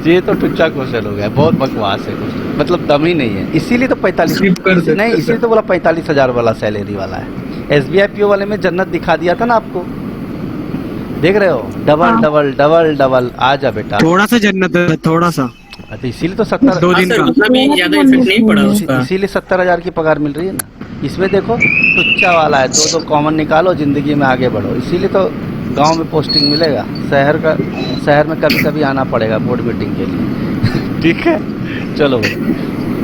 S1: ये तो टुच्चा क्वेश्चन हो गया, बहुत बकवास है क्वेश्चन, मतलब दम ही नहीं है। इसीलिए तो 45 नहीं, इसीलिए तो बोला 45,000 वाला सैलरी वाला है। SBI PO वाले में जन्नत दिखा दिया था ना आपको, देख रहे हो? Double double double double. आ जा बेटा।
S4: थोड़ा सा जन्नत है, थोड़ा सा।
S1: तो इसीलिए तो 70,
S4: 2 दिन
S8: सर
S4: का।
S8: उतना भी ज्यादा इफेक्ट नहीं पड़ा उसका।
S1: इसीलिए 70,000 की पगार मिल रही है ना। इसमें देखो टुच्चा वाला है, 2 कॉमन निकालो, जिंदगी में आगे बढ़ो। इसीलिए तो गांव में पोस्टिंग मिलेगा, शहर में कभी कभी आना पड़ेगा बोर्ड मीटिंग के लिए। ठीक है, चलो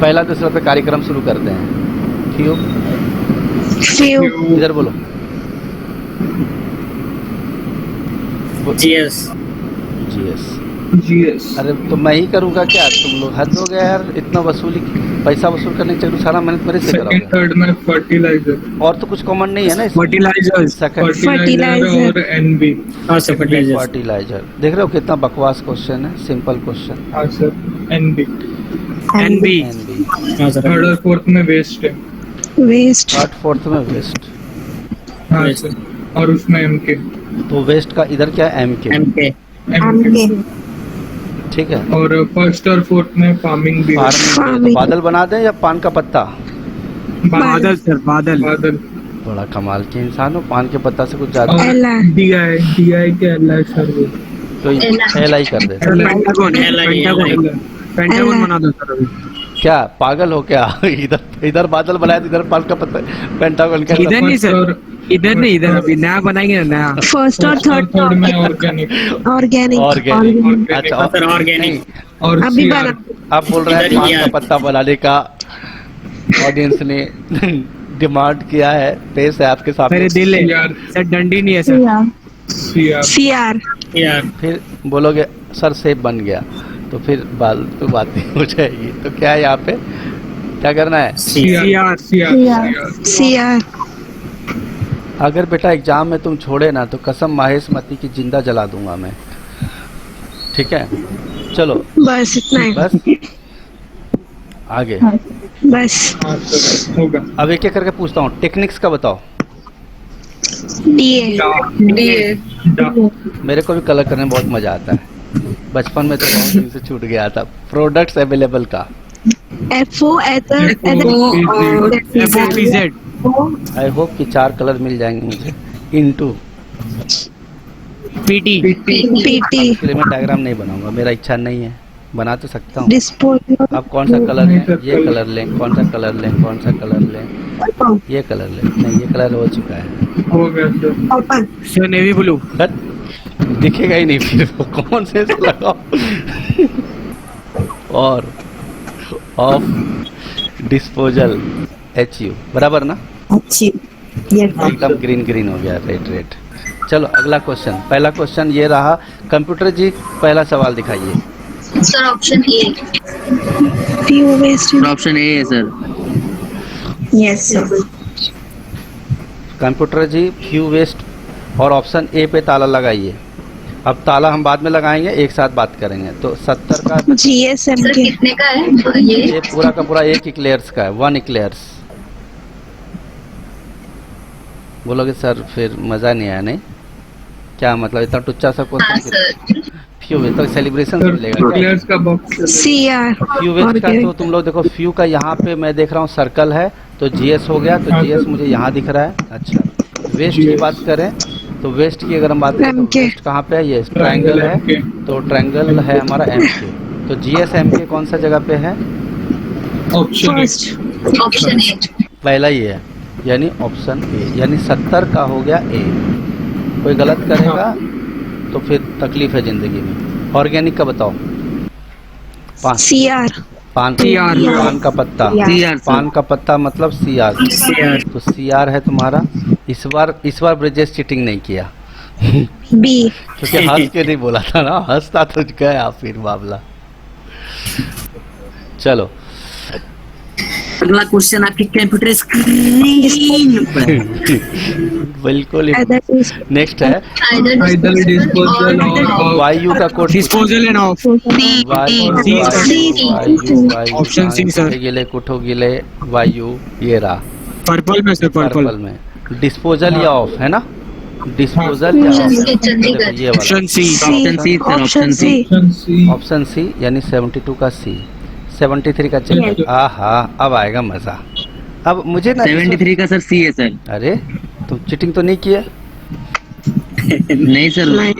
S1: पहला, दूसरा पे कार्यक्रम शुरू करते हैं। क्यों? इधर बोलो।
S8: जीएस।
S1: जीएस। अरे तो मैं ही करूँगा क्या? तुम लोग हद हो गया यार, इतना वसूली, पैसा वसूल करने के चक्कर सारा मेहनत मेरे से कराओगे।
S9: थर्ड में फर्टिलाइजर।
S1: और तो कुछ कॉमन नहीं है ना इसमें?
S4: फर्टिलाइजर।
S9: फर्टिलाइजर और एनबी।
S8: हाँ सर फर्टिलाइजर।
S1: फर्टिलाइजर। देख रहे हो कितना बकवास क्वेश्चन है, सिंपल क्वेश्चन।
S9: हाँ सर एनबी।
S4: NB।
S8: हाँ सर।
S9: थर्ड और फोर्थ में वेस्ट है।
S7: वेस्ट।
S1: थर्ड, फोर्थ में वेस्ट।
S9: हाँ सर, और उसमें एमके।
S1: तो वेस्ट का इधर क्या है? MK।
S8: एमके।
S1: ठीक है।
S9: और फर्स्ट और फोर्थ में फार्मिंग भी है।
S1: फार्मिंग। तो बादल बना दें या पान का पत्ता?
S4: बादल सर, बादल।
S1: बड़ा कमाल के इंसान हो, पान के पत्ता से कुछ ज्यादा।
S9: DI के LI सर वो।
S1: तो LI कर दे।
S4: पेंटागन बना दो सर अभी।
S1: क्या पागल हो क्या? इधर बादल बनाया, इधर पान का पत्ता, पेंटागन का।
S4: इधर नहीं सर, इधर नहीं, इधर अभी नया बनाएंगे ना, नया।
S7: फर्स्ट और थर्ड
S9: में ऑर्गेनिक।
S7: ऑर्गेनिक।
S1: अच्छा
S8: सर ऑर्गेनिक।
S9: और
S7: अभी बना।
S1: आप बोल रहे हैं पान का पत्ता बनाने का ऑडियंस ने डिमांड किया है, पेश है आपके सामने।
S4: मेरे दिल है सर, डंडी नहीं है सर।
S7: CR।
S8: यार
S1: फिर बोलोगे सर सेब बन गया, तो फिर बातें हो जाएगी। तो क्या है यहाँ पे, क्या करना है?
S7: CR।
S1: अगर बेटा एग्जाम में तुम छोड़े ना, तो कसम माहेश मती की जिंदा जला दूंगा मैं। ठीक है, चलो
S7: बस इतना है।
S1: बस आगे।
S7: बस
S9: होगा।
S1: अब एक एक करके पूछता हूँ, टेक्निक्स का बताओ।
S7: DA।
S1: मेरे को भी कलर करने में बहुत मजा आता है, बचपन में तो बहुत दिन से छूट गया था। प्रोडक्ट्स अवेलेबल का
S7: FO
S4: FOPZ।
S1: आई होप कि 4 कलर मिल जाएंगे मुझे। Into
S4: PT।
S1: इसके लिए मैं डायग्राम नहीं बनाऊंगा, मेरा इच्छा नहीं है, बना तो सकता हूँ।
S7: डिस्पोजल।
S1: आप कौन सा कलर लें? ये कलर लें, कौन सा कलर लें, कौन सा कलर लें? ये कलर लें। नहीं, ये कलर हो चुका है।
S9: हो गया सर।
S4: Sir navy blue.
S1: दिखेगा ही नहीं फिर वो, कौन से लगाओ। और ऑफ डिस्पोजल HU बराबर ना?
S7: अच्छी।
S1: एकदम ग्रीन ग्रीन हो गया, रेड। चलो अगला क्वेश्चन। पहला क्वेश्चन ये रहा। कंप्यूटर जी पहला सवाल दिखाइए।
S3: Sir option A.
S7: Few waste.
S2: Option A है sir.
S7: Yes sir.
S1: Computer ji few waste और ऑप्शन ए पे ताला लगाइए। अब ताला हम बाद में लगाएंगे, एक साथ बात करेंगे। तो 70 का
S7: GSM
S3: सर
S7: के।
S3: कितने का है
S1: ये पूरा का पूरा 1 इक्लेयर्स का है, 1 इक्लेयर्स। बोलोगे सर फिर मज़ा नहीं आया, नहीं क्या मतलब इतना टुच्चा सा
S3: हाँ
S1: क्वेश्चन?
S3: सर।
S1: फ्यू वेज तक सेलिब्रेशन
S9: सर
S1: मिलेगा क्या?
S9: प्लेयर्स का बॉक्स
S7: CR
S1: फ्यू वेज का तो तुम लोग देखो, फ्यू का यहाँ पे मैं देख रहा हूँ सर्कल है, तो जीएस हो गया, तो
S9: हाँ,
S1: जीएस
S9: सर।
S1: मुझे यहाँ दिख रहा है। अच्छा, वेस्ट की
S9: GS
S1: बात करें तो वेस्ट की अगर हम बात करें तो
S7: MK
S1: वेस्ट कहाँ पे है? ये ट्रायंगल है,
S9: MK।
S1: तो ट्रायंगल है हमारा एमके, तो जीएस एमके कौन सा जगह पे है?
S9: Option
S7: first
S3: option A.
S1: पहला ही है, यानी ऑप्शन ए, यानी 70 का हो गया ए। कोई गलत करेगा तो फिर तकलीफ है ज़िंदगी में। ऑर्गेनिक का बताओ।
S7: CR
S1: पान पान का पत्ता,
S2: CR
S1: पान का पत्ता मतलब CR, तो CR है तुम्हारा। इस बार ब्रिजेश चीटिंग नहीं किया
S7: B
S1: क्योंकि हंस के नहीं बोला था ना, हंसता तो गया फिर मामला। चलो
S8: अगला क्वेश्चन आपकी कंप्यूटर स्क्रीन पर।
S1: बिल्कुल नेक्स्ट है
S9: आइदर डिस्पोजल और
S1: वायु का कोड।
S4: Disposal and of option C sir.
S1: गिले कुठो गिले वायु, ये रहा
S4: पर्पल में सर,
S1: पर्पल
S4: पर्पल
S1: में। डिस्पोजल या ऑफ है ना? डिस्पोजल या
S3: ऑप्शन
S1: ऑफ?
S3: सी चंडीगढ़।
S1: ये वाला
S4: option C
S2: option C sir, option C.
S9: Option C.
S1: Option C, यानी 72 का सी, 73 का चेक। आहा, अब आएगा मजा। अब मुझे ना
S2: 73 का सर सी है सर।
S1: अरे तुम चीटिंग तो नहीं किया?
S2: नहीं सर,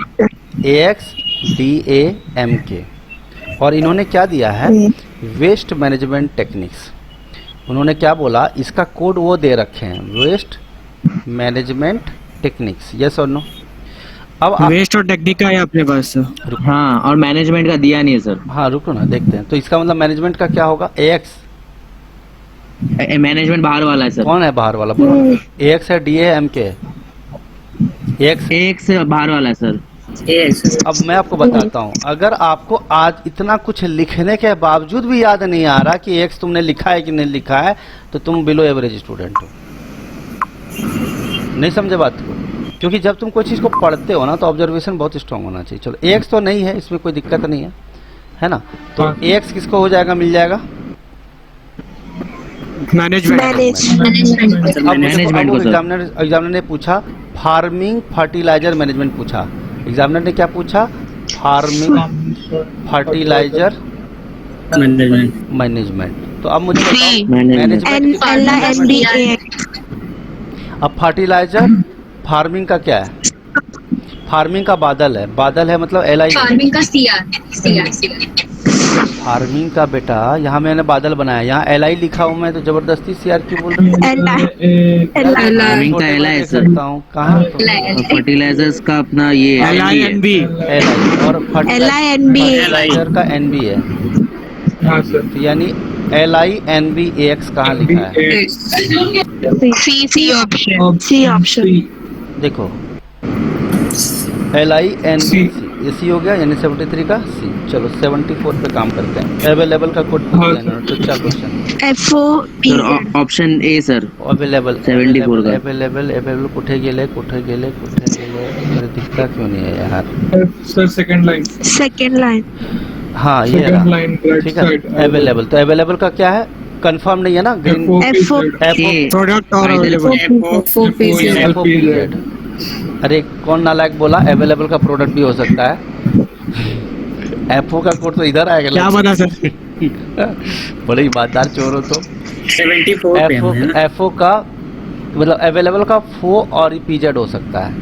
S1: AXDAMK, और इन्होंने क्या दिया है? Waste management techniques. उन्होंने क्या बोला? इसका कोड वो दे रखे हैं, वेस्ट मैनेजमेंट टेक्निक्स। यस और नो? अब आप
S4: वेस्ट और टेक्निक का है अपने पास।
S2: हाँ, और मैनेजमेंट का दिया नहीं है सर।
S1: हाँ रुको ना, देखते हैं। तो इसका मतलब मैनेजमेंट का क्या होगा? AX।
S2: मैनेजमेंट बाहर वाला है सर।
S1: कौन है बाहर वाला? बोलो। AX है, DAMK? AX।
S2: एक से बाहर वाला है सर।
S1: अब मैं आपको बताता हूँ, अगर आपको आज इतना कुछ लिखने के बावजूद भी याद नहीं आ रहा कि एक्स तुमने लिखा है कि नहीं लिखा है, तो तुम बिलो एवरेज स्टूडेंट हो। नहीं समझे बात को? क्योंकि जब तुम कोई चीज़ को पढ़ते हो ना, तो ऑब्जर्वेशन बहुत स्ट्रांग होना चाहिए। चलो एक्स तो नहीं है, इसमें कोई दिक्कत नहीं है ना? तो एक्स किसको हो जाएगा, मिल जाएगा?
S4: मैनेजमेंट।
S2: मैनेजमेंट को सर।
S1: एग्जामिनर ने पूछा फार्मिंग फर्टिलाइजर मैनेजमेंट पूछा। एग्जामिनर ने क्या पूछा? Farming fertiliser management. तो अब मुझे बताओ मैनेजमेंट। अब फर्टिलाइजर फार्मिंग का क्या है? फार्मिंग का बादल है, बादल है मतलब LI।
S3: फार्मिंग का CR।
S1: फार्मिंग का बेटा यहाँ मैंने बादल बनाया, यहाँ LI लिखा हूँ मैं, तो जबरदस्ती CR क्यों बोल रही हूँ?
S2: फार्मिंग का एल है सर।
S1: सकता हूँ कहाँ?
S2: फर्टिलाइजर्स का अपना ये
S4: LINB
S1: LI, और फर्टिलाइजर का NB है,
S9: हाँ सर।
S1: तो यानी LINB AX कहाँ लिखा है?
S7: C option.
S1: देखो LINB ये सी हो गया, यानी 73 का सी। चलो 74 पे काम करते हैं। अवेलेबल का कोड पूछ लेना, तो क्या क्वेश्चन?
S2: सर ऑप्शन ए सर।
S1: अवेलेबल
S2: 74 का।
S1: अवेलेबल कुठे गेले मेरे दिखता क्यों नहीं है यार?
S9: Sir second line.
S1: हाँ ये
S9: सेकंड
S1: रहा,
S9: लाइन राइट
S1: ठीक है।
S9: साइड।
S1: अवेलेबल, तो अवेलेबल का क्या है? कंफर्म नहीं है ना? ग्रीन
S4: प्रोडक्ट और अवेलेबल।
S1: FOPZ। अरे कौन नालायक बोला अवेलेबल का प्रोडक्ट भी हो सकता है? FO का कोड तो इधर आएगा।
S4: क्या बना सर?
S1: बड़े ईमानदार चोर हो तो।
S8: 74 पे है ना?
S1: FO का मतलब अवेलेबल का FO और PZ हो सकता है।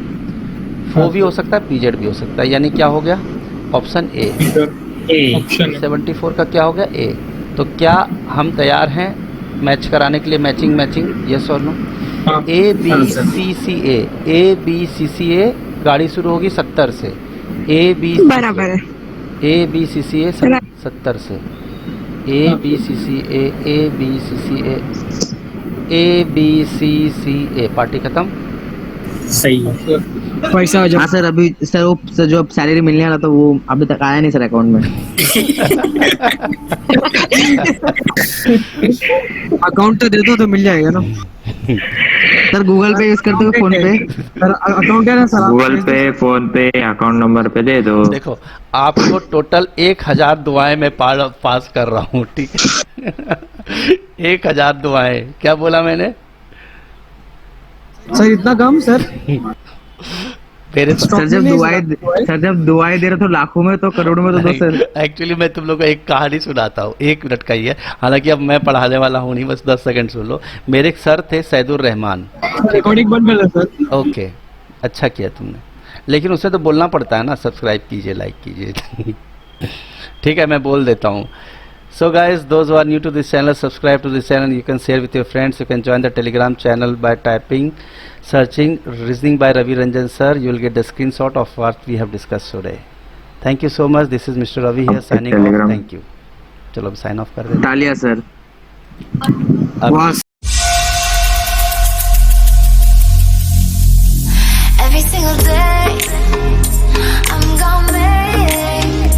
S1: FO भी हो सकता है, PZ भी हो सकता है, यानी क्या हो गया? Option A.
S9: ऑप्शन
S1: 74 का क्या हो गया? ए। तो क्या हम तैयार हैं मैच कराने के लिए? मैचिंग यस और नो? ABCCA गाड़ी शुरू होगी 70 से।
S7: बराबर है।
S1: ABCCA 70 से। ABCCA पार्टी खत्म।
S8: सही है।
S4: पैसा
S2: हाँ सर, अभी सर वो सर जो सैलरी मिलने वाला था वो अभी तक आया नहीं सर अकाउंट में।
S4: अकाउंट तो दे दो तो मिल जाएगा ना
S2: सर। गूगल पे यूज करते हो, फोन पे?
S4: सर अकाउंट है ना सर?
S5: गूगल पे, फोन पे, अकाउंट नंबर पे दे दो।
S1: देखो आपको टोटल 1000 दुआएं मैं पास कर रहा हूँ, ठीक है? 1000 दुआएं। क्या बोला मैंने?
S4: सर इतना कम सर?
S1: मेरे
S2: सर जब दुआएं दे रहे तो लाखों में तो करोड़ों में तो दो सर।
S1: एक्चुअली मैं तुम लोग को एक कहानी सुनाता हूँ, 1 मिनट का ही है, हालांकि अब मैं पढ़ाने वाला हूँ नहीं, बस 10 सेकंड सुन लो। मेरे एक सर थे सैदुर रहमान।
S4: रिकॉर्डिंग बंद कर दो सर।
S1: ओके, अच्छा किया तुमने, लेकिन उससे तो बोलना पड़ता है ना, सब्सक्राइब कीजिए, लाइक कीजिए। ठीक है, मैं बोल देता हूँ। So guys, those who are new to this channel, subscribe to this channel. You can share with your friends. You can join the Telegram channel by searching Reasoning by Ravi Ranjan sir. You will get the screenshot of what we have discussed today. Thank you so much. This is Mr. Ravi here signing off. Thank you. चलो अब sign off कर देते हैं।
S2: तालिया सर।
S1: अब